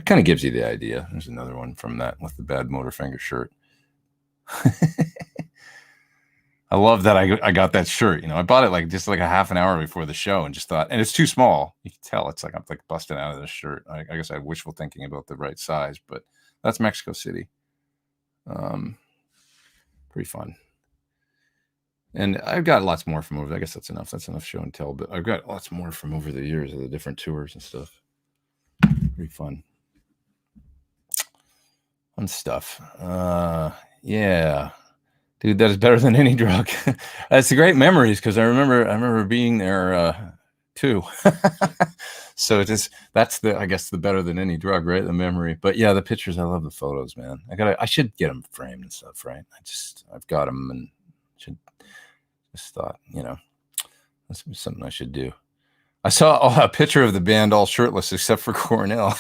kind of gives you the idea. There's another one from that with the Bad Motorfinger shirt. I love that I got that shirt. I bought it just a half an hour before the show and just thought, and it's too small. You can tell it's I'm busting out of this shirt. I guess I had wishful thinking about the right size, but that's Mexico City. Pretty fun. And I've got lots more from over. I guess that's enough. That's enough show and tell. But I've got lots more from over the years of the different tours and stuff. Pretty fun. Fun stuff. Yeah, dude, that is better than any drug. That's great memories because I remember being there too. So that's I guess the better than any drug, right? The memory. But yeah, the pictures. I love the photos, man. I should get them framed and stuff, right? I've got them and should just thought, that's something I should do. I saw a picture of the band all shirtless except for Cornell.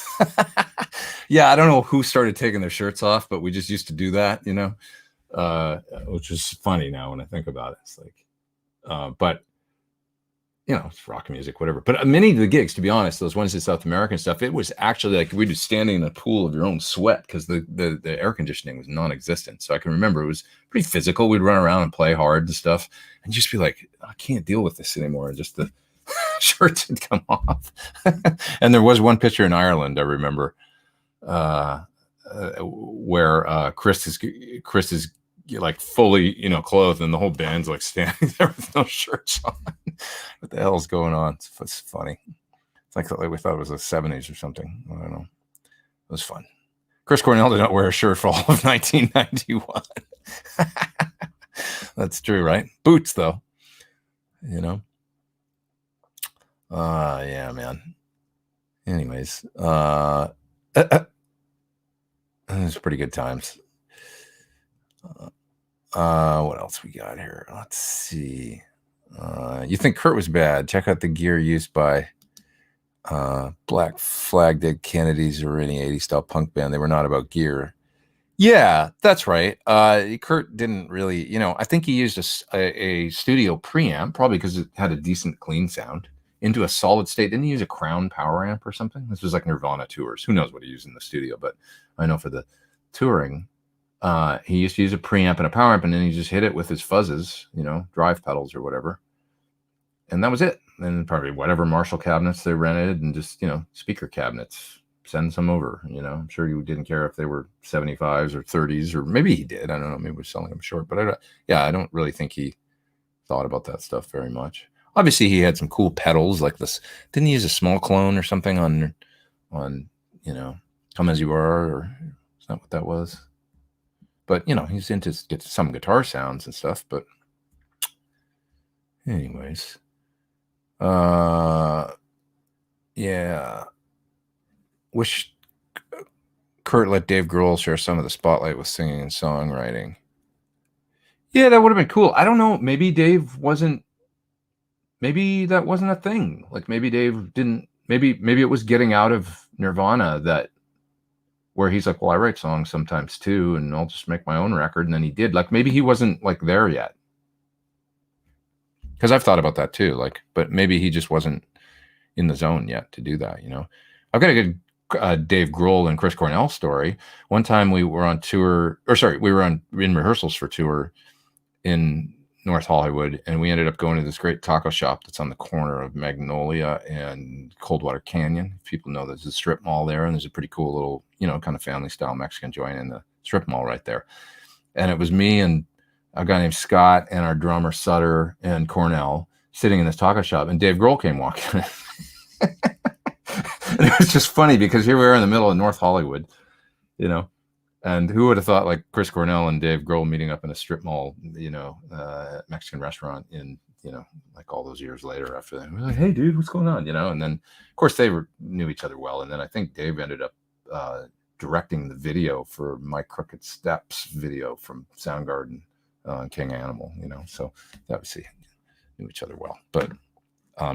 Yeah, I don't know who started taking their shirts off, but we just used to do that, which is funny now when I think about it. It's like, but it's rock music, whatever. But many of the gigs, to be honest, those ones in South American stuff, it was actually like we were standing in a pool of your own sweat because the air conditioning was non-existent. So I can remember it was pretty physical. We'd run around and play hard and stuff and just be like, I can't deal with this anymore. And just the shirts had come off. And there was one picture in Ireland, I remember, where Chris is like fully, clothed, and the whole band's like standing there with no shirts on. What the hell's going on? It's funny. It's like we thought it was the 70s or something. I don't know. It was fun. Chris Cornell did not wear a shirt for all of 1991. That's true, right? Boots, though. Yeah, man. Anyways, it was pretty good times. What else we got here? Let's see. You think Kurt was bad? Check out the gear used by Black Flag Dead Kennedys or any 80s style punk band. They were not about gear. Yeah, that's right. Kurt didn't really, I think he used a studio preamp, probably because it had a decent clean sound, into a solid state. Didn't he use a Crown power amp or something? This was like Nirvana tours. Who knows what he used in the studio, but I know for the touring, he used to use a preamp and a power amp, and then he just hit it with his fuzzes, drive pedals or whatever. And that was it. And probably whatever Marshall cabinets they rented and just, speaker cabinets, send some over, I'm sure you didn't care if they were 75s or 30s, or maybe he did. I don't know. Maybe we're selling them short, but I don't really think he thought about that stuff very much. Obviously he had some cool pedals like this. Didn't he use a small clone or something on, Come As You Are, or is that what that was? But, he's into some guitar sounds and stuff. But anyways, yeah. Wish Kurt let Dave Grohl share some of the spotlight with singing and songwriting. Yeah, that would have been cool. I don't know. Maybe that wasn't a thing. Like maybe Dave didn't, maybe it was getting out of Nirvana where he's like, well, I write songs sometimes too, and I'll just make my own record. And then he did. Like maybe he wasn't like there yet. Because I've thought about that too. Like, but maybe he just wasn't in the zone yet to do that. I've got a good Dave Grohl and Chris Cornell story. One time we were on tour, we were in rehearsals for tour in North Hollywood, and we ended up going to this great taco shop that's on the corner of Magnolia and Coldwater Canyon. If people know, there's a strip mall there, and there's a pretty cool little, kind of family style Mexican joint in the strip mall right there. And it was me and a guy named Scott and our drummer Sutter and Cornell sitting in this taco shop, and Dave Grohl came walking in. And it was just funny because here we are in the middle of North Hollywood, and who would have thought like Chris Cornell and Dave Grohl meeting up in a strip mall, Mexican restaurant in, like all those years later after that. We're like, hey, dude, what's going on? And then of course they knew each other well. And then I think Dave ended up directing the video for My Crooked Steps video from Soundgarden and King Animal, so obviously knew each other well. But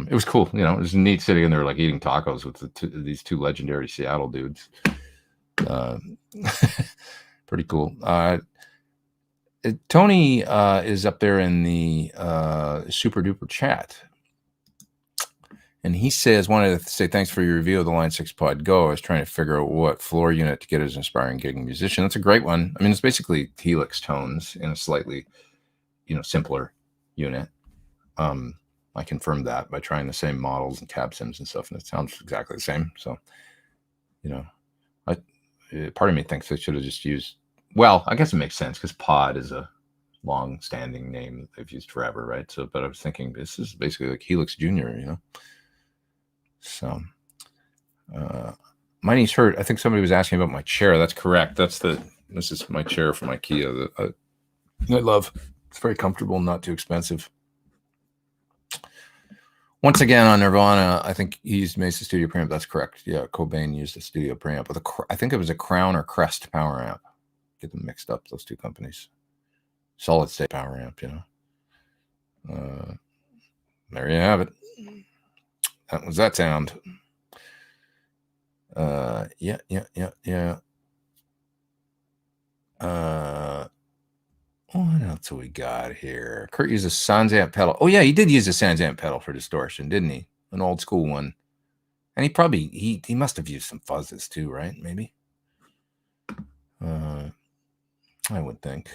it was cool, it was neat sitting in there like eating tacos with these two legendary Seattle dudes. Pretty cool. Tony is up there in the super duper chat, and he says, wanted to say thanks for your review of the Line 6 Pod Go. I was trying to figure out what floor unit to get as an aspiring gigging musician. That's a great one. I mean, it's basically Helix tones in a slightly simpler unit. I confirmed that by trying the same models and cab sims and stuff, and it sounds exactly the same. So, part of me thinks I should have just used, well, I guess it makes sense because pod is a long-standing name that they've used forever, right? So, but I was thinking this is basically like Helix Jr., you know. So, my niece heard. I think somebody was asking about my chair. That's correct. This is my chair from IKEA that I love. It's very comfortable, not too expensive. Once again on Nirvana, I think he used Mesa Studio preamp. That's correct. Yeah, Cobain used a studio preamp with I think it was a Crown or Crest power amp. Get them mixed up, those two companies. Solid state power amp, you know. There you have it. That was that sound. Yeah. What else have we got here? Kurt used a Sans amp pedal. Oh yeah, he did use a Sans amp pedal for distortion, didn't he? An old school one. And he must have used some fuzzes too, right? Maybe. I would think.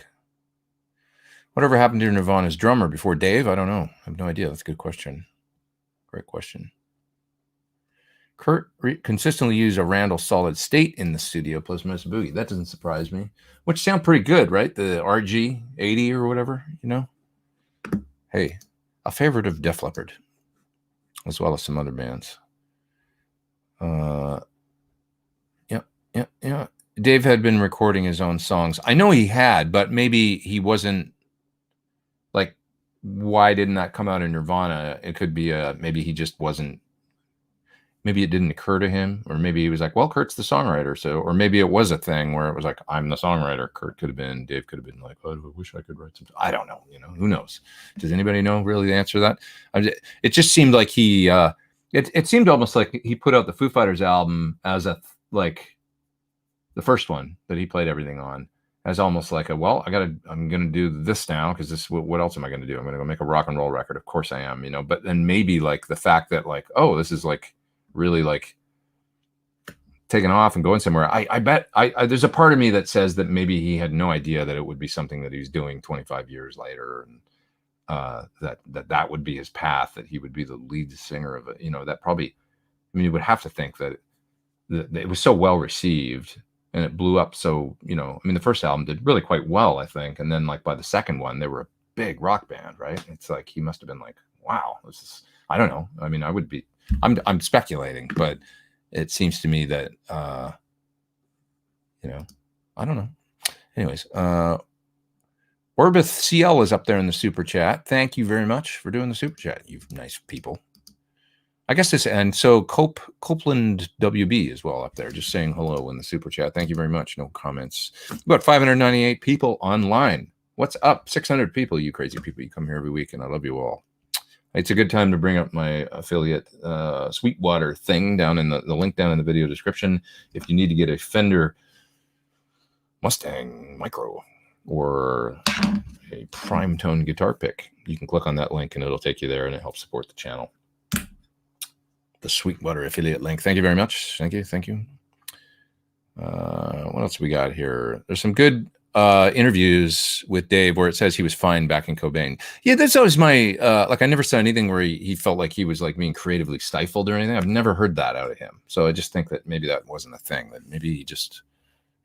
Whatever happened to Nirvana's drummer before Dave? I don't know. I have no idea. That's a good question. Great question. Kurt consistently used a Randall solid state in the studio plus Mesa Boogie. That doesn't surprise me. Which sound pretty good, right? The RG80 or whatever, you know? Hey, a favorite of Def Leppard, as well as some other bands. Yeah. Dave had been recording his own songs. I know he had, but maybe he wasn't, like, why didn't that come out in Nirvana? It could be maybe he just wasn't, maybe it didn't occur to him, or maybe he was like, well, Kurt's the songwriter. So, or maybe it was a thing where it was like, I'm the songwriter. Kurt could have been, Dave could have been like, oh, I wish I could write something. I don't know, you know, who knows? Does anybody know really the answer to that? It just seemed like he, it seemed almost like he put out the Foo Fighters album as like the first one that he played everything on, as almost like I'm going to do this now because this, what else am I going to do? I'm going to go make a rock and roll record. Of course I am, you know, but then maybe like the fact that like, oh, this is like really like taking off and going somewhere. I bet there's a part of me that says that maybe he had no idea that it would be something that he was doing 25 years later. And that would be his path, that he would be the lead singer of it. You know, that probably, I mean, you would have to think that it was so well received and it blew up. So, you know, I mean, the first album did really quite well, I think. And then like by the second one, they were a big rock band, right? It's like, he must've been like, wow, this is, I don't know. I mean, I'm speculating, but it seems to me that, you know, I don't know. Anyways, Orbith CL is up there in the super chat. Thank you very much for doing the super chat, you nice people. I guess this, and so Copeland WB as well up there, just saying hello in the super chat. Thank you very much. No comments. About 598 people online. What's up? 600 people, you crazy people. You come here every week, and I love you all. It's a good time to bring up my affiliate Sweetwater thing down in the link down in the video description. If you need to get a Fender Mustang Micro or a prime tone guitar pick, you can click on that link and it'll take you there, and it helps support the channel. The Sweetwater affiliate link. Thank you very much. Thank you. What else we got here? There's some good interviews with Dave where it says he was fine back in Cobain. Yeah, that's always my like, I never saw anything where he felt like he was like being creatively stifled or anything. I've never heard that out of him. So I just think that maybe that wasn't a thing, that maybe he just,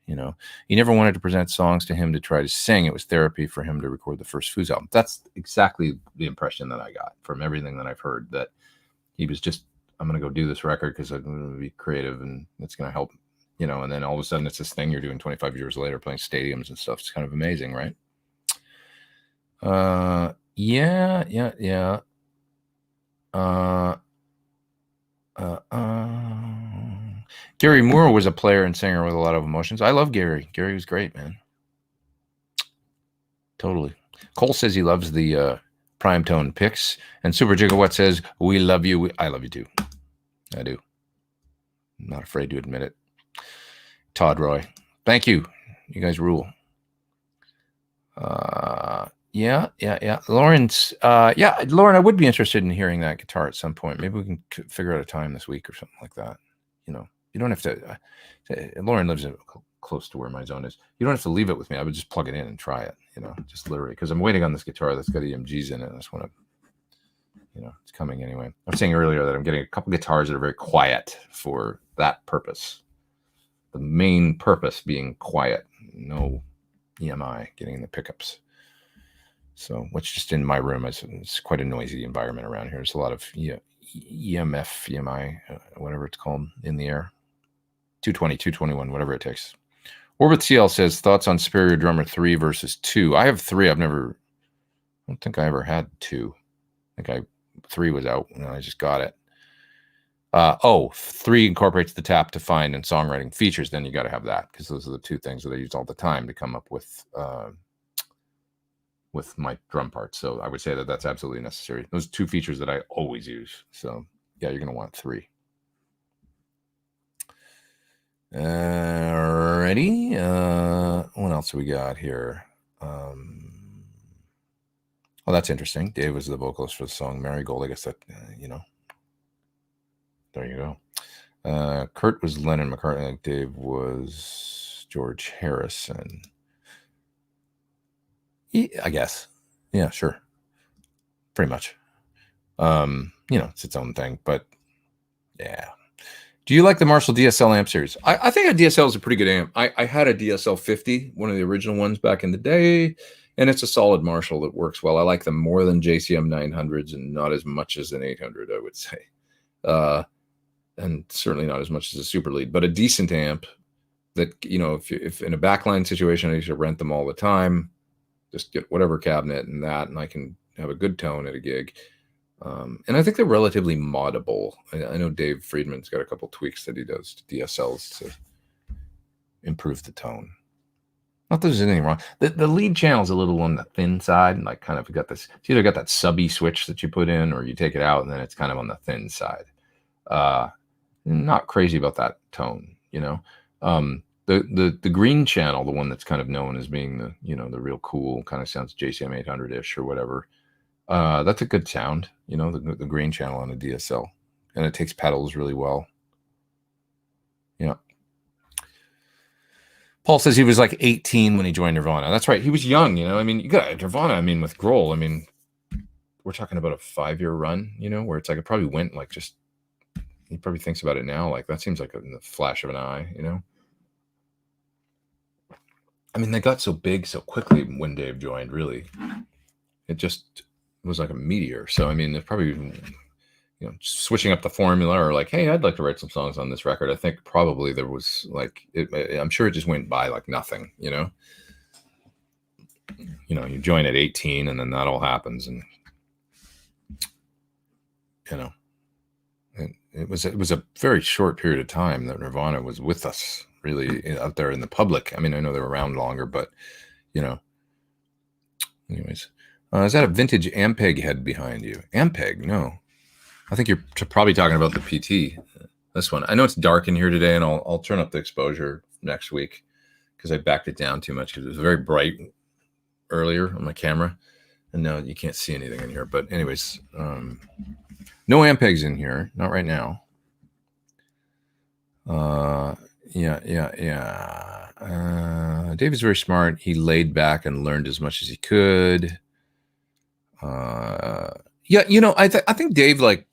you know, he never wanted to present songs to him to try to sing. It was therapy for him to record the first Fuzz album. That's exactly the impression that I got from everything that I've heard, that he was just, I'm going to go do this record because I'm going to be creative and it's going to help, you know, and then all of a sudden it's this thing you're doing 25 years later, playing stadiums and stuff. It's kind of amazing, right? Yeah. Gary Moore was a player and singer with a lot of emotions. I love Gary. Gary was great, man. Totally. Cole says he loves the prime tone picks, and Super Gigawatt says, we love you. I love you too. I do. I'm not afraid to admit it. Todd Roy, thank you. You guys rule. Yeah. Lauren, I would be interested in hearing that guitar at some point. Maybe we can figure out a time this week or something like that. You know, you don't have to. Lauren lives close to where my zone is. You don't have to leave it with me. I would just plug it in and try it, you know, just literally, because I'm waiting on this guitar that's got EMGs in it. I just want to, you know, it's coming anyway. I was saying earlier that I'm getting a couple guitars that are very quiet for that purpose. The main purpose being quiet, no EMI, getting the pickups. So, which just in my room is quite a noisy environment around here. There's a lot of EMF, EMI, whatever it's called, in the air. 220, 221, whatever it takes. Orbit CL says, thoughts on Superior Drummer 3 versus 2. I have 3. I don't think I ever had 2. I think 3 was out and I just got it. 3 incorporates the tap to find and songwriting features. Then you got to have that, because those are the 2 things that I use all the time to come up with my drum parts. So I would say that that's absolutely necessary. Those 2 features that I always use. So yeah, you're going to want 3. Alrighty. What else we got here? Oh, that's interesting. Dave was the vocalist for the song Marigold. I guess that, there you go. Kurt was Lennon McCartney. Like Dave was George Harrison. I guess. Yeah, sure. Pretty much. It's its own thing, but yeah. Do you like the Marshall DSL amp series? I think a DSL is a pretty good amp. I had a DSL 50, one of the original ones back in the day, and it's a solid Marshall that works well. I like them more than JCM 900s and not as much as an 800, I would say. And certainly not as much as a Super Lead, but a decent amp that, if in a backline situation, I used to rent them all the time, just get whatever cabinet and I can have a good tone at a gig. And I think they're relatively moddable. I know Dave Friedman's got a couple tweaks that he does to DSLs to improve the tone. Not that there's anything wrong. The lead channel's a little on the thin side, and like kind of got this. It's either got that subby switch that you put in, or you take it out, and then it's kind of on the thin side. Not crazy about that tone, The green channel, the one that's kind of known as being the the real cool, kind of sounds JCM 800-ish or whatever. That's a good sound, the green channel on a DSL, and it takes pedals really well. Yeah. Paul says he was like 18 when he joined Nirvana. That's right. He was young, I mean, you got Nirvana. I mean, with Grohl, I mean, we're talking about a 5-year run, where it's like it probably went like just. He probably thinks about it now, like that seems like in the flash of an eye, I mean, they got so big so quickly when Dave joined, really. It just was like a meteor. So, I mean, they're probably, switching up the formula or like, hey, I'd like to write some songs on this record. I think probably there was like, I'm sure it just went by like nothing, you join at 18 and then that all happens. And, it was a very short period of time that Nirvana was with us, really out there in the public. I mean, I know they were around longer, but anyways, is that a vintage Ampeg head behind you? Ampeg? No, I think you're probably talking about the PT. This one. I know it's dark in here today, and I'll turn up the exposure next week because I backed it down too much because it was very bright earlier on my camera, and now you can't see anything in here. But anyways. No Ampegs in here, not right now. Yeah. Dave is very smart. He laid back and learned as much as he could. I think Dave, like,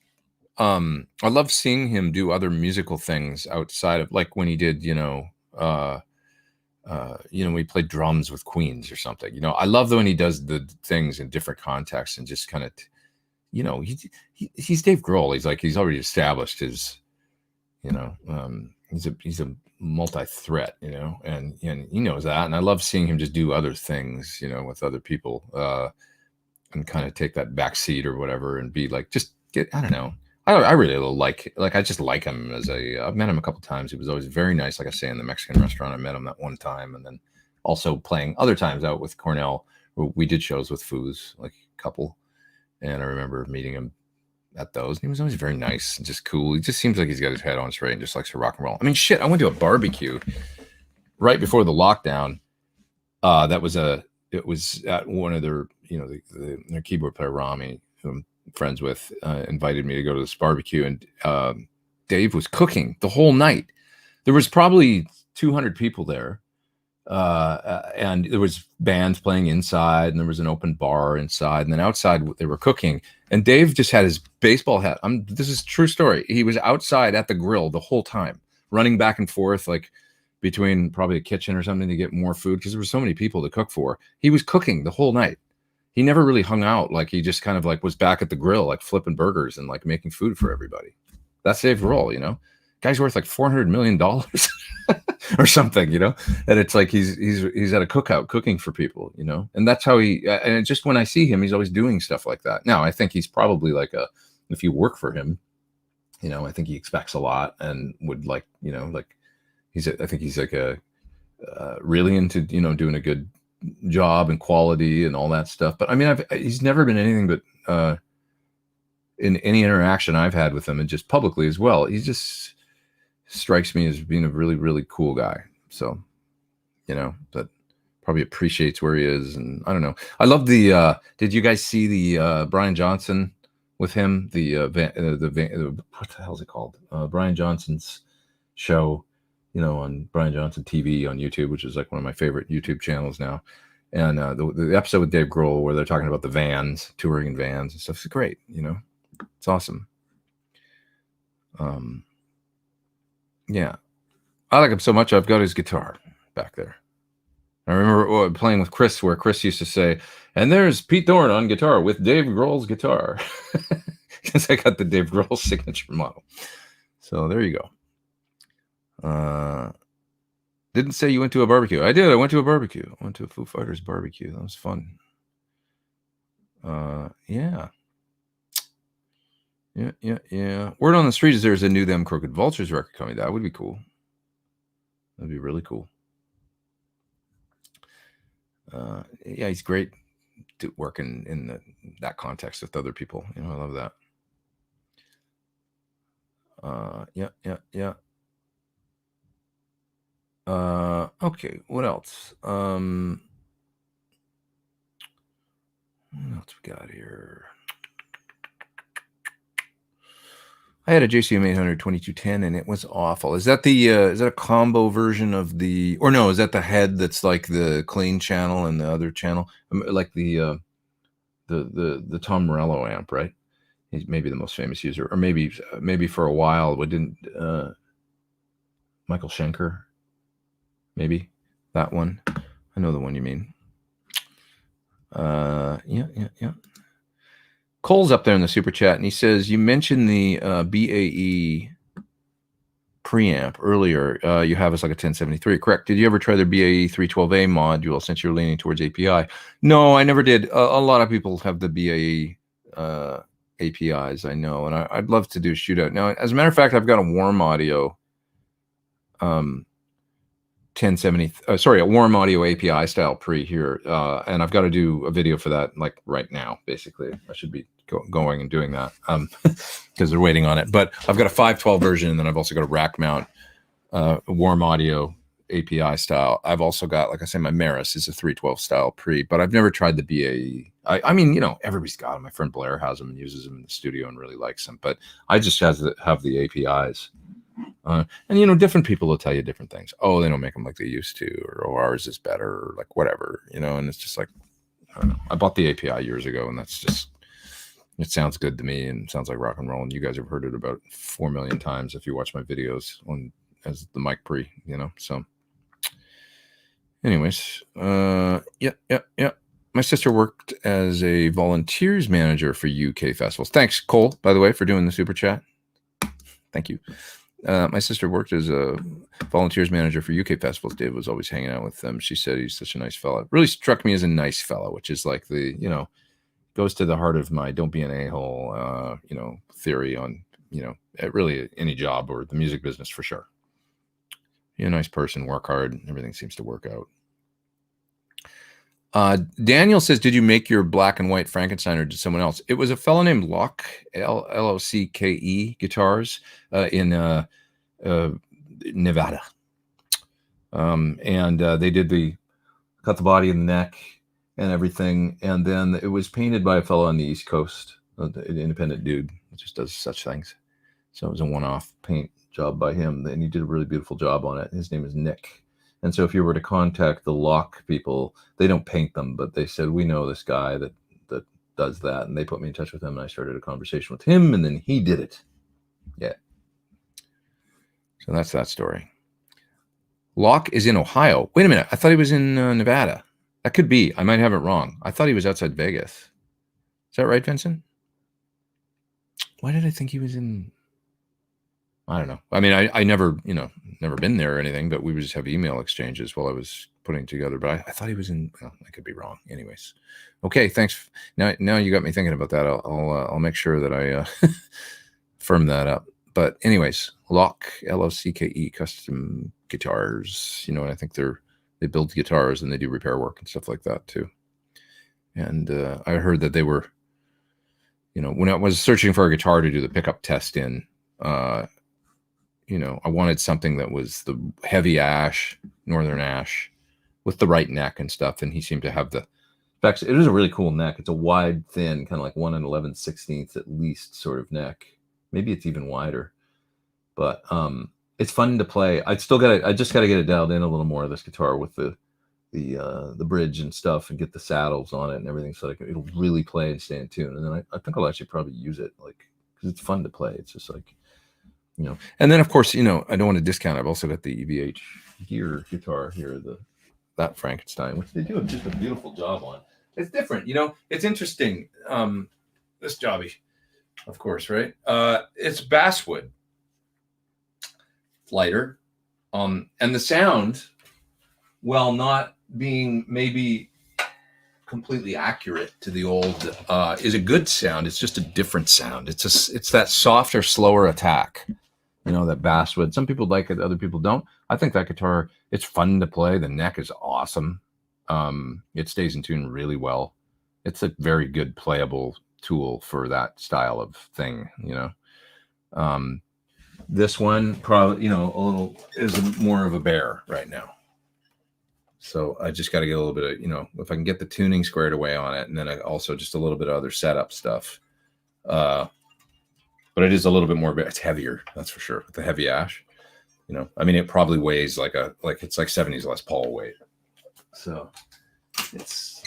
I love seeing him do other musical things outside of, like, when he did, we played drums with Queens or something. I love when he does the things in different contexts and just kind of. He's Dave Grohl. He's already established his, he's a multi-threat, and he knows that. And I love seeing him just do other things, with other people, and kind of take that back seat or whatever, and be like, I don't know. I really I just like him I've met him a couple of times. He was always very nice. Like I say, in the Mexican restaurant, I met him that one time, and then also playing other times out with Cornell. We did shows with Fuzz, like a couple. And I remember meeting him at those. And he was always very nice and just cool. He just seems like he's got his head on straight and just likes to rock and roll. I mean, shit, I went to a barbecue right before the lockdown. It was at one of their, their keyboard player, Rami, who I'm friends with, invited me to go to this barbecue. And Dave was cooking the whole night. There was probably 200 people there. And there was bands playing inside, and there was an open bar inside, and then outside they were cooking. And Dave just had his baseball hat. This is a true story. He was outside at the grill the whole time, running back and forth, like between probably a kitchen or something to get more food because there were so many people to cook for. He was cooking the whole night, he never really hung out. Like he just kind of like was back at the grill, like flipping burgers and like making food for everybody. That's Dave Grohl, you know. Guy's worth like $400 million or something, you know. And it's like he's at a cookout cooking for people, you know. And that's how he. And just when I see him, he's always doing stuff like that. Now I think he's probably like if you work for him, you know, I think he expects a lot and would like, you know, like I think he's like really into, you know, doing a good job and quality and all that stuff. But I mean, he's never been anything but in any interaction I've had with him, and just publicly as well, he just strikes me as being a really, really cool guy. So, you know, that probably appreciates where he is. And I don't know. I love did you guys see the Brian Johnson with him? What the hell is it called? Brian Johnson's show, you know, on Brian Johnson TV on YouTube, which is like one of my favorite YouTube channels now. And the episode with Dave Grohl where they're talking about the vans, touring in vans and stuff, is great. You know, it's awesome. Yeah, I like him so much. I've got his guitar back there. I remember playing with Chris, where Chris used to say, "And there's Pete Thorn on guitar with Dave Grohl's guitar," because I got the Dave Grohl signature model. So there you go. Didn't say you went to a barbecue. I did. I went to a barbecue. I went to a Foo Fighters barbecue. That was fun. Yeah. Word on the street is there's a new Them Crooked Vultures record coming. That would be cool. That'd be really cool. Yeah, he's great working in that context with other people. You know, I love that. Yeah. Okay, what else? What else we got here? I had a JCM 800 2210 and it was awful. Is that is that a combo version of or no, is that the head that's like the clean channel and the other channel? Like the Tom Morello amp, right? He's maybe the most famous user, or maybe for a while, but didn't Michael Schenker? Maybe that one. I know the one you mean. Yeah. Cole's up there in the super chat, and he says, you mentioned the BAE preamp earlier. You have us like a 1073, correct? Did you ever try their BAE 312A module since you're leaning towards API? No, I never did. A lot of people have the BAE APIs, I know, and I'd love to do a shootout. Now, as a matter of fact, I've got a warm audio a warm audio API style pre here, and I've got to do a video for that like right now. Basically, I should be going and doing that because they're waiting on it. But I've got a 512 version, and then I've also got a rack mount warm audio API style. I've also got, like I say, my Maris is a 312 style pre, but I've never tried the BAE. I mean, you know, everybody's got them. My friend Blair has them and uses them in the studio and really likes them, but I just have the APIs. And you know, different people will tell you different things. Oh, they don't make them like they used to, or oh, ours is better, or like whatever, you know. And it's just like, I don't know. I bought the API years ago, and that's just, it sounds good to me and sounds like rock and roll. And you guys have heard it about 4 million times if you watch my videos as the mic pre, you know. So, anyways, yeah. My sister worked as a volunteers manager for UK festivals. Thanks, Cole, by the way, for doing the super chat. Thank you. My sister worked as a volunteers manager for UK festivals. Dave was always hanging out with them. She said he's such a nice fellow. Really struck me as a nice fellow, which is like the, you know, goes to the heart of my don't be an a-hole, you know, theory on, you know, really any job or the music business for sure. You're a nice person, work hard, everything seems to work out. Daniel says, did you make your black and white Frankenstein or did someone else? It was a fellow named Locke, L-O-C-K-E guitars in Nevada. And they did cut the body and the neck and everything. And then it was painted by a fellow on the East Coast, an independent dude that just does such things. So it was a one-off paint job by him. And he did a really beautiful job on it. His name is Nick. And so if you were to contact the Locke people, they don't paint them, but they said, we know this guy that does that. And they put me in touch with him, and I started a conversation with him, and then he did it. Yeah. So that's that story. Locke is in Ohio. Wait a minute. I thought he was in Nevada. That could be. I might have it wrong. I thought he was outside Vegas. Is that right, Vincent? Why did I think he was in? I don't know. I mean, I never, never been there or anything, but we would just have email exchanges while I was putting together. But I thought he was in. Well, I could be wrong. Anyways, okay. Thanks. Now you got me thinking about that. I'll make sure that I firm that up. But anyways, Lock, L-O-C-K-E, custom guitars. And I think they build guitars and they do repair work and stuff like that too. And I heard that they were, when I was searching for a guitar to do the pickup test in. I wanted something that was the heavy ash, northern ash, with the right neck and stuff. And he seemed to have in fact, it is a really cool neck. It's a wide, thin, kind of like 1 11/16 at least sort of neck. Maybe it's even wider. But it's fun to play. I just got to get it dialed in a little more, this guitar, with the bridge and stuff, and get the saddles on it and everything, so it'll really play and stay in tune. And then I think I'll actually probably use it, because it's fun to play. It's just and then of course, I don't want to discount. I've also got the EVH gear guitar here, that Frankenstein, which they do just a beautiful job on. It's different, it's interesting. This jobby, of course, right? It's basswood, lighter, and the sound, while not being maybe completely accurate to the old, is a good sound. It's just a different sound. It's that softer, slower attack. That basswood. Some people like it, other people don't. I think that guitar, it's fun to play. The neck is awesome. It stays in tune really well. It's a very good playable tool for that style of thing. This one probably, a little is more of a bear right now. So I just got to get a little bit of, if I can get the tuning squared away on it, and then also just a little bit of other setup stuff. But it is a little bit more, it's heavier, that's for sure. With the heavy ash, it probably weighs it's like 70s Les Paul weight. So it's,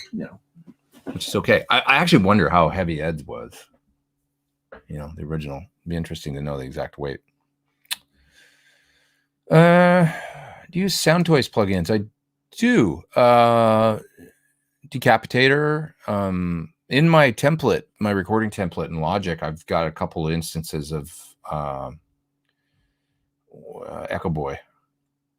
which is okay. I actually wonder how heavy Ed's was, the original. It'd be interesting to know the exact weight. Do you use Sound Toys plugins? I do. Decapitator, in my template, my recording template in Logic, I've got a couple of instances of Echo Boy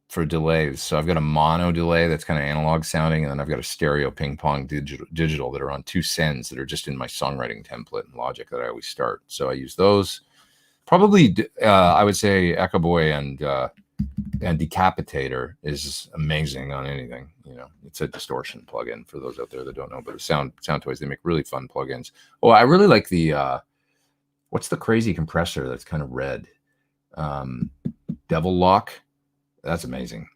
for delays. So I've got a mono delay that's kind of analog sounding, and then I've got a stereo ping pong digital that are on 2 sends that are just in my songwriting template in Logic that I always start. So I use those. Probably, I would say Echo Boy and Decapitator is amazing on anything. It's a distortion plugin for those out there that don't know, but Sound Toys, they make really fun plugins. Oh, I really like the what's the crazy compressor that's kind of red? Devil Lock. That's amazing.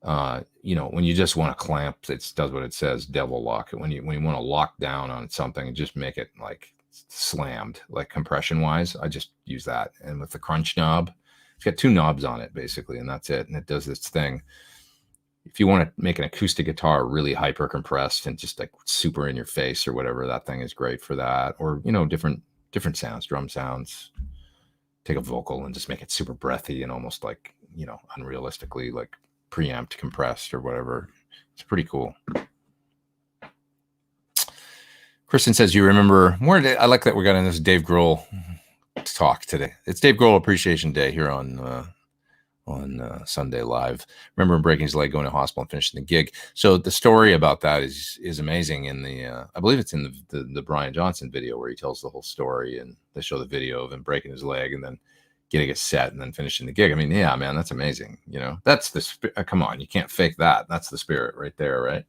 When you just want to clamp, it does what it says, Devil Lock. When you want to lock down on something and just make it like slammed, like compression wise, I just use that. And with the crunch knob, it's got 2 knobs on it basically, and that's it. And it does this thing. If you want to make an acoustic guitar really hyper compressed and just like super in your face or whatever, that thing is great for that. Or, different sounds, drum sounds. Take a vocal and just make it super breathy and almost like, unrealistically like preamped, compressed or whatever. It's pretty cool. Kristen says, you remember more. I like that we got in this Dave Grohl talk today. It's Dave Grohl Appreciation Day here on Sunday Live. Remember him breaking his leg, going to hospital, and finishing the gig. So the story about that is amazing. In the I believe it's in the Brian Johnson video where he tells the whole story, and they show the video of him breaking his leg and then getting a set and then finishing the gig. I mean, yeah, man, that's amazing. That's the come on, you can't fake that. That's the spirit right there, right?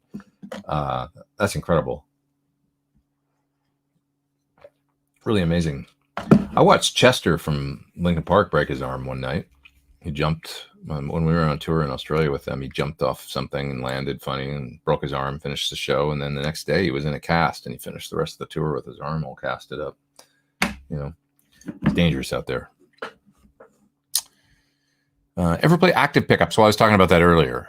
That's incredible. Really amazing. I watched Chester from Linkin Park break his arm one night. He jumped when we were on tour in Australia with them. He jumped off something and landed funny and broke his arm, finished the show. And then the next day he was in a cast and he finished the rest of the tour with his arm all casted up. It's dangerous out there. Ever play active pickups? Well, I was talking about that earlier.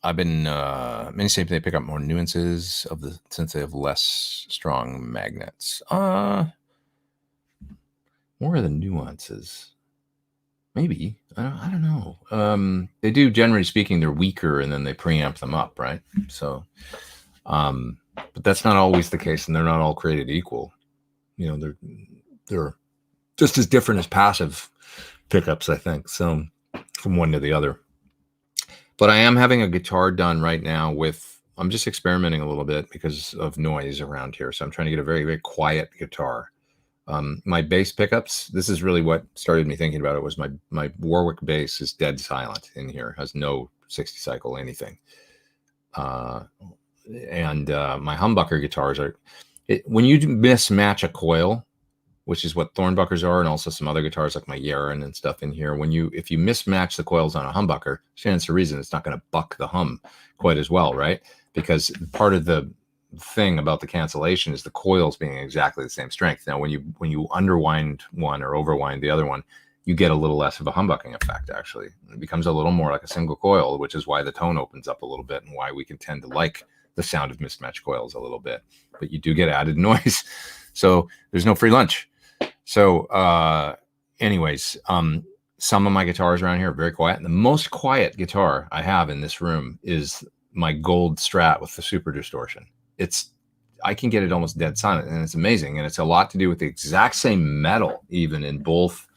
I've been, many say they pick up more nuances since they have less strong magnets. More of the nuances. Maybe. I don't know. They do, generally speaking, they're weaker and then they preamp them up, right? So, but that's not always the case, and they're not all created equal. You know, they're just as different as passive pickups, I think. So, from one to the other. But I am having a guitar done right now with, I'm just experimenting a little bit because of noise around here. So I'm trying to get a very, very quiet guitar. My bass pickups, this is really what started me thinking about it, was my Warwick bass is dead silent in here, has no 60 cycle anything. And my humbucker guitars are, when you mismatch a coil, which is what Thornbuckers are, and also some other guitars like my Yaren and stuff in here. If you mismatch the coils on a humbucker, stands to reason it's not going to buck the hum quite as well, right? Because part of the thing about the cancellation is the coils being exactly the same strength. Now, when you underwind one or overwind the other one, you get a little less of a humbucking effect. Actually, it becomes a little more like a single coil, which is why the tone opens up a little bit and why we can tend to like the sound of mismatched coils a little bit. But you do get added noise, so there's no free lunch. So anyways, some of my guitars around here are very quiet. And the most quiet guitar I have in this room is my gold Strat with the super distortion. I can get it almost dead silent, and it's amazing. And it's a lot to do with the exact same metal, even in both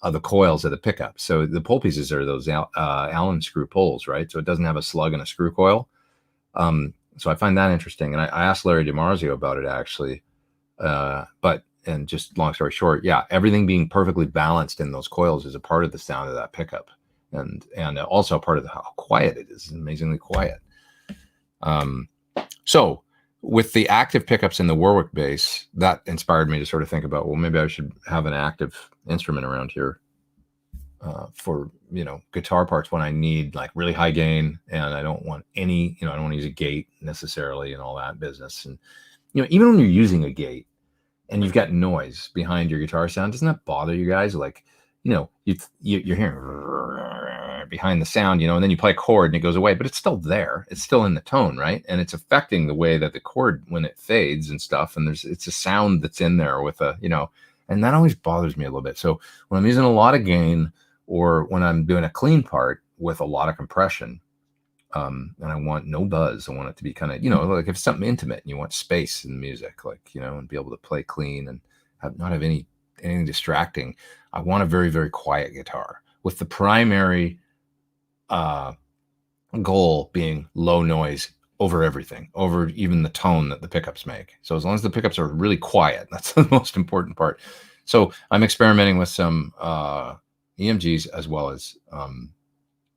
of the coils of the pickup. So the pole pieces are those Allen screw poles, right? So it doesn't have a slug and a screw coil. So I find that interesting. And I asked Larry DiMarzio about it, actually. And just long story short, yeah, everything being perfectly balanced in those coils is a part of the sound of that pickup, and also a part of how quiet it is. It's amazingly quiet. So with the active pickups in the Warwick bass, that inspired me to sort of think about, well, maybe I should have an active instrument around here for, guitar parts when I need like really high gain, and I don't want any, I don't want to use a gate necessarily and all that business. And, even when you're using a gate, and you've got noise behind your guitar sound, doesn't that bother you guys? Like, you're hearing behind the sound, and then you play a chord and it goes away, but it's still there. It's still in the tone, right? And it's affecting the way that the chord, when it fades and stuff, and it's a sound that's in there with and that always bothers me a little bit. So when I'm using a lot of gain, or when I'm doing a clean part with a lot of compression, and I want no buzz. I want it to be kind of, like if it's something intimate and you want space in the music, like, and be able to play clean and not have anything distracting. I want a very, very quiet guitar with the primary goal being low noise over everything, over even the tone that the pickups make. So as long as the pickups are really quiet, that's the most important part. So I'm experimenting with some EMGs as well as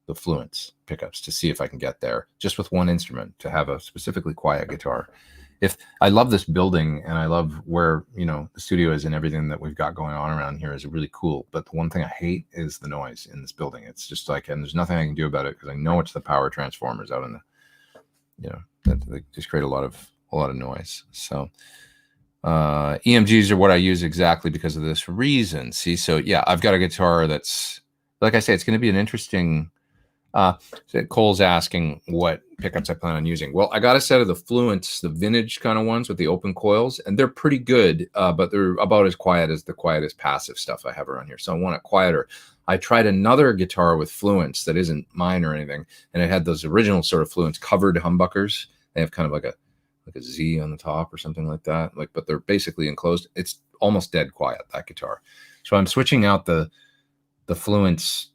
the Fluence pickups to see if I can get there just with one instrument to have a specifically quiet guitar. If I love this building and I love where, the studio is and everything that we've got going on around here is really cool. But the one thing I hate is the noise in this building. It's just like, and there's nothing I can do about it because I know it's the power transformers out in the, that they just create a lot of noise. So EMGs are what I use exactly because of this reason. See, so yeah, I've got a guitar that's, like I say, it's going to be an interesting. Cole's asking what pickups I plan on using. Well, I got a set of the Fluence, the vintage kind of ones with the open coils, and they're pretty good, but they're about as quiet as the quietest passive stuff I have around here. So I want it quieter. I tried another guitar with Fluence that isn't mine or anything, and it had those original sort of Fluence covered humbuckers. They have kind of like a Z on the top or something like that. But they're basically enclosed. It's almost dead quiet, that guitar. So I'm switching out the Fluence,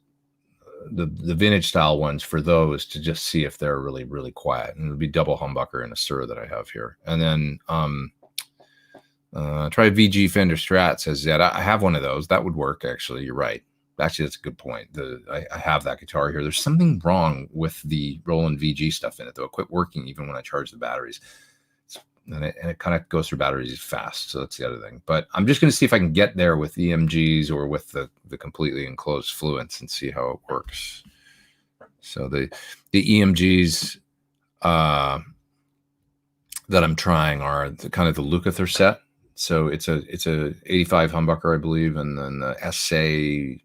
the vintage style ones for those to just see if they're really, really quiet. And it'll be double humbucker and a Sur that I have here. And then try VG Fender Strat, says Zed. I have one of those. That would work, actually. You're right. Actually, that's a good point. I have that guitar here. There's something wrong with the Roland VG stuff in it, though. It quit working even when I charge the batteries. And it kind of goes through batteries fast. So that's the other thing. But I'm just going to see if I can get there with EMGs or with the completely enclosed Fluence and see how it works. So the EMGs that I'm trying are kind of the Lukather set. So it's a 85 humbucker, I believe, and then the SAV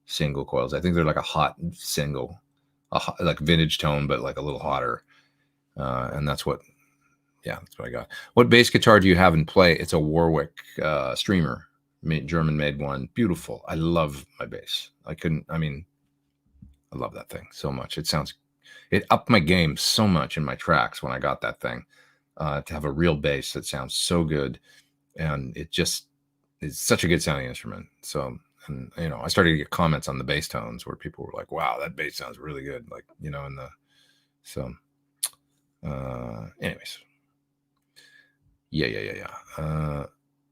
single coils. I think they're like a hot single, like vintage tone, but like a little hotter. And that's what I got. What bass guitar do you have in play? It's a Warwick Streamer. German-made one. Beautiful. I love my bass. I love that thing so much. It upped my game so much in my tracks when I got that thing. To have a real bass that sounds so good, and it's such a good sounding instrument. So, and I started to get comments on the bass tones where people were like, "Wow, that bass sounds really good." Like, anyways, yeah.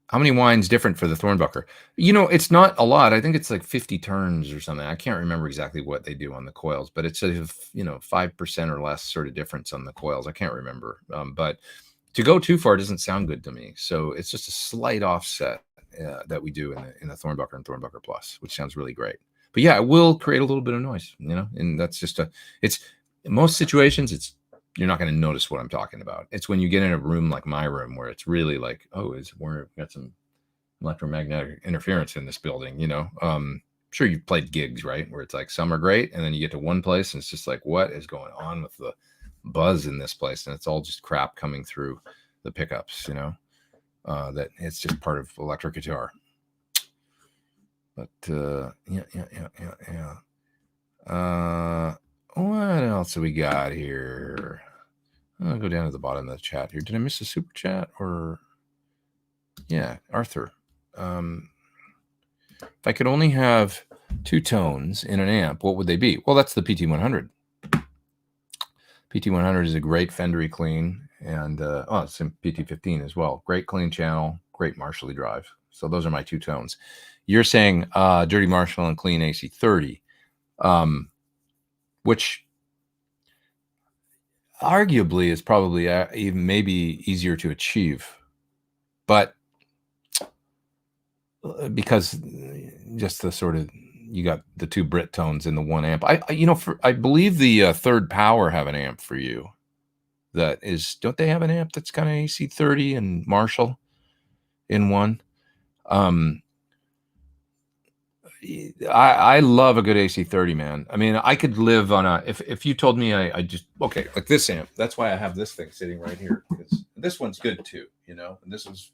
How many winds different for the Thornbucker? It's not a lot. I think it's like 50 turns or something. I can't remember exactly what they do on the coils, but it's a 5% or less sort of difference on the coils. I can't remember. But to go too far doesn't sound good to me. So it's just a slight offset that we do in the Thornbucker and Thornbucker Plus, which sounds really great. But yeah, it will create a little bit of noise, and that's just it's in most situations, you're not going to notice what I'm talking about. It's when you get in a room like my room where it's really like, we've got some electromagnetic interference in this building, sure you've played gigs, right? Where it's like some are great, and then you get to one place and it's just like, what is going on with the buzz in this place? And it's all just crap coming through the pickups, that it's just part of electric guitar. But yeah. What else have we got here? I'll go down to the bottom of the chat here. Did I miss a super chat? Or yeah, Arthur. If I could only have 2 tones in an amp, what would they be? Well, that's the PT100. PT100 is a great Fendery clean, and it's in PT15 as well. Great clean channel, great Marshall drive. So those are my 2 tones. You're saying Dirty Marshall and clean AC30, which arguably is probably even maybe easier to achieve, but because just the sort of, you got the 2 Brit tones in the 1 amp. I believe the Third Power have an amp for you that is, don't they have an amp that's kind of AC30 and Marshall in one? I love a good AC30, man. I mean, I could live on if you told me I just, okay, like this amp, that's why I have this thing sitting right here, because this one's good too, and this was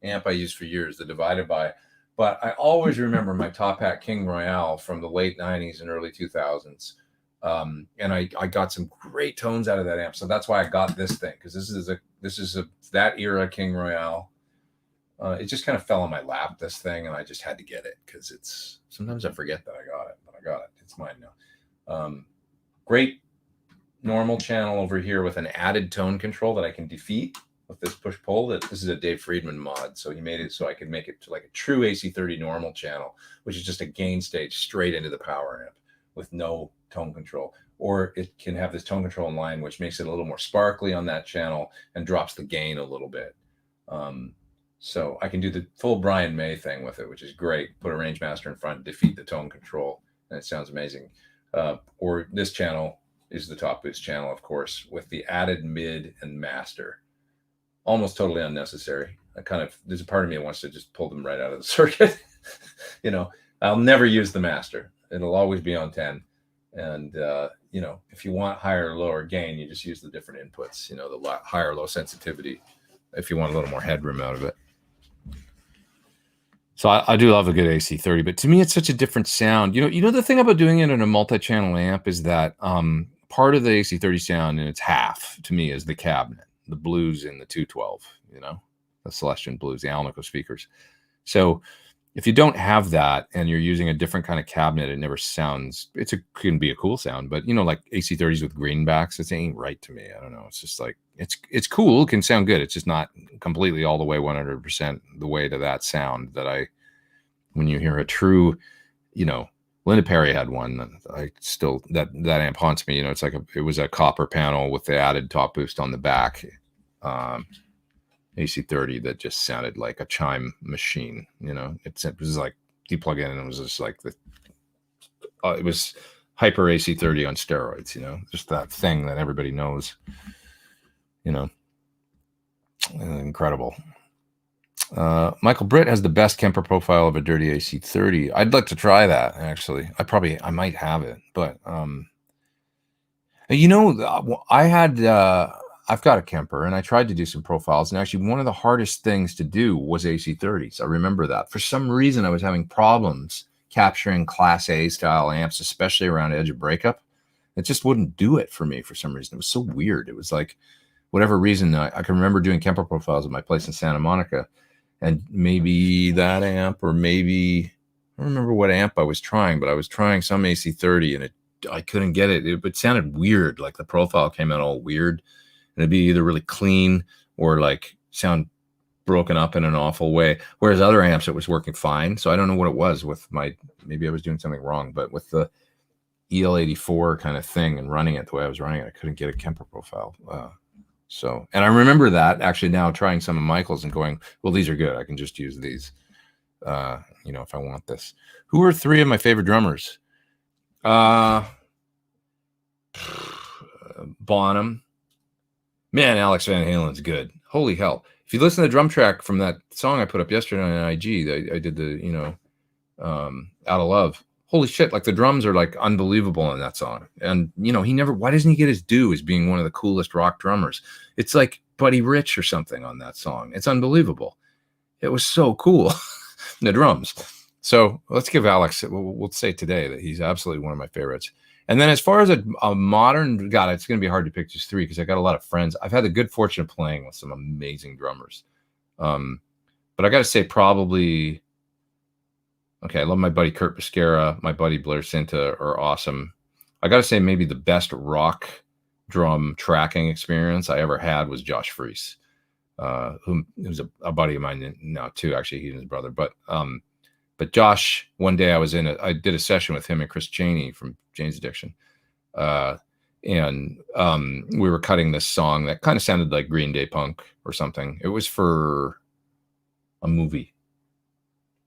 amp I used for years, the Divided By. But I always remember my Top Hat King Royale from the late 90s and early 2000s. And I got some great tones out of that amp. So that's why I got this thing, because this is that era King Royale. It just kind of fell on my lap, this thing, and I just had to get it, because sometimes I forget that I got it, but I got it. It's mine now. Great normal channel over here with an added tone control that I can defeat with this push-pull. This is a Dave Friedman mod, so he made it so I could make it to like a true AC30 normal channel, which is just a gain stage straight into the power amp with no tone control. Or it can have this tone control in line, which makes it a little more sparkly on that channel and drops the gain a little bit. So I can do the full Brian May thing with it, which is great. Put a range master in front, defeat the tone control, and it sounds amazing. Or this channel is the top boost channel, of course, with the added mid and master. Almost totally unnecessary. There's a part of me that wants to just pull them right out of the circuit. I'll never use the master. It'll always be on 10. And, if you want higher or lower gain, you just use the different inputs, the higher or low sensitivity, if you want a little more headroom out of it. So I do love a good AC30, but to me, it's such a different sound. The thing about doing it in a multi-channel amp is that part of the AC30 sound in its half, to me, is the cabinet, the blues in the 212, the Celestion blues, the Alnico speakers. So if you don't have that and you're using a different kind of cabinet, it never sounds, can be a cool sound, but like AC30s with greenbacks, it ain't right to me. I don't know. It's just like, it's cool. It can sound good. It's just not completely all the way 100% the way to that sound that when you hear a true, Linda Perry had one that amp haunts me. It was a copper panel with the added top boost on the back. AC30 that just sounded like a chime machine. It was like you plug in and it was just like it was hyper AC30 on steroids. Just that thing that everybody knows. Incredible. Michael Britt has the best Kemper profile of a dirty AC30. I'd like to try that, actually. I might have it, but I I've got a Kemper, and I tried to do some profiles, and actually one of the hardest things to do was AC30s. I remember that. For some reason, I was having problems capturing Class A style amps, especially around edge of breakup. It just wouldn't do it for me for some reason. It was so weird. It was like, whatever reason, I can remember doing Kemper profiles at my place in Santa Monica, and maybe that amp, or maybe, I don't remember what amp I was trying, but I was trying some AC30, and I couldn't get it. It sounded weird. Like the profile came out all weird. And it'd be either really clean or like sound broken up in an awful way. Whereas other amps, it was working fine. So I don't know what it was with maybe I was doing something wrong, but with the EL84 kind of thing and running it the way I was running it, I couldn't get a Kemper profile. And I remember that actually now trying some of Michael's and going, well, these are good. I can just use these, if I want this. Who are three of my favorite drummers? Bonham. Man, Alex Van Halen's good. Holy hell. If you listen to the drum track from that song I put up yesterday on IG, I did the, Out of Love. Holy shit. Like the drums are like unbelievable in that song. And, why doesn't he get his due as being one of the coolest rock drummers? It's like Buddy Rich or something on that song. It's unbelievable. It was so cool. The drums. So let's give Alex, we'll say today that he's absolutely one of my favorites. And then as far as a modern, God, it's going to be hard to pick just three because I got a lot of friends. I've had the good fortune of playing with some amazing drummers. But I got to say probably, okay, I love my buddy Kurt Biscara, my buddy Blair Cinta are awesome. I got to say maybe the best rock drum tracking experience I ever had was Josh Freese, who's a buddy of mine now too, actually, he and his brother. But Josh, one day I did a session with him and Chris Chaney from Jane's Addiction. And we were cutting this song that kind of sounded like Green Day punk or something. It was for a movie.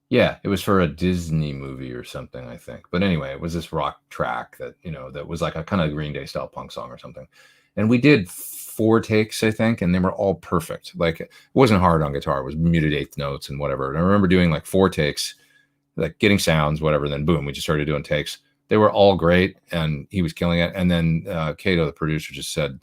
Yeah, it was for a Disney movie or something, I think. But anyway, it was this rock track that, that was like a kind of Green Day style punk song or something. And we did 4 takes, I think, and they were all perfect. Like it wasn't hard on guitar. It was muted eighth notes and whatever. And I remember doing like 4 takes, like getting sounds, whatever. Then boom, we just started doing takes. They were all great, and he was killing it. And then Cato, the producer, just said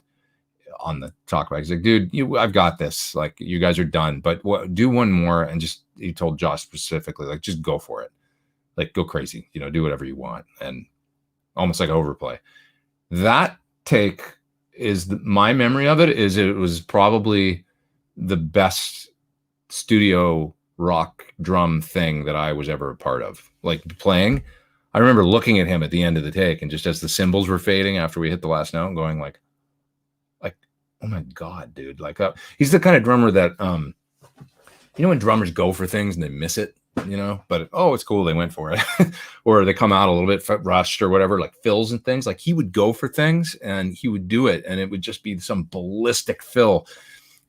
on the talkback, he's like, "Dude, I've got this. Like, you guys are done, but do one more." And just he told Josh specifically, like, just go for it, like go crazy, do whatever you want, and almost like overplay. That take is my memory of it is it was probably the best studio rock drum thing that I was ever a part of, like playing. I remember looking at him at the end of the take, and just as the cymbals were fading after we hit the last note, going like, oh my God, dude. Like, he's the kind of drummer that, when drummers go for things and they miss it, but, it's cool. They went for it. Or they come out a little bit rushed or whatever, like fills and things. Like he would go for things and he would do it. And it would just be some ballistic fill.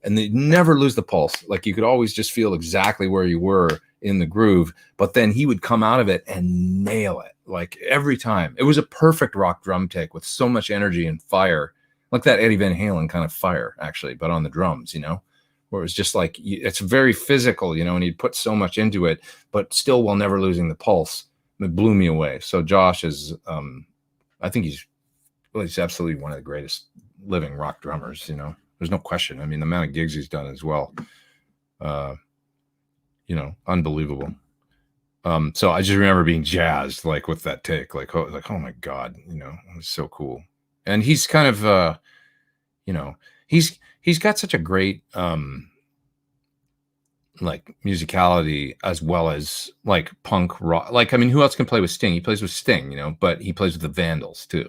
And they'd never lose the pulse. Like you could always just feel exactly where you were in the groove. But then he would come out of it and nail it. Like every time. It was a perfect rock drum take with so much energy and fire. Like that Eddie Van Halen kind of fire, actually, but on the drums, where it was just like, it's very physical, and he'd put so much into it, but still while never losing the pulse. It blew me away. So Josh is, I think he's absolutely one of the greatest living rock drummers, there's no question. I mean, the amount of gigs he's done as well, unbelievable. So I just remember being jazzed, like with that take, like, oh my God, it was so cool. And he's kind of, he's got such a great, like musicality as well as like punk rock. Like, I mean, who else can play with Sting? He plays with Sting, but he plays with the Vandals too.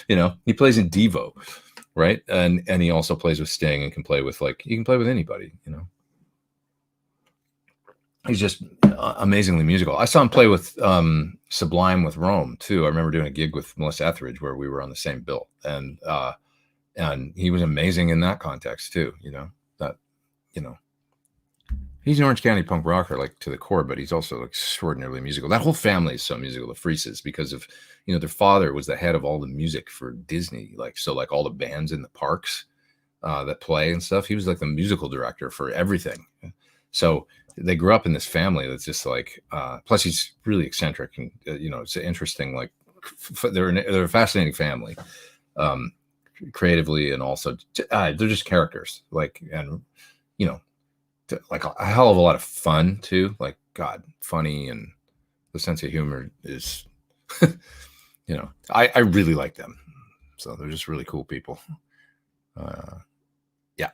He plays in Devo, right? And he also plays with Sting and can play with he can play with anybody, He's just amazingly musical. I saw him play with Sublime with Rome too. I remember doing a gig with Melissa Etheridge where we were on the same bill, and he was amazing in that context too. He's an Orange County punk rocker, like to the core, but he's also extraordinarily musical. That whole family is so musical, the Freeses, because of their father was the head of all the music for Disney, like all the bands in the parks that play and stuff. He was like the musical director for everything. So they grew up in this family that's just like, plus he's really eccentric and, it's interesting, like they're a fascinating family. creatively, and also they're just characters, like, and you know, like a hell of a lot of fun too. Like, God, funny, and the sense of humor is, you know, I really like them. So they're just really cool people. Yeah.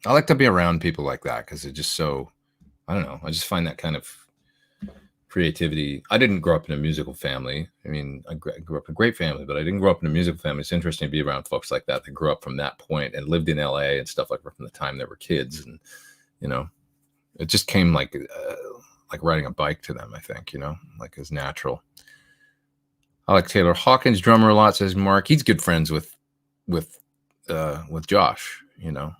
I like to be around people like that because they're just so, I don't know. I just find that kind of creativity. I didn't grow up in a musical family. I mean, I grew up in a great family, but I didn't grow up in a musical family. It's interesting to be around folks like that grew up from that point and lived in LA and stuff like that from the time they were kids. And, you know, it just came like riding a bike to them, I think, you know, like as natural. I like Taylor Hawkins' drummer a lot, says Mark. He's good friends with Josh, you know.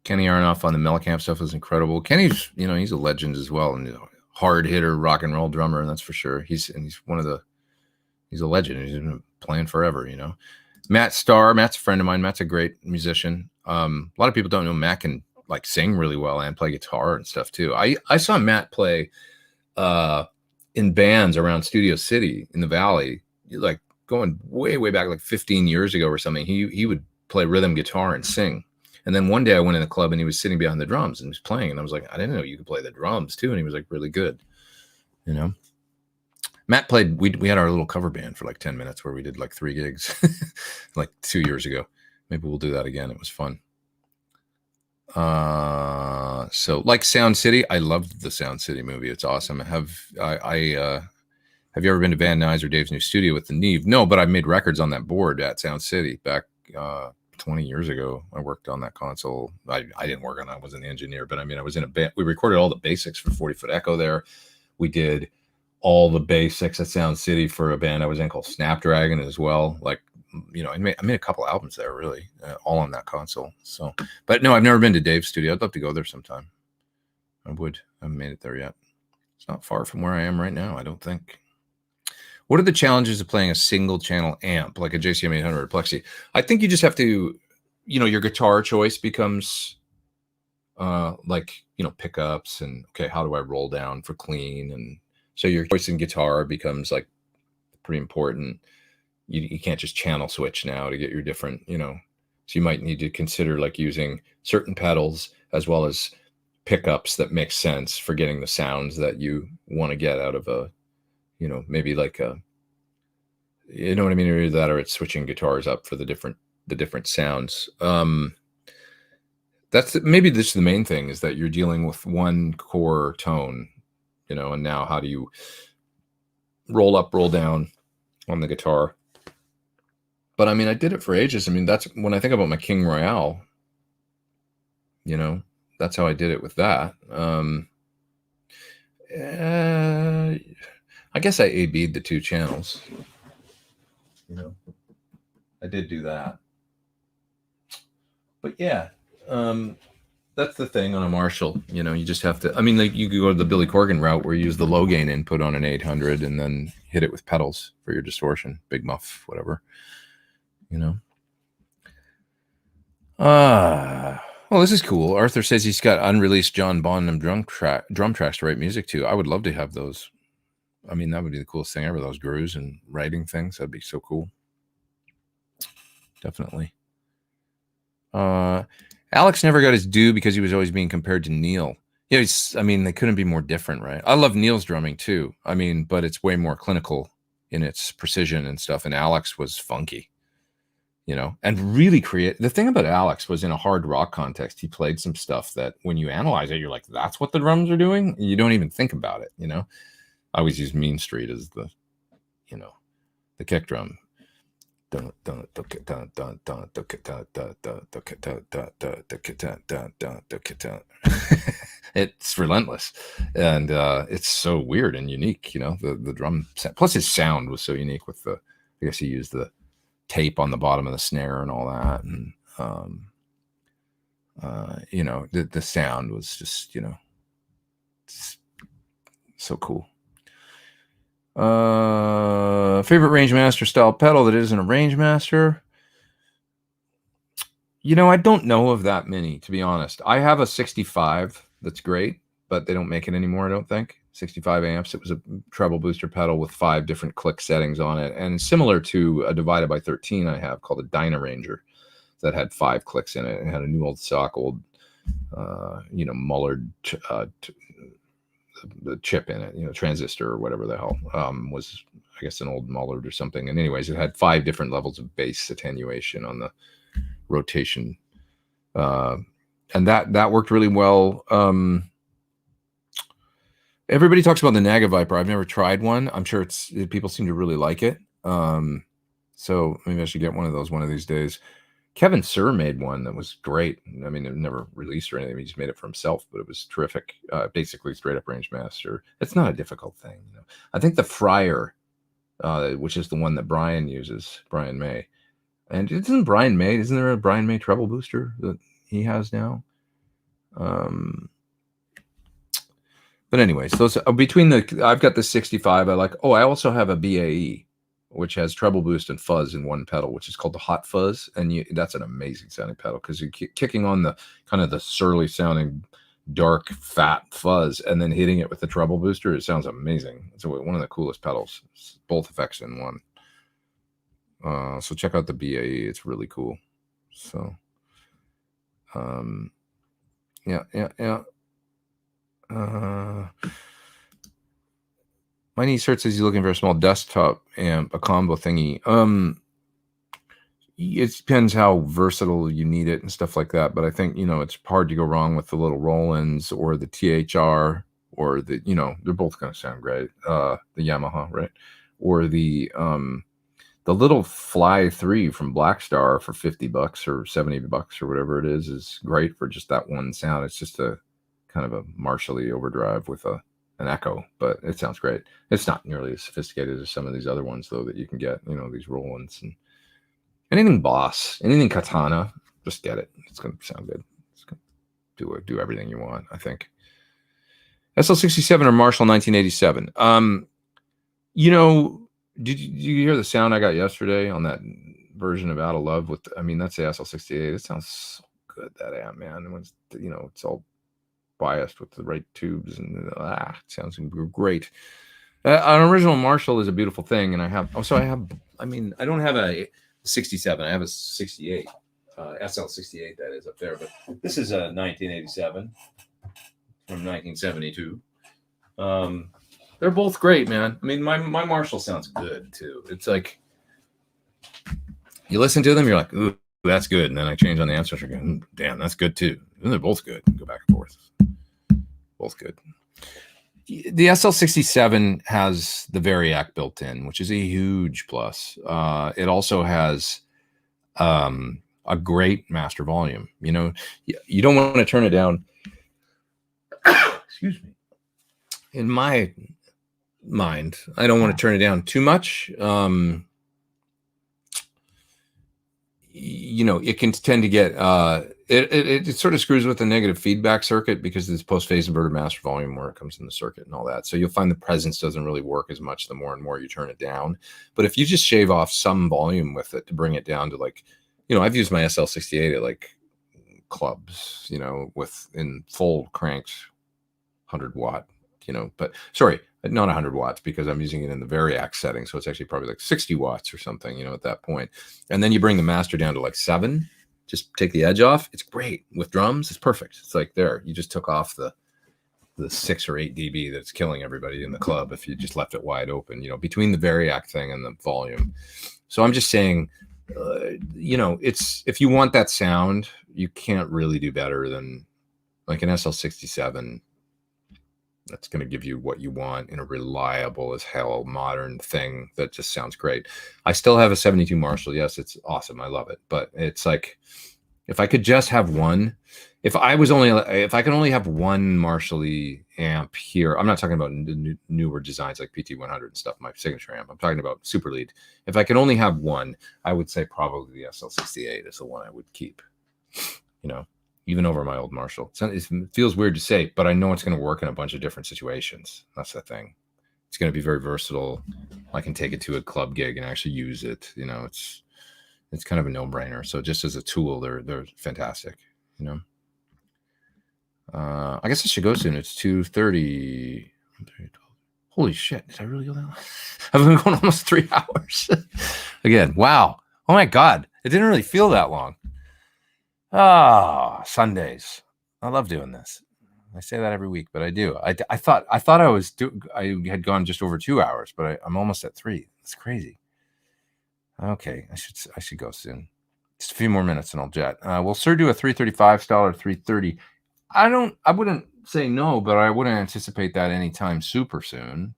Kenny Aronoff on the Mellencamp stuff was incredible. Kenny's, you know, he's a legend as well, and, you know, hard hitter, rock and roll drummer, and that's for sure. He's a legend. He's been playing forever, you know. Matt Starr, Matt's a friend of mine. Matt's a great musician. A lot of people don't know Matt can like sing really well and play guitar and stuff too. I saw Matt play in bands around Studio City in the Valley, like going way back, like 15 years ago or something. He would play rhythm guitar and sing. And then one day I went in the club and he was sitting behind the drums and he was playing. And I was like, I didn't know you could play the drums too. And he was like really good, you know. Matt played, we had our little cover band for like 10 minutes where we did like 3 gigs like 2 years ago. Maybe we'll do that again. It was fun. So like Sound City, I loved the Sound City movie. It's awesome. Have you ever been to Van Nuys or Dave's new studio with the Neve? No, but I made records on that board at Sound City back 20 years ago. I worked on that console. I didn't work on that. I wasn't the engineer, but I mean, I was in a band. We recorded all the basics for 40 Foot Echo there. We did all the basics at Sound City for a band I was in called Snapdragon as well. Like, you know, I made a couple albums there, really, all on that console. So, but no, I've never been to Dave's studio. I'd love to go there sometime. I haven't made it there yet. It's not far from where I am right now, I don't think. What are the challenges of playing a single channel amp like a JCM 800 or Plexi? I think you just have to, you know, your guitar choice becomes like, you know, pickups and, okay, how do I roll down for clean? And so your choice in guitar becomes like pretty important. You can't just channel switch now to get your different, you know, so you might need to consider like using certain pedals as well as pickups that make sense for getting the sounds that you want to get out of a, you know, maybe like a, you know what I mean, or that, or it's switching guitars up for the different sounds. That's maybe this is the main thing, is that you're dealing with one core tone, you know, and now how do you roll up, roll down on the guitar? But I mean, I did it for ages. I mean, that's when I think about my King Royale, you know, that's how I did it with that. I guess I A-B'd the 2 channels. You know, I did do that. But yeah, that's the thing on a Marshall. You know, you just have to, I mean, like you could go to the Billy Corgan route where you use the low gain input on an 800 and then hit it with pedals for your distortion, big muff, whatever, you know. Well, this is cool. Arthur says he's got unreleased John Bonham drum tracks to write music to. I would love to have those. I mean, that would be the coolest thing ever, those grooves and writing things. That'd be so cool. Definitely. Alex never got his due because he was always being compared to Neil. Yeah, I mean, they couldn't be more different, right? I love Neil's drumming too. I mean, but it's way more clinical in its precision and stuff. And Alex was funky, you know, and really create. The thing about Alex was in a hard rock context, he played some stuff that when you analyze it, you're like, that's what the drums are doing. You don't even think about it, you know. I always use Mean Street as the, you know, the kick drum. It's relentless, and it's so weird and unique, you know, the drum set. Plus his sound was so unique with the, I guess he used the tape on the bottom of the snare and all that, and you know, the sound was just, you know, so cool. Favorite Rangemaster style pedal that isn't a Rangemaster? You know, I don't know of that many, to be honest. I have a 65 that's great, but they don't make it anymore, I don't think. 65 amps. It was a treble booster pedal with 5 different click settings on it, and similar to a divided by 13 I have called a Dynaranger that had 5 clicks in it and had a new old stock old Mullard the chip in it, transistor or whatever the hell, was I guess an old Mullard or something. And anyways, it had 5 different levels of bass attenuation on the rotation, and that worked really well. Everybody talks about the Naga Viper. I've never tried one. I'm sure people seem to really like it. So maybe I should get one of those one of these days. Kevin Sir made one that was great. I mean, it never released or anything. He just made it for himself, but it was terrific. Basically straight up range master. It's not a difficult thing. I think the Friar, which is the one that Brian uses, Brian May. And isn't there a Brian May treble booster that he has now? But anyways, those I've got the 65. I also have a BAE, which has treble boost and fuzz in one pedal, which is called the Hot Fuzz. And that's an amazing sounding pedal because you're kicking on the kind of the surly sounding, dark, fat fuzz and then hitting it with the treble booster. It sounds amazing. It's one of the coolest pedals. It's both effects in one. So check out the BAE. It's really cool. So, yeah. My niece says he's looking for a small desktop amp, a combo thingy. It depends how versatile you need it and stuff like that. But I think, it's hard to go wrong with the little Rollins or the THR or the, they're both going to sound great. The Yamaha, right? Or the little Fly 3 from Blackstar for $50 or $70 or whatever it is great for just that one sound. It's just a kind of a Marshall-y overdrive with an echo, but it sounds great. It's not nearly as sophisticated as some of these other ones, though, that you can get, these Rollins and anything Boss, anything Katana, just get it. It's going to sound good. It's going to do everything you want, I think. SL67 or Marshall 1987. Did you hear the sound I got yesterday on that version of Out of Love that's the SL68. It sounds so good, that amp, man. It's all biased with the right tubes and it sounds great. An original Marshall is a beautiful thing, and I don't have a 67. I have a 68, SL68 that is up there, but this is a 1987 from 1972. They're both great, man. My Marshall sounds good too. It's like you listen to them, you're like, ooh, that's good, and then I change on the amp switcher again. Damn, that's good too. And they're both good. Go back and forth. Both good. The SL67 has the Variac built in, which is a huge plus. It also has a great master volume. You don't want to turn it down. Excuse me. In my mind, I don't want to turn it down too much. It can tend to get it sort of screws with the negative feedback circuit because it's post-phase inverter master volume where it comes in the circuit and all that. So you'll find the presence doesn't really work as much the more and more you turn it down. But if you just shave off some volume with it to bring it down to I've used my SL68 at clubs, in full cranked 100 watt, but sorry, not 100 watts because I'm using it in the Variac setting. So it's actually probably 60 watts or something, at that point. And then you bring the master down to 7, just take the edge off. It's great with drums. It's perfect. It's there. You just took off the 6 or 8 dB that's killing everybody in the club if you just left it wide open, between the Variac thing and the volume. So I'm just saying, it's, if you want that sound, you can't really do better than an SL67. That's going to give you what you want in a reliable as hell modern thing that just sounds great. I still have a 72 Marshall. Yes, it's awesome. I love it. But it's if I could just have one, if I could only have one Marshall-y amp here, I'm not talking about newer designs like PT100 and stuff, my signature amp. I'm talking about Super Lead. If I could only have one, I would say probably the SL68 is the one I would keep, even over my old Marshall. It feels weird to say, but I know it's going to work in a bunch of different situations. That's the thing. It's going to be very versatile. I can take it to a club gig and actually use it. It's kind of a no-brainer. So just as a tool, they're fantastic. I guess I should go soon. It's 2:30. Holy shit! Did I really go that long? I've been going almost 3 hours. Again, wow! Oh my god! It didn't really feel that long. Sundays. I love doing this. I say that every week, but I do. I thought I had gone just over 2 hours, but I'm almost at 3. It's crazy. Okay, I should go soon. Just a few more minutes and I'll jet. Will Sir do a 335 style or 330? I wouldn't say no, but I wouldn't anticipate that anytime super soon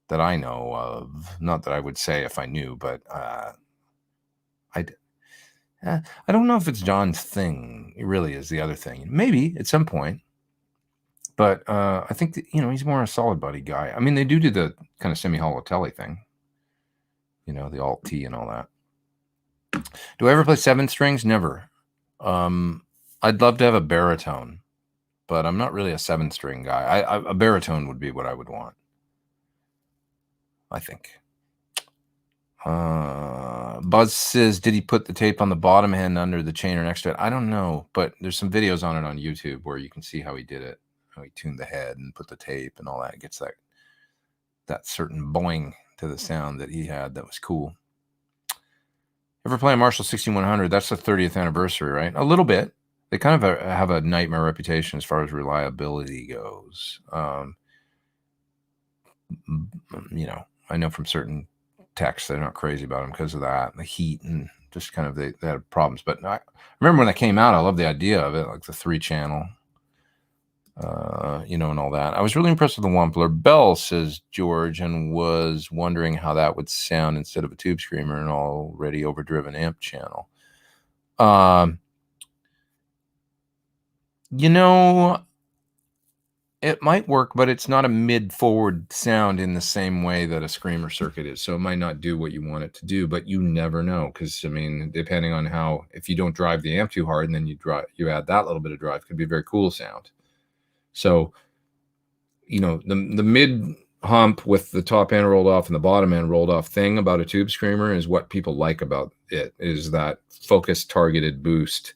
that I know of. Not that I would say if I knew, but I don't know if it's John's thing. It really is the other thing. Maybe at some point. But I think that, he's more a solid body guy. I mean, they do the kind of semi-hollow-telly thing. The alt-T and all that. Do I ever play 7 strings? Never. I'd love to have a baritone, but I'm not really a 7-string guy. A baritone would be what I would want, I think. Buzz says, did he put the tape on the bottom end under the chain or next to it? I don't know, but there's some videos on it on YouTube where you can see how he did it. How he tuned the head and put the tape and all that. It gets that certain boing to the sound that he had. That was cool. Ever play a Marshall 6100? That's the 30th anniversary, right? A little bit. They kind of have a nightmare reputation as far as reliability goes. I know from certain techs they're not crazy about them because of that, the heat and just kind of they had problems. But I remember when that came out, I loved the idea of it, like the 3-channel. And all that. I was really impressed with the Wampler Bell, says George, and was wondering how that would sound instead of a tube screamer and already overdriven amp channel. It might work, but it's not a mid-forward sound in the same way that a screamer circuit is. So it might not do what you want it to do, but you never know. Because, depending on if you don't drive the amp too hard and then you add that little bit of drive, it could be a very cool sound. So, the mid hump with the top end rolled off and the bottom end rolled off thing about a tube screamer is what people like about it, is that focused targeted boost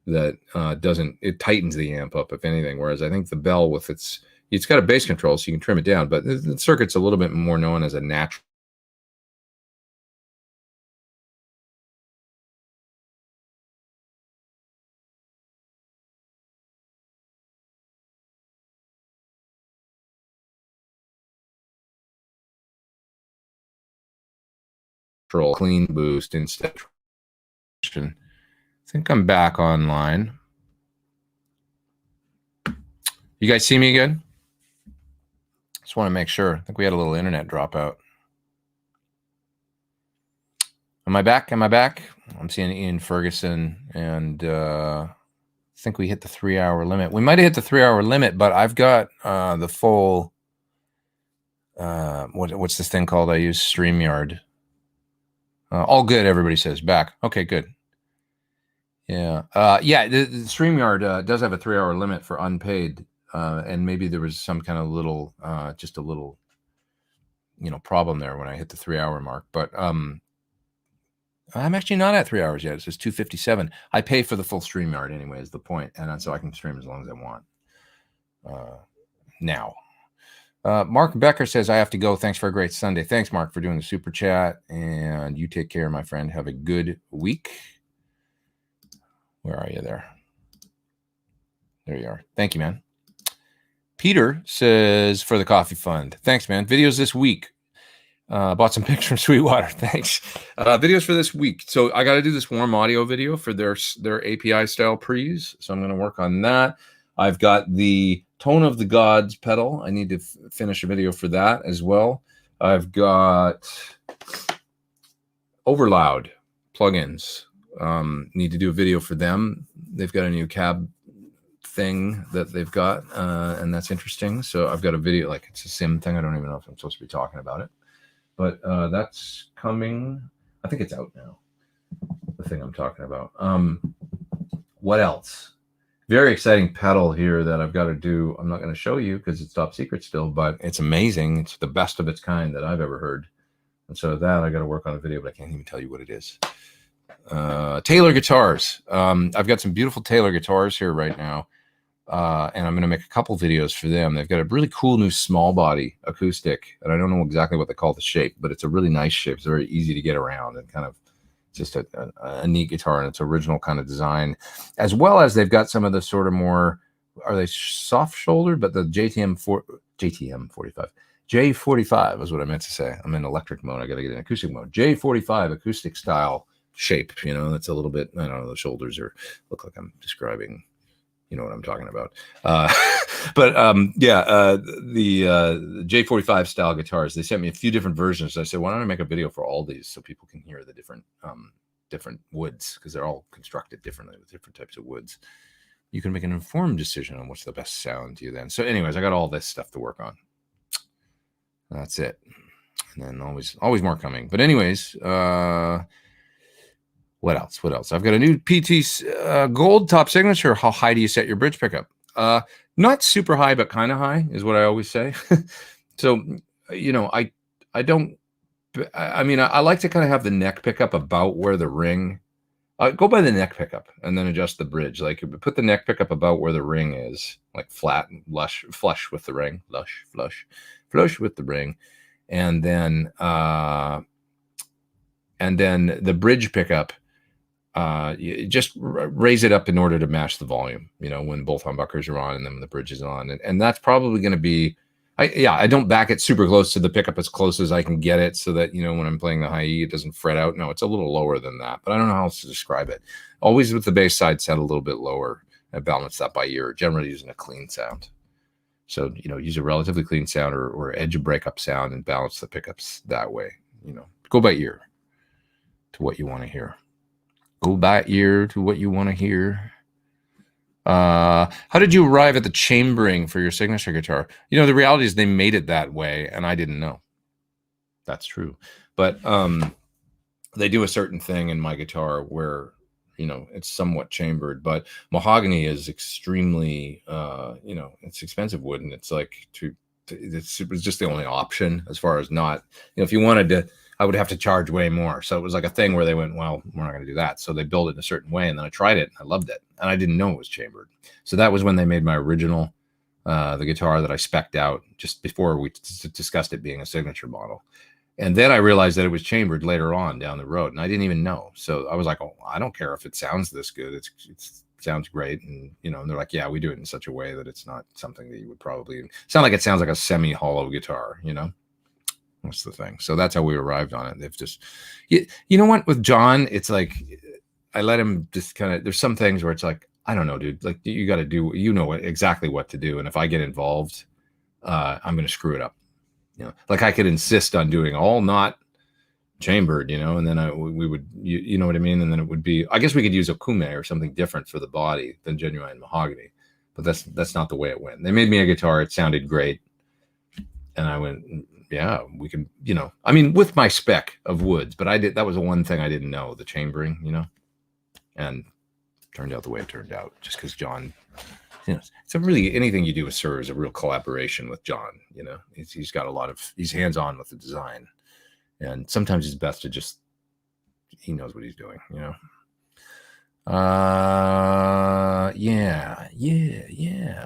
that it tightens the amp up, if anything. Whereas I think the Bell with it's got a bass control, so you can trim it down, but the circuit's a little bit more known as a natural clean boost instead. I think I'm back online. You guys see me again? Just want to make sure. I think we had a little internet dropout. Am I back? I'm seeing Ian Ferguson, and I think we hit the 3-hour limit. We might have hit the 3-hour limit, but I've got the full what's this thing called? I use StreamYard. All good, everybody says. Back. Okay, good. Yeah. The StreamYard does have a 3-hour limit for unpaid, and maybe there was some kind of little, just a little, problem there when I hit the 3-hour mark. But I'm actually not at 3 hours yet. It says 2:57. I pay for the full StreamYard anyway, is the point, and so I can stream as long as I want. Now. Mark Becker says, I have to go. Thanks for a great Sunday. Thanks, Mark, for doing the super chat. And you take care, my friend. Have a good week. Where are you there? There you are. Thank you, man. Peter says, for the coffee fund. Thanks, man. Videos this week. Bought some pictures from Sweetwater. Thanks. Videos for this week. So I got to do this warm audio video for their API style pre's. So I'm going to work on that. I've got the Tone of the Gods pedal. I need to finish a video for that as well. I've got Overloud plugins. Need to do a video for them. They've got a new cab thing that they've got, and that's interesting. So I've got a video, like it's a sim thing. I don't even know if I'm supposed to be talking about it, but that's coming. I think it's out now, the thing I'm talking about. What else? Very exciting pedal here that I've got to do. I'm not going to show you because it's top secret still, but it's amazing. It's the best of its kind that I've ever heard. And so that I got to work on a video, but I can't even tell you what it is. Taylor guitars. I've got some beautiful Taylor guitars here right now. and I'm going to make a couple videos for them. They've got a really cool new small body acoustic, and I don't know exactly what they call the shape, but it's a really nice shape. It's very easy to get around and kind of just a neat guitar in its original kind of design, as well as they've got some of the sort of more, are they soft shouldered, but the JTM 45. J45 is what I meant to say. I'm in electric mode. I got to get in acoustic mode. J45 acoustic style shape. That's a little bit, I don't know, the shoulders look like I'm describing, you know what I'm talking about. The J45 style guitars, they sent me a few different versions. I said, why don't I make a video for all these so people can hear the different woods, because they're all constructed differently with different types of woods. You can make an informed decision on what's the best sound to you then. So anyways, I got all this stuff to work on. That's it. And then always more coming. But anyways, what else? I've got a new PT gold top signature. How high do you set your bridge pickup? Not super high, but kind of high is what I always say. So, I like to kind of have the neck pickup about where the ring, go by the neck pickup and then adjust the bridge. Like put the neck pickup about where the ring is, like flat and flush with the ring, flush with the ring. And then the bridge pickup, you just raise it up in order to match the volume, when both humbuckers are on and then when the bridge is on. And that's probably going to be, I don't back it super close to the pickup as close as I can get it so that, when I'm playing the high E, it doesn't fret out. No, it's a little lower than that, but I don't know how else to describe it. Always with the bass side set a little bit lower and balance that by ear, generally using a clean sound. So, use a relatively clean sound or edge breakup sound and balance the pickups that way. Go by ear to what you want to hear. Go by ear to what you want to hear. How did you arrive at the chambering for your signature guitar? The reality is they made it that way, and I didn't know. That's true. But they do a certain thing in my guitar where, it's somewhat chambered, but mahogany is extremely, it's expensive wood, and it's like it was just the only option as far as not, if you wanted to, I would have to charge way more. So it was like a thing where they went, well, we're not going to do that. So they built it in a certain way. And then I tried it. And I loved it. And I didn't know it was chambered. So that was when they made my original, the guitar that I spec'd out just before we discussed it being a signature model. And then I realized that it was chambered later on down the road. And I didn't even know. So I was like, oh, I don't care if it sounds this good. It sounds great. And, and they're like, yeah, we do it in such a way that it's not something that you would probably sound like. It sounds like a semi-hollow guitar, That's the thing. So that's how we arrived on it. They've just, you know what, with John, it's like, I let him just kind of, there's some things where it's like, I don't know, dude, like you got to do, exactly what to do. And if I get involved, I'm going to screw it up. Like I could insist on doing all not chambered, and then we would, you know what I mean? And then it would be, I guess we could use a kume or something different for the body than genuine mahogany, but that's not the way it went. They made me a guitar. It sounded great. And I went, yeah, we can, with my spec of woods, but that was the one thing I didn't know, the chambering, and turned out the way it turned out just because John, it's a really, anything you do with Sir is a real collaboration with John, he's got he's hands-on with the design, and sometimes it's best to just, he knows what he's doing, yeah.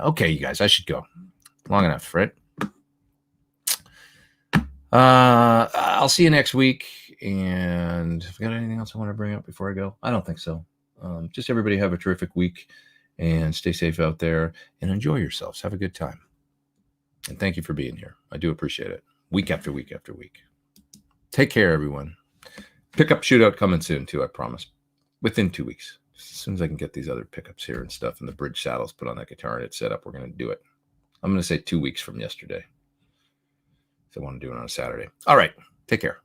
Okay, you guys, I should go. Long enough, right? I'll see you next week. And have I got anything else I want to bring up before I go? I don't think so. Just everybody have a terrific week and stay safe out there and enjoy yourselves. Have a good time. And thank you for being here. I do appreciate it. Week after week after week. Take care, everyone. Pickup shootout coming soon too, I promise. Within 2 weeks. As soon as I can get these other pickups here and stuff and the bridge saddles put on that guitar and it's set up, we're going to do it. I'm going to say 2 weeks from yesterday. So I want to do it on a Saturday. All right. Take care.